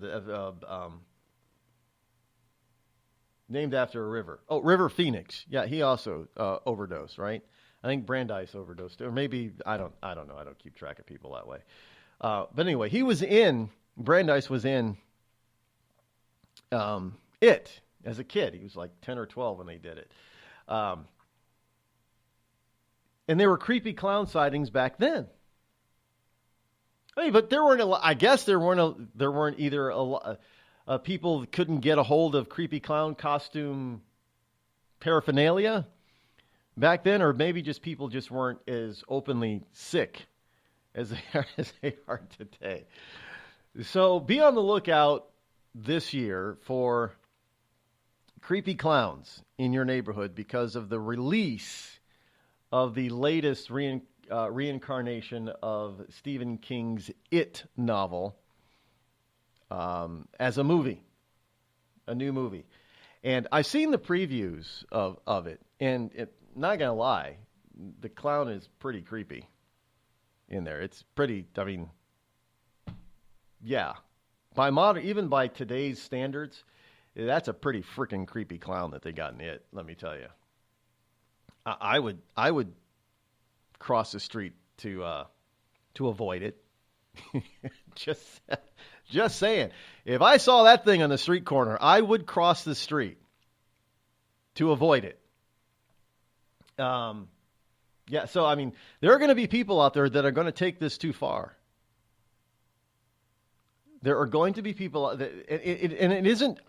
named after a river. Oh, River Phoenix. Yeah, he also overdosed, right? I think Brandeis overdosed, or maybe I don't know. I don't keep track of people that way. But anyway, Brandeis was in it as a kid. He was like 10 or 12 when they did it. And there were creepy clown sightings back then. I mean, but there weren't. I guess there weren't either people couldn't get a hold of creepy clown costume paraphernalia back then, or maybe just people just weren't as openly sick as they are today. So be on the lookout this year for creepy clowns in your neighborhood because of the release of the latest reincarnation of Stephen King's It novel as a movie, a new movie. And I've seen the previews of it, and not going to lie, the clown is pretty creepy in there. It's pretty, I mean, yeah. Even by today's standards, that's a pretty freaking creepy clown that they got in It, let me tell you. I would cross the street to avoid it. Just saying. If I saw that thing on the street corner, I would cross the street to avoid it. Yeah, so, I mean, there are going to be people out there that are going to take this too far. There are going to be people that, and it isn't,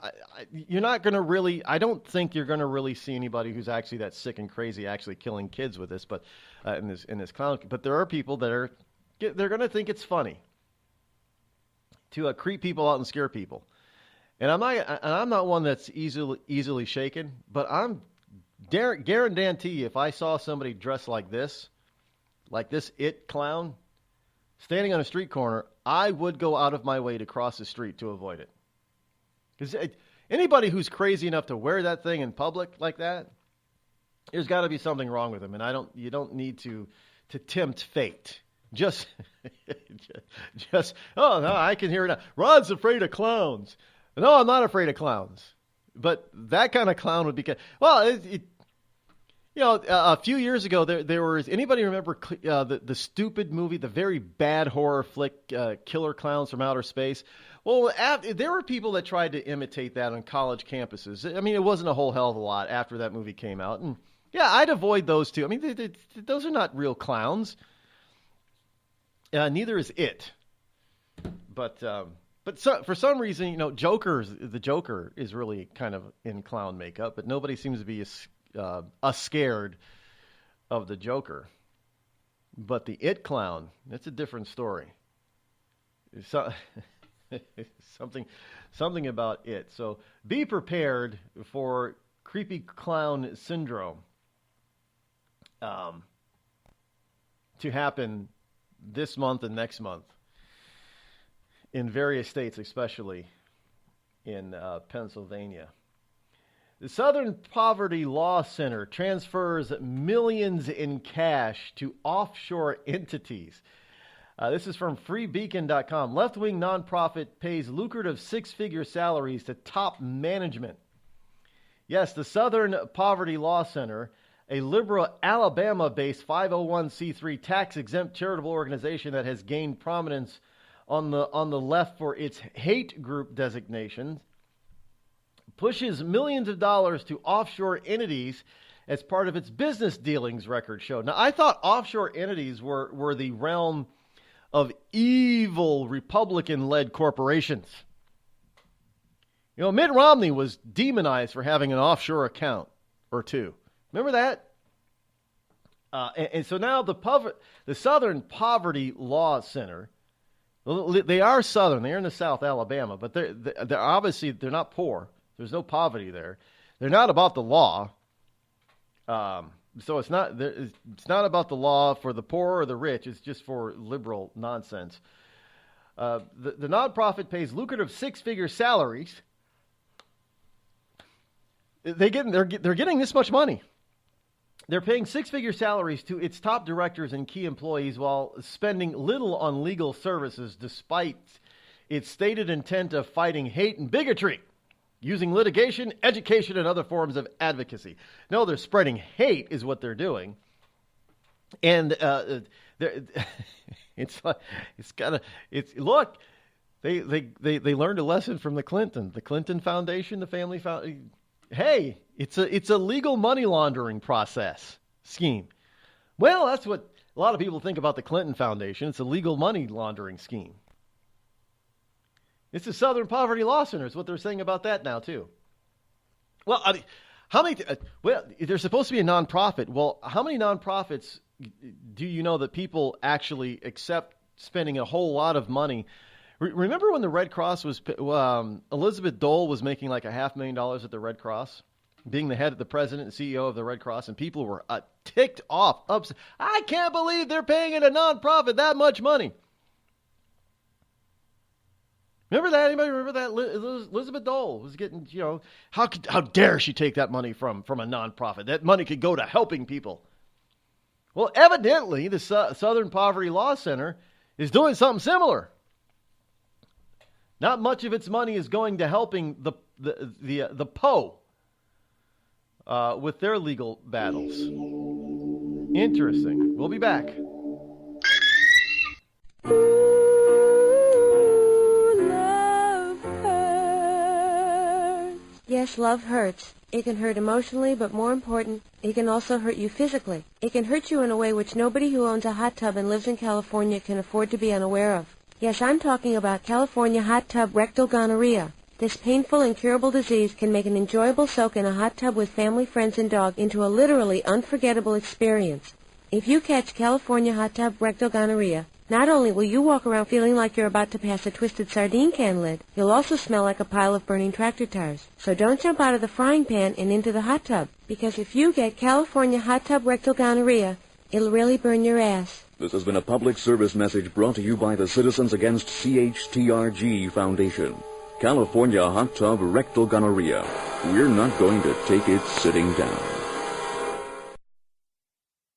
you're not going to really, I don't think you're going to really see anybody who's actually that sick and crazy actually killing kids with this, but in this clown, but there are people that they're going to think it's funny to creep people out and scare people. And I'm not one that's easily shaken, but I'm guarantee you, if I saw somebody dressed like this It clown standing on a street corner, I would go out of my way to cross the street to avoid it. Because anybody who's crazy enough to wear that thing in public like that, there's got to be something wrong with them. And you don't need to tempt fate. Just, oh no, I can hear it now. Rod's afraid of clowns. No, I'm not afraid of clowns. But that kind of clown would be, well, a few years ago, there was, anybody remember the stupid movie, the very bad horror flick, Killer Clowns from Outer Space? Well, there were people that tried to imitate that on college campuses. I mean, it wasn't a whole hell of a lot after that movie came out. And yeah, I'd avoid those two. I mean, those are not real clowns. Neither is It. But for some reason, the Joker is really kind of in clown makeup, but nobody seems to be scared of the Joker. But the It clown, that's a different story. Something about It. So be prepared for creepy clown syndrome to happen this month and next month in various states, especially in Pennsylvania. The Southern Poverty Law Center transfers millions in cash to offshore entities. This is from freebeacon.com. Left-wing nonprofit pays lucrative six-figure salaries to top management. Yes, the Southern Poverty Law Center, a liberal Alabama-based 501c3 tax-exempt charitable organization that has gained prominence on the left for its hate group designation, pushes millions of dollars to offshore entities as part of its business dealings, records show. Now, I thought offshore entities were the realm of evil Republican-led corporations. Mitt Romney was demonized for having an offshore account or two. Remember that? And so now the Southern Poverty Law Center, they are Southern. They're in the South, Alabama, but they're obviously they're not poor. There's no poverty there. They're not about the law. So it's not about the law for the poor or the rich. It's just for liberal nonsense. The nonprofit pays lucrative six-figure salaries. They're getting this much money. They're paying six-figure salaries to its top directors and key employees while spending little on legal services, despite its stated intent of fighting hate and bigotry, using litigation, education, and other forms of advocacy. No, they're spreading hate is what they're doing. And look, they learned a lesson from the Clinton Foundation, the family foundation. Hey, it's a legal money laundering scheme. Well, that's what a lot of people think about the Clinton Foundation. It's a legal money laundering scheme. It's the Southern Poverty Law Center. Is what they're saying about that now, too. Well, I mean, how many? Well, they're supposed to be a nonprofit. Well, how many nonprofits do you know that people actually accept spending a whole lot of money? Remember when the Red Cross was Elizabeth Dole was making like $500,000 at the Red Cross, being the head of the president and CEO of the Red Cross, and people were ticked off, upset. I can't believe they're paying in a nonprofit that much money. Remember that? Anybody remember that? Elizabeth Dole was getting, how dare she take that money from a nonprofit? That money could go to helping people. Well, evidently, the Southern Poverty Law Center is doing something similar. Not much of its money is going to helping the PO with their legal battles. Interesting. We'll be back. Yes, love hurts. It can hurt emotionally, but more important, it can also hurt you physically. It can hurt you in a way which nobody who owns a hot tub and lives in California can afford to be unaware of. Yes, I'm talking about California hot tub rectal gonorrhea. This painful, incurable disease can make an enjoyable soak in a hot tub with family, friends, and dog into a literally unforgettable experience. If you catch California hot tub rectal gonorrhea, not only will you walk around feeling like you're about to pass a twisted sardine can lid, you'll also smell like a pile of burning tractor tires. So don't jump out of the frying pan and into the hot tub, because if you get California hot tub rectal gonorrhea, it'll really burn your ass. This has been a public service message brought to you by the Citizens Against CHTRG Foundation. California hot tub rectal gonorrhea. We're not going to take it sitting down.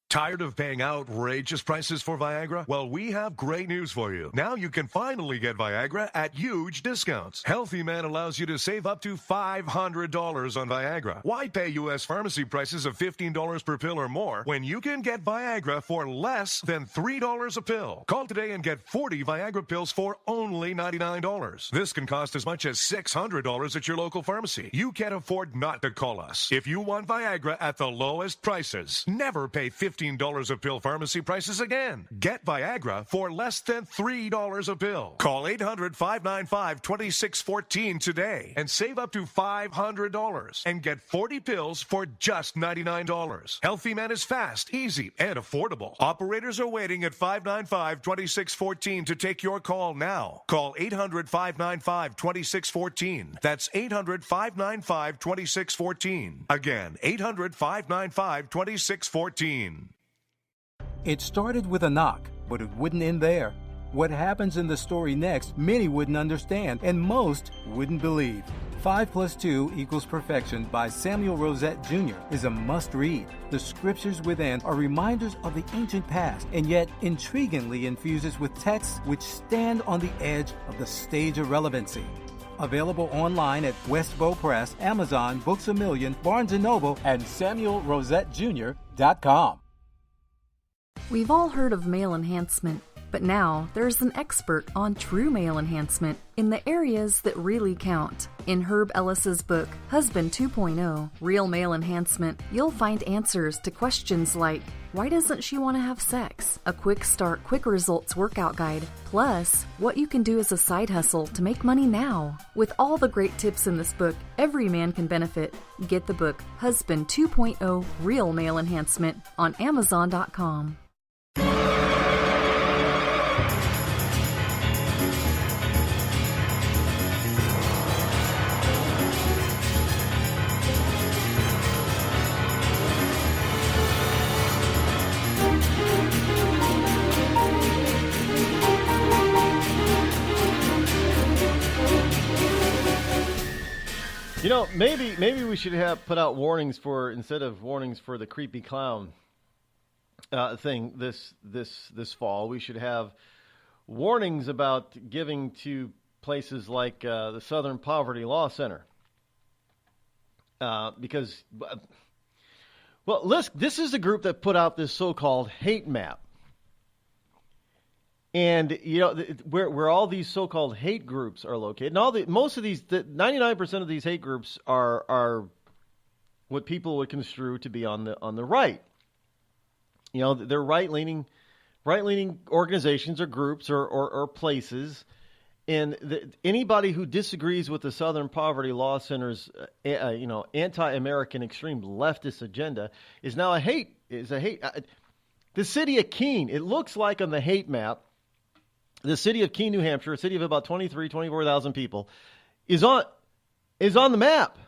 Tired of paying outrageous prices for Viagra? Well, we have great news for you. Now you can finally get Viagra at huge discounts. Healthy Man allows you to save up to $500 on Viagra. Why pay U.S. pharmacy prices of $15 per pill or more when you can get Viagra for less than $3 a pill? Call today and get 40 Viagra pills for only $99. This can cost as much as $600 at your local pharmacy. You can't afford not to call us. If you want Viagra at the lowest prices, never pay $15 a pill pharmacy prices again. Get Viagra for less than $3 a pill. Call 800-595-2614 today and save up to $500 and get 40 pills for just $99. Healthy Man is fast, easy, and affordable. Operators are waiting at 595-2614 to take your call now. Call 800-595-2614. That's 800-595-2614. Again, 800-595-2614. It started with a knock, but it wouldn't end there. What happens in the story next, many wouldn't understand, and most wouldn't believe. 5 + 2 = Perfection by Samuel Rosette Jr. is a must-read. The scriptures within are reminders of the ancient past, and yet intriguingly infuses with texts which stand on the edge of the stage of relevancy. Available online at Westbow Press, Amazon, Books A Million, Barnes & Noble, and SamuelRosetteJr.com. We've all heard of male enhancement, but now there's an expert on true male enhancement in the areas that really count. In Herb Ellis's book, Husband 2.0, Real Male Enhancement, you'll find answers to questions like, why doesn't she want to have sex? A quick start, quick results workout guide, plus what you can do as a side hustle to make money now. With all the great tips in this book, every man can benefit. Get the book, Husband 2.0, Real Male Enhancement, on Amazon.com. You know, maybe we should have put out warnings for, instead of warnings for the creepy clown thing this fall, we should have warnings about giving to places like the Southern Poverty Law Center. Because, well, this is the group that put out this so-called hate map. And, you know, where all these so-called hate groups are located, and most of these, 99% of these hate groups are what people would construe to be on the right. You know, they're right-leaning organizations or groups or places, And anybody who disagrees with the Southern Poverty Law Center's, anti-American extreme leftist agenda is now a hate. The city of Keene, it looks like on the hate map, the city of Keene, New Hampshire, a city of about 24,000 people, is on the map.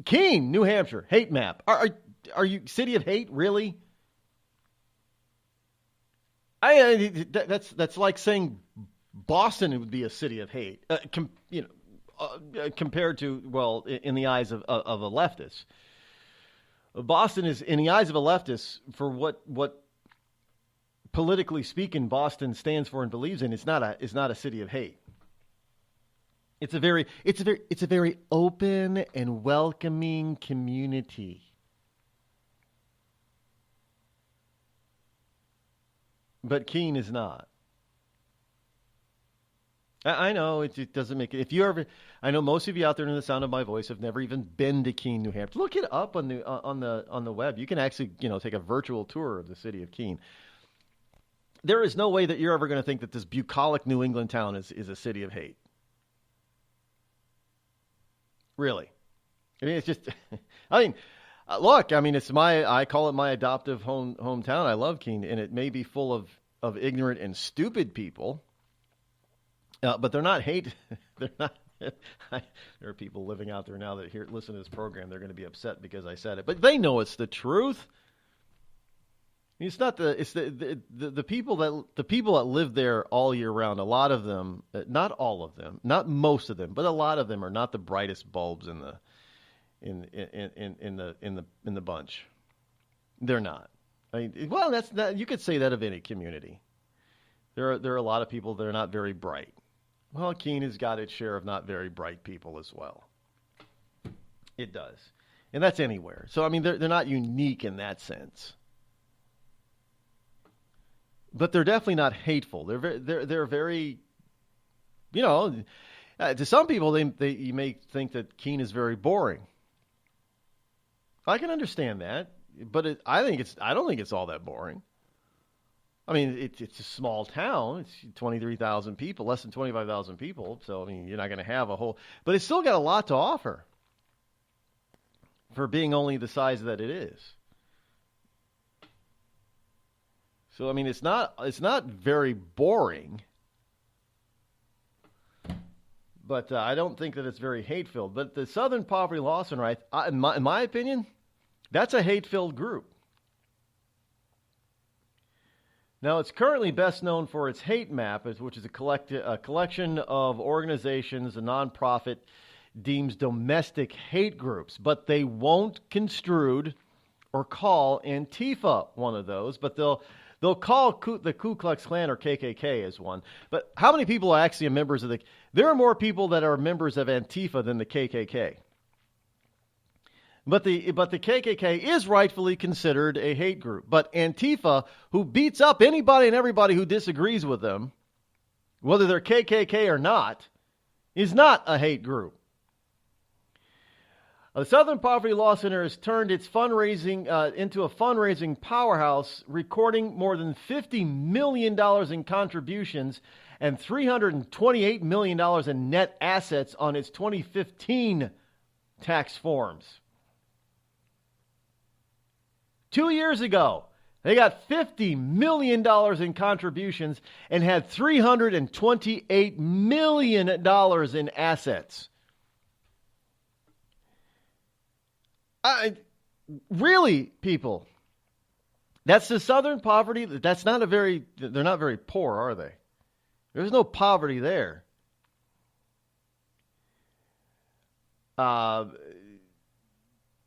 Keene, New Hampshire, hate map. Are you city of hate, really? That's like saying Boston would be a city of hate, compared to, in the eyes of a leftist. Boston is, in the eyes of a leftist, for what politically speaking Boston stands for and believes in, it's not a city of hate. It's a very open and welcoming community. But Keene is not. I know it doesn't make it. If you ever, I know most of you out there in the sound of my voice have never even been to Keene, New Hampshire. Look it up on the web. You can actually take a virtual tour of the city of Keene. There is no way that you're ever going to think that this bucolic New England town is a city of hate. Really, I mean, it's just. Look, I mean, I call it my adoptive hometown. I love Keene, and it may be full of ignorant and stupid people. But they're not hate. They're not. There are people living out there now that listen to this program. They're going to be upset because I said it, but they know it's the truth. It's not the people that live there all year round. A lot of them, not all of them, not most of them, but a lot of them are not the brightest bulbs in the bunch. They're not. I mean, well, that's not. You could say that of any community. There are a lot of people that are not very bright. Well, Keene has got its share of not very bright people as well. It does. And that's anywhere. So, I mean, they're not unique in that sense. But they're definitely not hateful. They're very, to some people, you may think that Keene is very boring. I can understand that, but I don't think it's all that boring. I mean, it's a small town. It's 23,000 people, less than 25,000 people. So, I mean, you're not going to have a whole... But it's still got a lot to offer for being only the size that it is. So, I mean, it's not very boring. But I don't think that it's very hate-filled. But the Southern Poverty Law Center, in my opinion, that's a hate-filled group. Now, it's currently best known for its hate map, which is a collection of organizations a nonprofit deems domestic hate groups, but they won't construed or call Antifa one of those, but they'll call the Ku Klux Klan or KKK as one. But how many people are actually members of there are more people that are members of Antifa than the KKK. But the KKK is rightfully considered a hate group. But Antifa, who beats up anybody and everybody who disagrees with them, whether they're KKK or not, is not a hate group. The Southern Poverty Law Center has turned its fundraising into a fundraising powerhouse, recording more than $50 million in contributions and $328 million in net assets on its 2015 tax forms. 2 years ago, they got $50 million in contributions and had $328 million in assets. Really, people? That's the Southern poverty. They're not very poor, are they? There's no poverty there.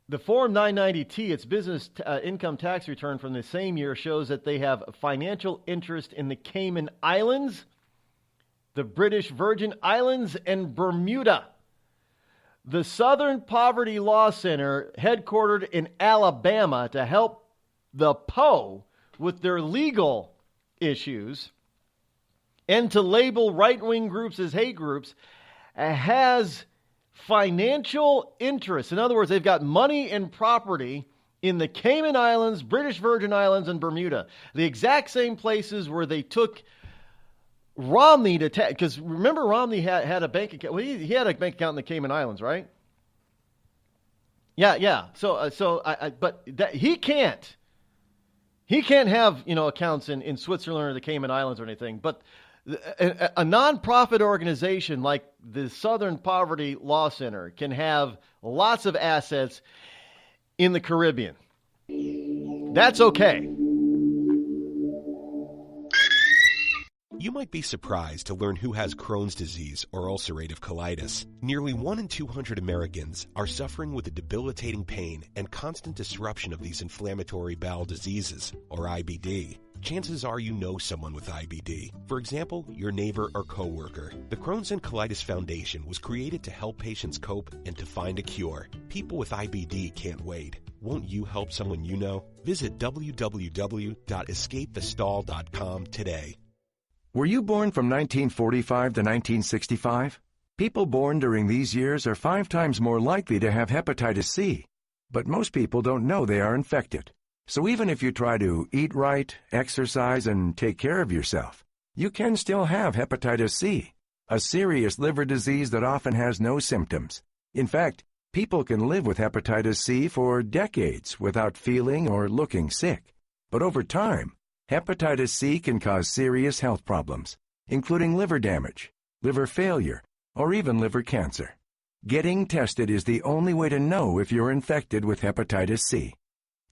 The Form 990T, its business income tax return from the same year, shows that they have financial interest in the Cayman Islands, the British Virgin Islands, and Bermuda. The Southern Poverty Law Center, headquartered in Alabama to help the PO with their legal issues and to label right-wing groups as hate groups, has financial interests. In other words, they've got money and property in the Cayman Islands, British Virgin Islands, and Bermuda. The exact same places where they took Romney to because remember Romney had a bank account. Well, he had a bank account in the Cayman Islands, right? Yeah. So but that, he can't have accounts in Switzerland or the Cayman Islands or anything. But a nonprofit organization like the Southern Poverty Law Center can have lots of assets in the Caribbean. That's okay. You might be surprised to learn who has Crohn's disease or ulcerative colitis. Nearly 1 in 200 Americans are suffering with a debilitating pain and constant disruption of these inflammatory bowel diseases, or IBD. Chances are you know someone with IBD. For example, your neighbor or coworker. The Crohn's and Colitis Foundation was created to help patients cope and to find a cure. People with IBD can't wait. Won't you help someone you know? Visit www.escapethestall.com today. Were you born from 1945 to 1965? People born during these years are 5 times more likely to have hepatitis C. But most people don't know they are infected. So even if you try to eat right, exercise, and take care of yourself, you can still have hepatitis C, a serious liver disease that often has no symptoms. In fact, people can live with hepatitis C for decades without feeling or looking sick. But over time, hepatitis C can cause serious health problems, including liver damage, liver failure, or even liver cancer. Getting tested is the only way to know if you're infected with hepatitis C.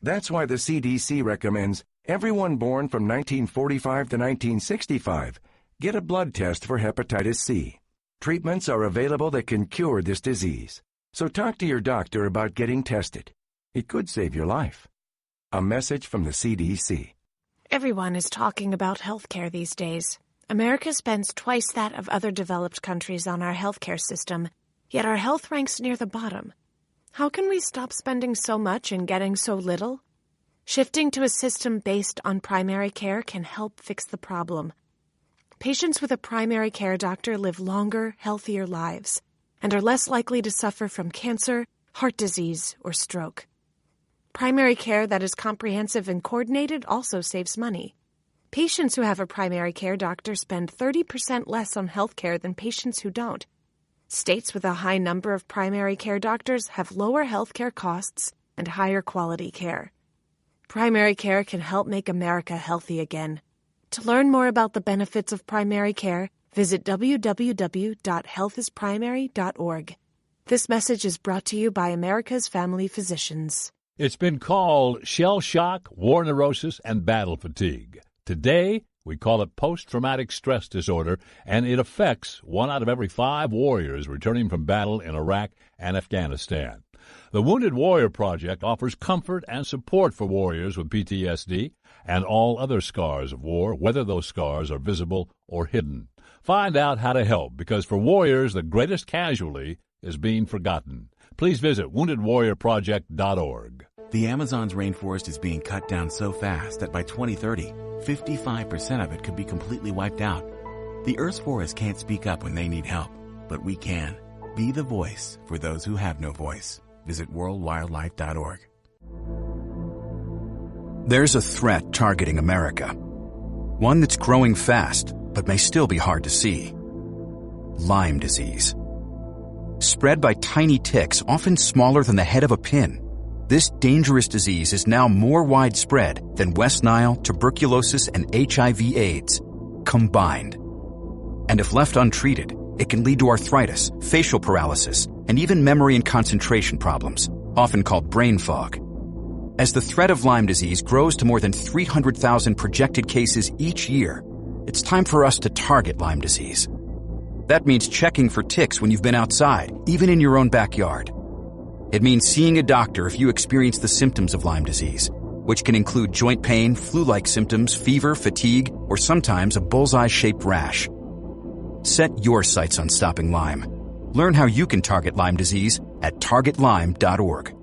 That's why the CDC recommends everyone born from 1945 to 1965 get a blood test for hepatitis C. Treatments are available that can cure this disease. So talk to your doctor about getting tested. It could save your life. A message from the CDC. Everyone is talking about healthcare these days. America spends twice that of other developed countries on our healthcare system, yet our health ranks near the bottom. How can we stop spending so much and getting so little? Shifting to a system based on primary care can help fix the problem. Patients with a primary care doctor live longer, healthier lives, and are less likely to suffer from cancer, heart disease, or stroke. Primary care that is comprehensive and coordinated also saves money. Patients who have a primary care doctor spend 30% less on health care than patients who don't. States with a high number of primary care doctors have lower health care costs and higher quality care. Primary care can help make America healthy again. To learn more about the benefits of primary care, visit www.healthisprimary.org. This message is brought to you by America's Family Physicians. It's been called shell shock, war neurosis, and battle fatigue. Today, we call it post-traumatic stress disorder, and it affects 1 out of every 5 warriors returning from battle in Iraq and Afghanistan. The Wounded Warrior Project offers comfort and support for warriors with PTSD and all other scars of war, whether those scars are visible or hidden. Find out how to help, because for warriors, the greatest casualty is being forgotten. Please visit woundedwarriorproject.org. The Amazon's rainforest is being cut down so fast that by 2030, 55% of it could be completely wiped out. The Earth's forests can't speak up when they need help, but we can. Be the voice for those who have no voice. Visit worldwildlife.org. There's a threat targeting America. One that's growing fast, but may still be hard to see. Lyme disease. Spread by tiny ticks, often smaller than the head of a pin. This dangerous disease is now more widespread than West Nile, tuberculosis, and HIV/AIDS combined. And if left untreated, it can lead to arthritis, facial paralysis, and even memory and concentration problems, often called brain fog. As the threat of Lyme disease grows to more than 300,000 projected cases each year, it's time for us to target Lyme disease. That means checking for ticks when you've been outside, even in your own backyard. It means seeing a doctor if you experience the symptoms of Lyme disease, which can include joint pain, flu-like symptoms, fever, fatigue, or sometimes a bullseye-shaped rash. Set your sights on stopping Lyme. Learn how you can target Lyme disease at targetlyme.org.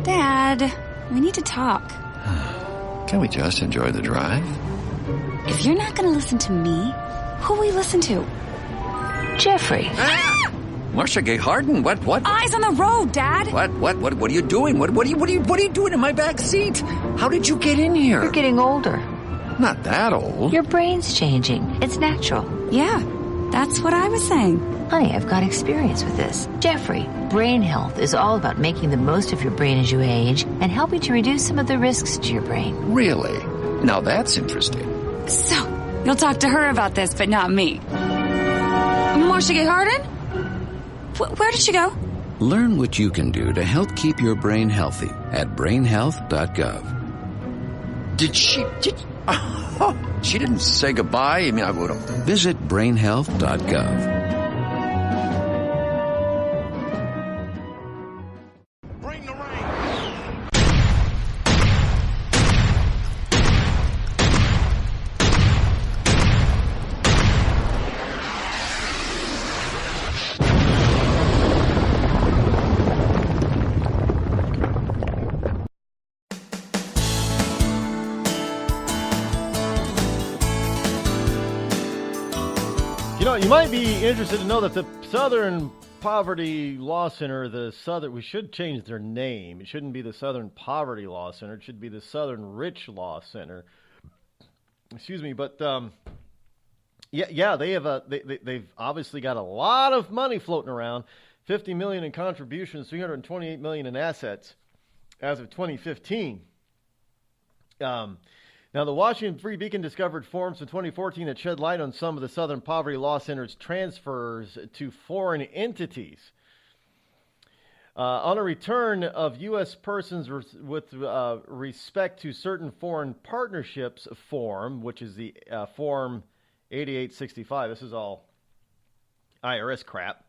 Dad, we need to talk. Can we just enjoy the drive? If you're not going to listen to me, who will we listen to? Jeffrey. Marcia Gay Harden? What? Eyes on the road, Dad. What are you doing? What are you doing in my back seat? How did you get in here? You're getting older. Not that old. Your brain's changing. It's natural. Yeah, that's what I was saying. Honey, I've got experience with this. Jeffrey, brain health is all about making the most of your brain as you age and helping to reduce some of the risks to your brain. Really? Now that's interesting. So, you'll talk to her about this, but not me. Marcia Gay Harden? Where did she go? Learn what you can do to help keep your brain healthy at brainhealth.gov. She didn't say goodbye? I mean, I would have. Visit brainhealth.gov. You might be interested to know that the Southern Poverty Law Center, we should change their name. It shouldn't be the Southern Poverty Law Center. It should be the Southern Rich Law Center. Excuse me, but they've obviously got a lot of money floating around. $50 million in contributions, $328 million in assets as of 2015. Now, the Washington Free Beacon discovered forms in 2014 that shed light on some of the Southern Poverty Law Center's transfers to foreign entities. On a return of U.S. persons with respect to certain foreign partnerships form, which is the Form 8865, this is all IRS crap.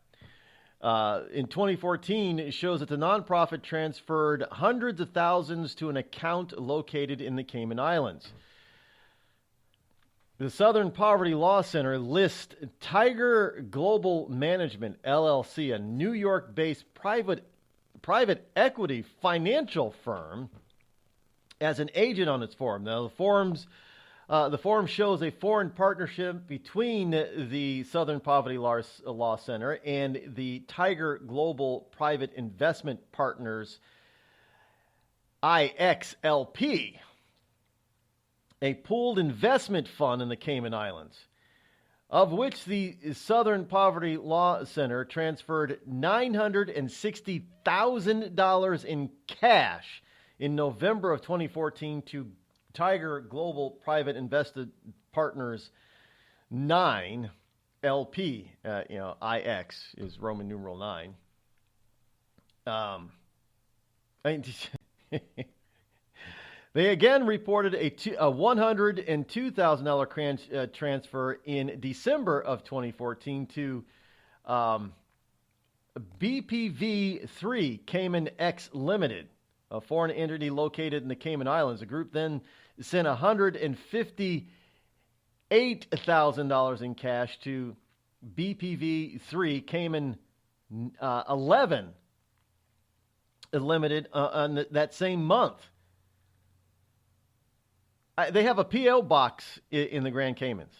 In 2014, it shows that the nonprofit transferred hundreds of thousands to an account located in the Cayman Islands. The Southern Poverty Law Center lists Tiger Global Management, LLC, a New York-based private equity financial firm, as an agent on its form. Now, the form shows a foreign partnership between the Southern Poverty Law Center and the Tiger Global Private Investment Partners, IXLP, a pooled investment fund in the Cayman Islands, of which the Southern Poverty Law Center transferred $960,000 in cash in November of 2014 to Tiger Global Private Invested Partners 9 LP. IX is Roman numeral 9. They again reported a $102,000 transfer in December of 2014 to BPV3 Cayman X Limited, a foreign entity located in the Cayman Islands. The group then sent $158,000 in cash to BPV3 Cayman 11 Limited on that same month. They have a P.O. box in the Grand Caymans.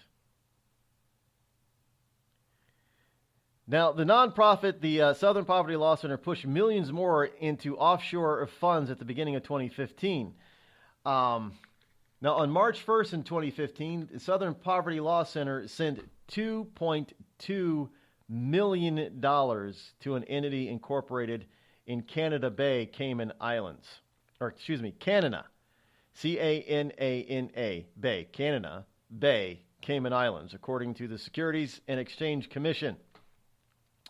Now, the nonprofit, the Southern Poverty Law Center, pushed millions more into offshore funds at the beginning of 2015. Now, on March 1st in 2015, the Southern Poverty Law Center sent $2.2 million to an entity incorporated in Canada Bay, Cayman Islands. Canada. Canana, Bay, Canada Bay, Cayman Islands, according to the Securities and Exchange Commission,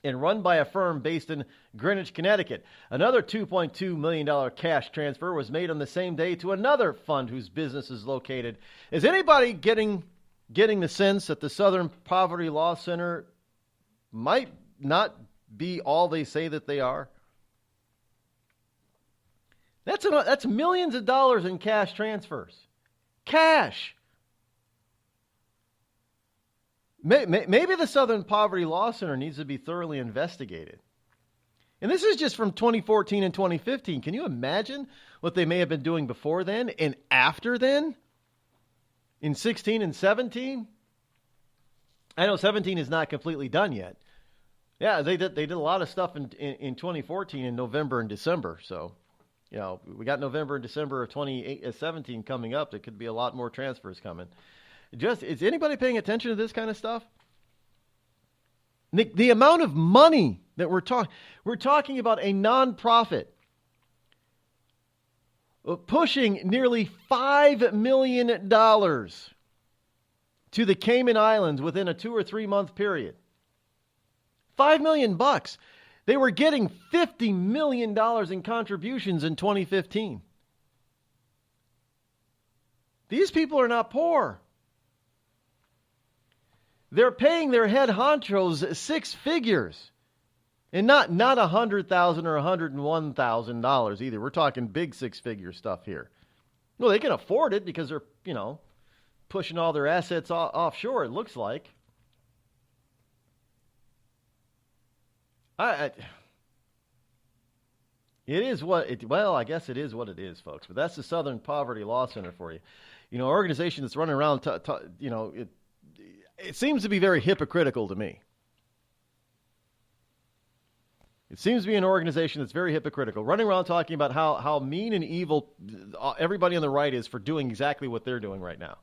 and run by a firm based in Greenwich, Connecticut. Another $2.2 million cash transfer was made on the same day to another fund whose business is located. Is anybody getting the sense that the Southern Poverty Law Center might not be all they say that they are? That's millions of dollars in cash transfers. Cash. Maybe the Southern Poverty Law Center needs to be thoroughly investigated. And this is just from 2014 and 2015. Can you imagine what they may have been doing before then and after then? In 16 and 17? I know 17 is not completely done yet. Yeah, they did a lot of stuff in 2014 in November and December. So, we got November and December of 2017 coming up. There could be a lot more transfers coming. Is anybody paying attention to this kind of stuff? The amount of money that we're talking about a nonprofit pushing nearly $5 million to the Cayman Islands within a 2 or 3 month period. $5 million. They were getting $50 million in contributions in 2015. These people are not poor. They're paying their head honchos 6 figures. And not $100,000 or $101,000 either. We're talking big 6-figure stuff here. Well, they can afford it because they're, pushing all their assets offshore, it looks like. I guess it is what it is, folks. But that's the Southern Poverty Law Center for you. An organization that's running around, it seems to be very hypocritical to me. It seems to be an organization that's very hypocritical, running around talking about how mean and evil everybody on the right is for doing exactly what they're doing right now.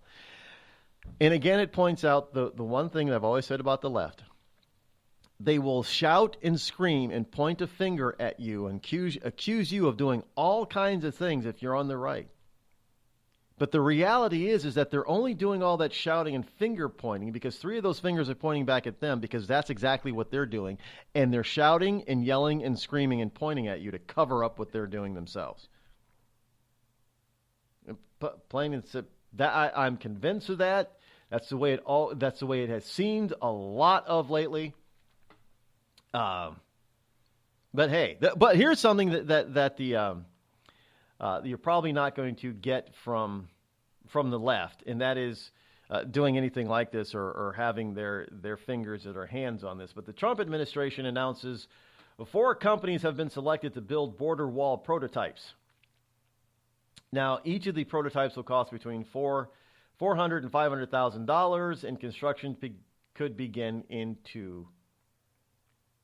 And again, it points out the one thing that I've always said about the left. They will shout and scream and point a finger at you and accuse you of doing all kinds of things if you're on the right. But the reality is that they're only doing all that shouting and finger pointing because 3 of those fingers are pointing back at them because that's exactly what they're doing. And they're shouting and yelling and screaming and pointing at you to cover up what they're doing themselves. Plain and simple. I'm convinced of that. That's the way it has seemed a lot of lately. But hey, but here's something that you're probably not going to get from the left, and that is doing anything like this or having their fingers or their hands on this. But the Trump administration announces 4 companies have been selected to build border wall prototypes. Now, each of the prototypes will cost between $400,000 and $500,000, and construction could begin in 2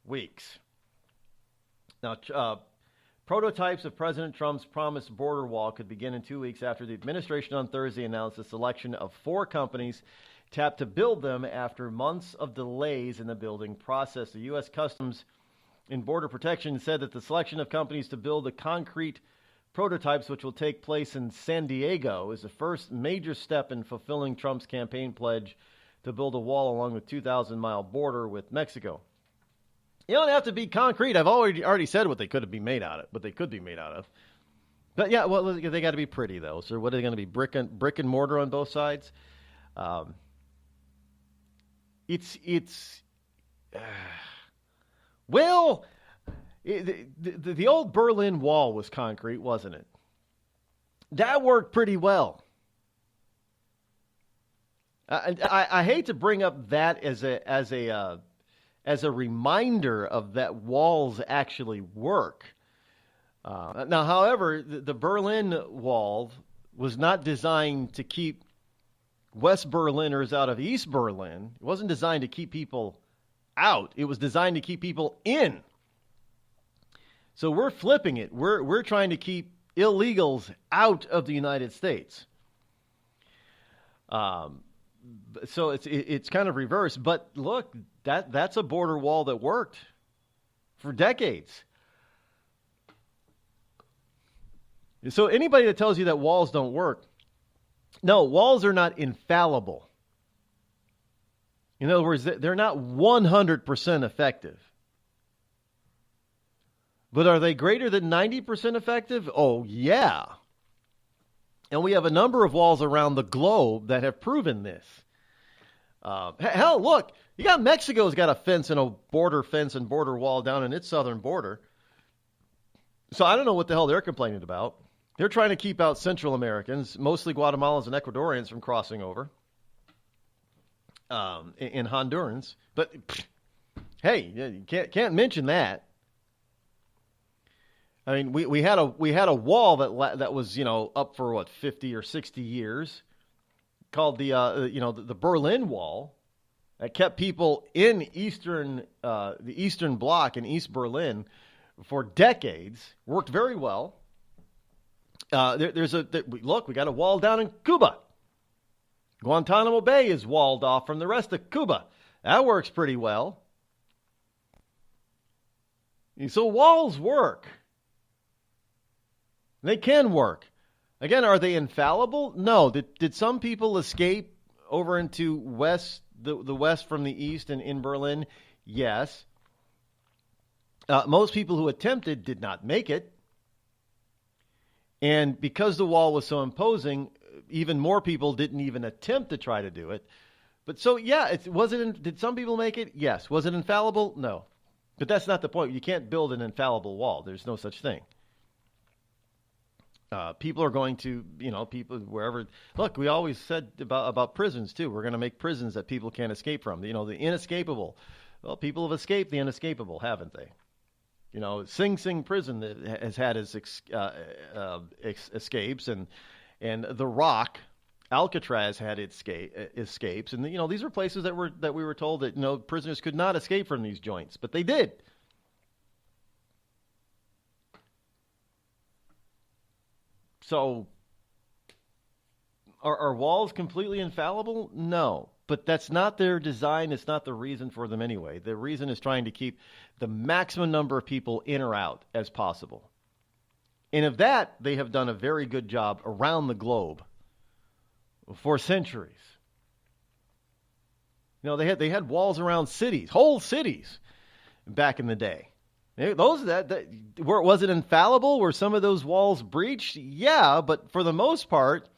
weeks. Now, prototypes of President Trump's promised border wall could begin in 2 weeks after the administration on Thursday announced the selection of 4 companies tapped to build them after months of delays in the building process. The U.S. Customs and Border Protection said that the selection of companies to build the concrete prototypes, which will take place in San Diego, is the first major step in fulfilling Trump's campaign pledge to build a wall along the 2,000-mile border with Mexico. You don't have to be concrete. I've already said what they could be made out of. But yeah, well, they got to be pretty though. So what are they going to be? Brick and mortar on both sides? The old Berlin Wall was concrete, wasn't it? That worked pretty well. I hate to bring up that as a reminder of that walls actually work. Now, however, the Berlin Wall was not designed to keep West Berliners out of East Berlin. It wasn't designed to keep people out. It was designed to keep people in. So we're flipping it. We're trying to keep illegals out of the United States. So it's kind of reverse. But look, that's a border wall that worked for decades. So anybody that tells you that walls don't work, no, walls are not infallible. In other words, they're not 100% effective. But are they greater than 90% effective? Oh, yeah. And we have a number of walls around the globe that have proven this. Hell, look, you got Mexico's got a fence and a border fence and border wall down in its southern border. So I don't know what the hell they're complaining about. They're trying to keep out Central Americans, mostly Guatemalans and Ecuadorians, from crossing over. And Hondurans. But, hey, you can't mention that. I mean, we had a wall that was, up for 50 or 60 years, called the Berlin Wall, that kept people in the Eastern Bloc in East Berlin for decades, worked very well. Look, we got a wall down in Cuba. Guantanamo Bay is walled off from the rest of Cuba. That works pretty well. So walls work. They can work. Again, are they infallible? No. Did some people escape over into the west from the east and in Berlin? Yes. Most people who attempted did not make it. And because the wall was so imposing, even more people didn't even attempt to try to do it. But so, yeah, did some people make it? Yes. Was it infallible? No. But that's not the point. You can't build an infallible wall. There's no such thing. People are going to, people wherever. Look, we always said about prisons, too. We're going to make prisons that people can't escape from. The inescapable. Well, people have escaped the inescapable, haven't they? Sing Sing prison that has had its escapes, and The Rock, Alcatraz had its escapes, and these are places that we were told that prisoners could not escape from these joints, but they did. So, are walls completely infallible? No. But that's not their design. It's not the reason for them anyway. The reason is trying to keep the maximum number of people in or out as possible. And of that, they have done a very good job around the globe for centuries. They had walls around cities, whole cities, back in the day. Was it infallible? Were some of those walls breached? Yeah, but for the most part,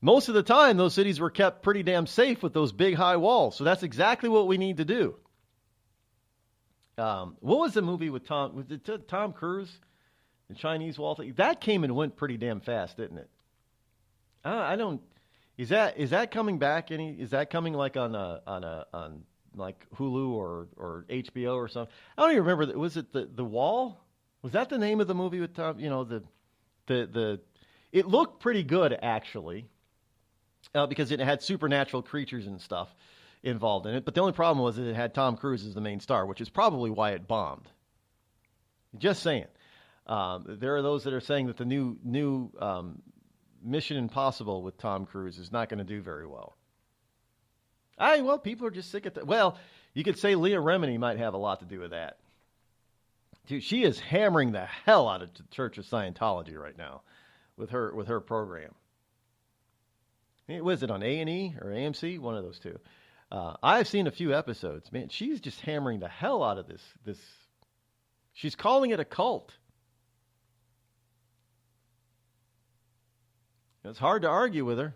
most of the time, those cities were kept pretty damn safe with those big high walls. So that's exactly what we need to do. What was the movie with Tom Cruise, the Chinese wall thing? That came and went pretty damn fast, didn't it? I don't. Is that coming back? Is that coming like on like Hulu or HBO or something? I don't even remember. Was it the Wall? Was that the name of the movie with Tom? It looked pretty good actually. Because it had supernatural creatures and stuff involved in it. But the only problem was that it had Tom Cruise as the main star, which is probably why it bombed. Just saying. There are those that are saying that the new Mission Impossible with Tom Cruise is not going to do very well. People are just sick of that. Well, you could say Leah Remini might have a lot to do with that. Dude, she is hammering the hell out of the Church of Scientology right now with her program. Was it on A&E or AMC? One of those two. I've seen a few episodes. Man, she's just hammering the hell out of this. She's calling it a cult. It's hard to argue with her.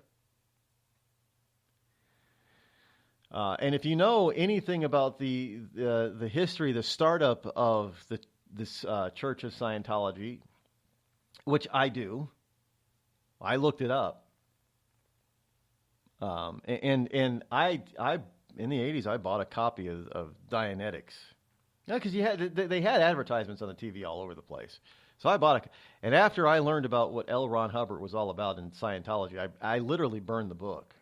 And if you know anything about the history, the startup of this Church of Scientology, which I do, I looked it up. And I in the 80s I bought a copy of Dianetics. Yeah, because they had advertisements on the TV all over the place. So I bought it. And after I learned about what L. Ron Hubbard was all about in Scientology, I literally burned the book.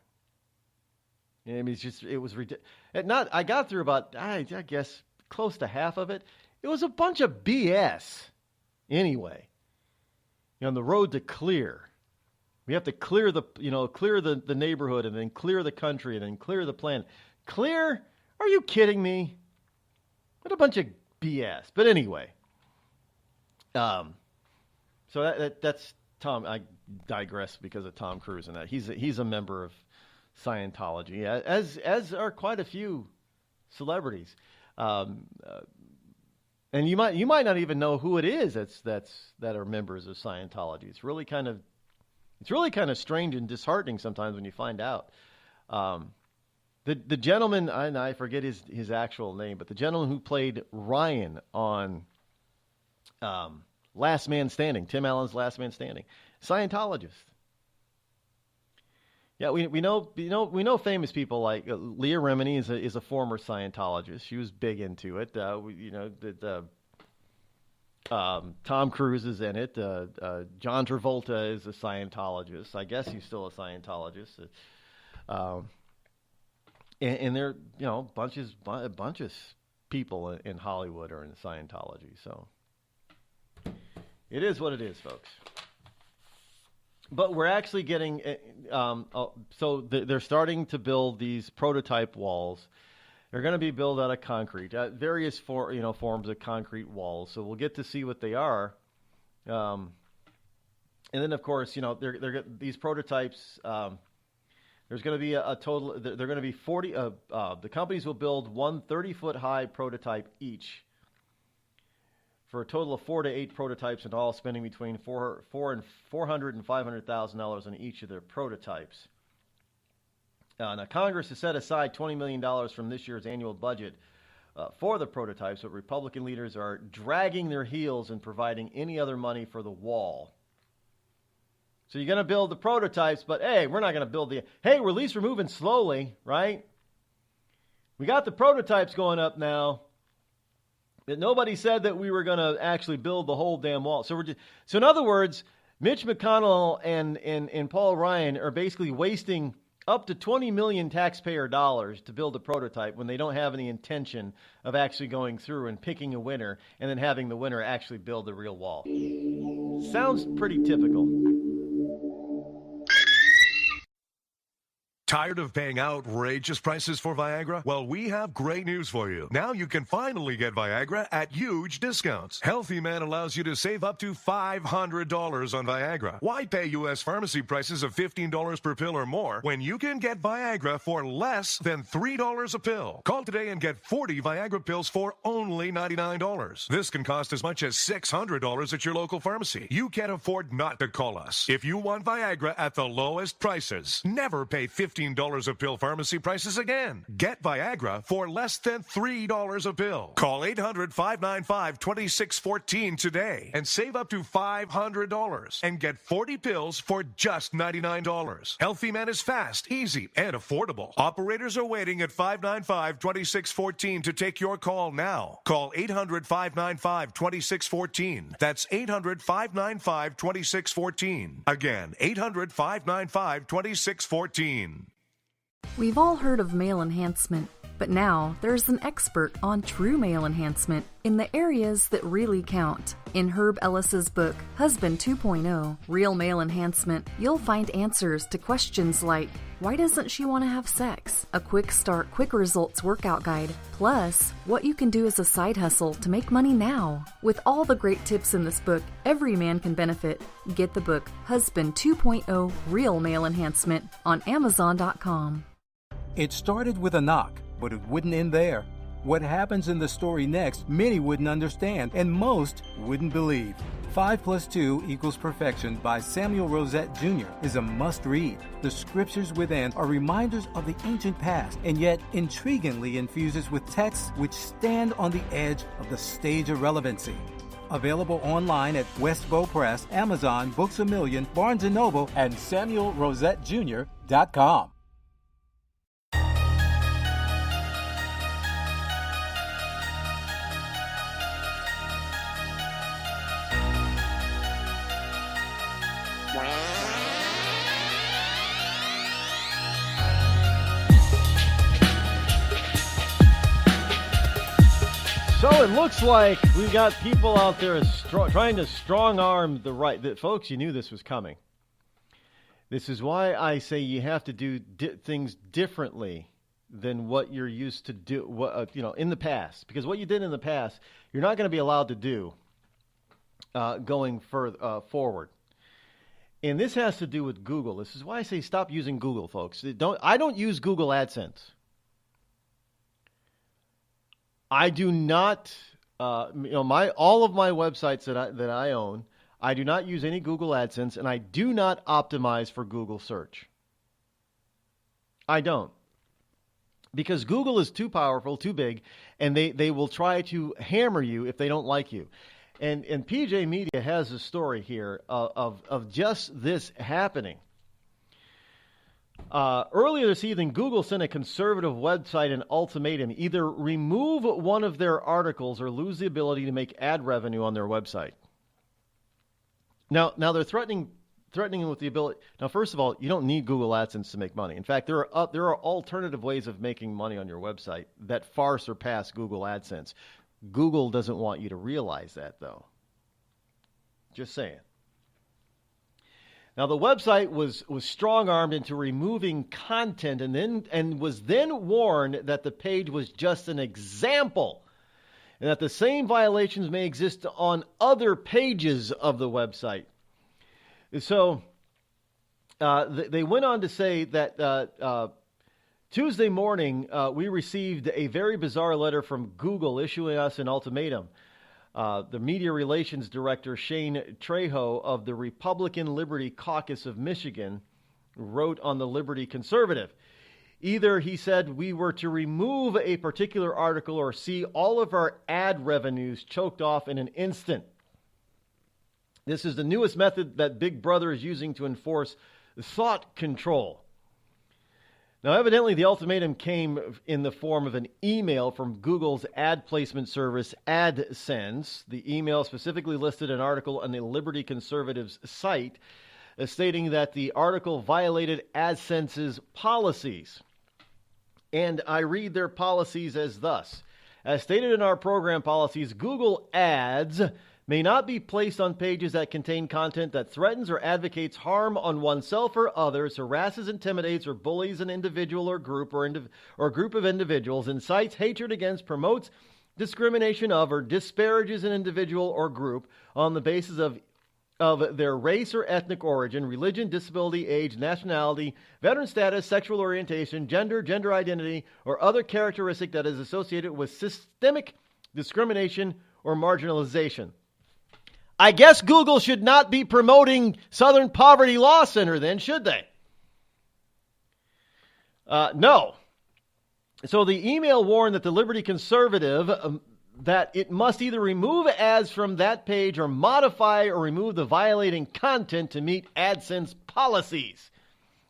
I mean, it was ridiculous. I got through about, I guess, close to half of it. It was a bunch of BS. Anyway, on the road to clear. We have to clear the neighborhood and then clear the country and then clear the planet. Clear? Are you kidding me? What a bunch of BS. But anyway, so that's Tom. I digress because of Tom Cruise and that. He's a member of Scientology, as are quite a few celebrities. And you might not even know who it is that are members of Scientology. It's really kind of strange and disheartening sometimes when you find out. The gentleman, and I forget his actual name, but the gentleman who played Ryan on Last Man Standing, Tim Allen's Last Man Standing, Scientologist. Yeah, we know famous people like Leah Remini is a former Scientologist. She was big into it. Tom Cruise is in it. John Travolta is a Scientologist. I guess he's still a Scientologist. And they're, bunches of people in Hollywood are in Scientology. So it is what it is, folks. But we're actually getting, so they're starting to build these prototype walls. They're going to be built out of concrete, various forms of concrete walls. So we'll get to see what they are. And then, of course, they're these prototypes. There's going to be a total. They're going to be 40. The companies will build one 30-foot high prototype each, for a total of 4 to 8 prototypes in all, spending between $400,000 and $500,000 on each of their prototypes. Now, Congress has set aside $20 million from this year's annual budget for the prototypes, but Republican leaders are dragging their heels in providing any other money for the wall. So you're going to build the prototypes, but hey, we're not going to build hey, at least we're moving slowly, right? We got the prototypes going up now. But nobody said that we were going to actually build the whole damn wall. So in other words, Mitch McConnell and Paul Ryan are basically wasting up to $20 million taxpayer dollars to build a prototype when they don't have any intention of actually going through and picking a winner and then having the winner actually build the real wall. Sounds pretty typical. Tired of paying outrageous prices for Viagra? Well, we have great news for you. Now you can finally get Viagra at huge discounts. Healthy Man allows you to save up to $500 on Viagra. Why pay U.S. pharmacy prices of $15 per pill or more when you can get Viagra for less than $3 a pill? Call today and get 40 Viagra pills for only $99. This can cost as much as $600 at your local pharmacy. You can't afford not to call us. If you want Viagra at the lowest prices, never pay $15 a pill pharmacy prices again. Get Viagra for less than $3 a pill. Call 800-595-2614 today and save up to $500 and get 40 pills for just $99. Healthy Man is fast, easy, and affordable. Operators are waiting at 595-2614 to take your call now. Call 800-595-2614. That's 800-595-2614. Again, 800-595-2614. We've all heard of male enhancement, but now there's an expert on true male enhancement in the areas that really count. In Herb Ellis's book, Husband 2.0, Real Male Enhancement, you'll find answers to questions like, why doesn't she want to have sex? A quick start, quick results workout guide, plus what you can do as a side hustle to make money now. With all the great tips in this book, every man can benefit. Get the book, Husband 2.0, Real Male Enhancement, on Amazon.com. It started with a knock, but it wouldn't end there. What happens in the story next, many wouldn't understand, and most wouldn't believe. 5 + 2 = Perfection by Samuel Rosette Jr. is a must-read. The scriptures within are reminders of the ancient past, and yet intriguingly infuses with texts which stand on the edge of the stage of relevancy. Available online at Westbow Press, Amazon, Books A Million, Barnes & Noble, and SamuelRosetteJr.com. So it looks like we've got people out there trying to strong-arm the right. Folks, you knew this was coming. This is why I say you have to do things differently than what you're used to do, in the past. Because what you did in the past, you're not going to be allowed to do going forward. And this has to do with Google. This is why I say stop using Google, folks. I don't use Google AdSense. I do not, all of my websites that I own, I do not use any Google AdSense, and I do not optimize for Google search. I don't. Because Google is too powerful, too big, and they will try to hammer you if they don't like you. And PJ Media has a story here of just this happening. Earlier this evening, Google sent a conservative website an ultimatum: either remove one of their articles or lose the ability to make ad revenue on their website. Now they're threatening threatening them with the ability. Now, first of all, you don't need Google AdSense to make money. In fact, there are alternative ways of making money on your website that far surpass Google AdSense. Google doesn't want you to realize that, though. Just saying. Now, the website was strong-armed into removing content and was then warned that the page was just an example and that the same violations may exist on other pages of the website. So they went on to say that Tuesday morning we received a very bizarre letter from Google issuing us an ultimatum. The media relations director, Shane Trejo of the Republican Liberty Caucus of Michigan, wrote on the Liberty Conservative. Either, he said, we were to remove a particular article or see all of our ad revenues choked off in an instant. This is the newest method that Big Brother is using to enforce thought control. Now, evidently, the ultimatum came in the form of an email from Google's ad placement service, AdSense. The email specifically listed an article on the Liberty Conservatives site stating that the article violated AdSense's policies. And I read their policies as thus. As stated in our program policies, Google Ads may not be placed on pages that contain content that threatens or advocates harm on oneself or others, harasses, intimidates, or bullies an individual or group or group of individuals, incites hatred against, promotes discrimination of, or disparages an individual or group on the basis of their race or ethnic origin, religion, disability, age, nationality, veteran status, sexual orientation, gender identity, or other characteristic that is associated with systemic discrimination or marginalization. I guess Google should not be promoting Southern Poverty Law Center then, should they? No. So the email warned that the Liberty Conservative that it must either remove ads from that page or modify or remove the violating content to meet AdSense policies.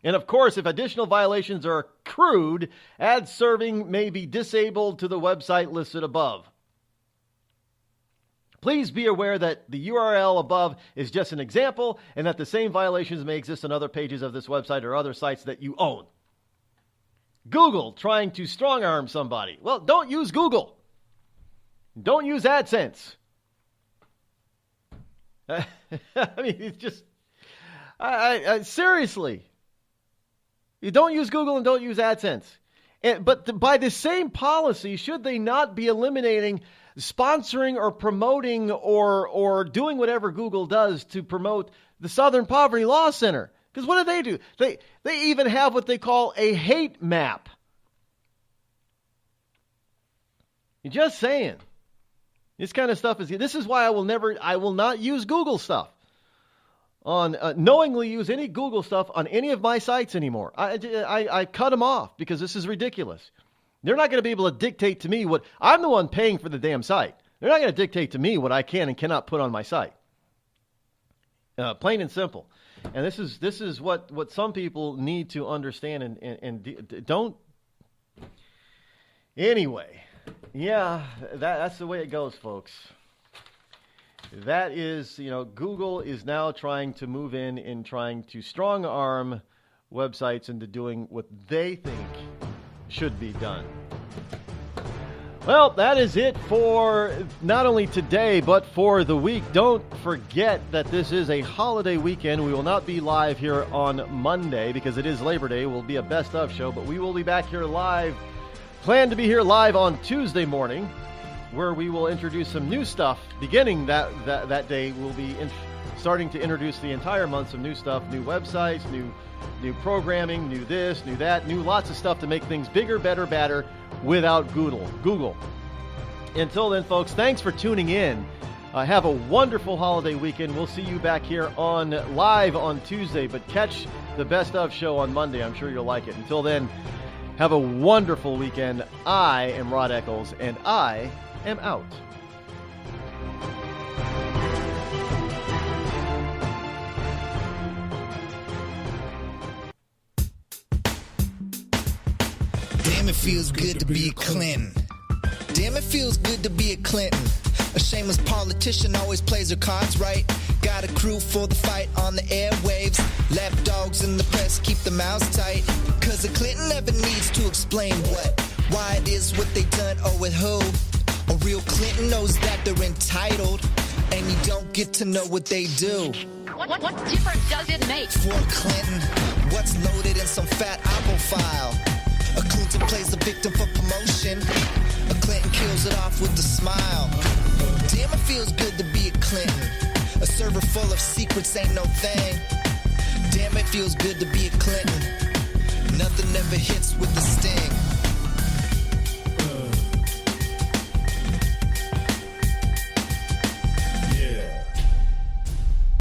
And of course, if additional violations are accrued, ad serving may be disabled to the website listed above. Please be aware that the URL above is just an example and that the same violations may exist on other pages of this website or other sites that you own. Google trying to strong-arm somebody. Well, don't use Google. Don't use AdSense. I mean, it's just... seriously. You don't use Google and don't use AdSense. But by the same policy, should they not be eliminating sponsoring or promoting or doing whatever Google does to promote the Southern Poverty Law Center? Because what do? They even have what they call a hate map. You're just saying. This kind of stuff this is why I will not use Google stuff knowingly use any Google stuff on any of my sites anymore. I cut them off because this is ridiculous. They're not going to be able to dictate to me what... I'm the one paying for the damn site. They're not going to dictate to me what I can and cannot put on my site. Plain and simple. And this is what some people need to understand and don't... Anyway, yeah, that's the way it goes, folks. That is, Google is now trying to move in and trying to strong-arm websites into doing what they think should be done. Well, that is it for not only today, but for the week. Don't forget that this is a holiday weekend. We will not be live here on Monday because it is Labor Day. It will be a best of show, but we will be back here live. Plan to be here live on Tuesday morning, where we will introduce some new stuff. Beginning that day, we'll be starting to introduce the entire month of new stuff, new websites, new programming, new this, new that, new lots of stuff to make things bigger, better, badder without Google. Until then, folks, thanks for tuning in. Have a wonderful holiday weekend. We'll see you back here live on Tuesday, but catch the Best of show on Monday. I'm sure you'll like it. Until then, have a wonderful weekend. I am Rod Eccles, and I am out. Damn, it feels good to be a Clinton. Damn, it feels good to be a Clinton. A shameless politician always plays her cards right. Got a crew for the fight on the airwaves. Lapdogs in the press keep their mouths tight. Cause a Clinton never needs to explain why it is what they done or with who. A real Clinton knows that they're entitled, and you don't get to know what they do. What difference does it make? For Clinton, what's loaded in some fat Apple file? A Clinton plays the victim for promotion. A Clinton kills it off with a smile. Damn, it feels good to be a Clinton. A server full of secrets ain't no thing. Damn, it feels good to be a Clinton. Nothing ever hits with the sting.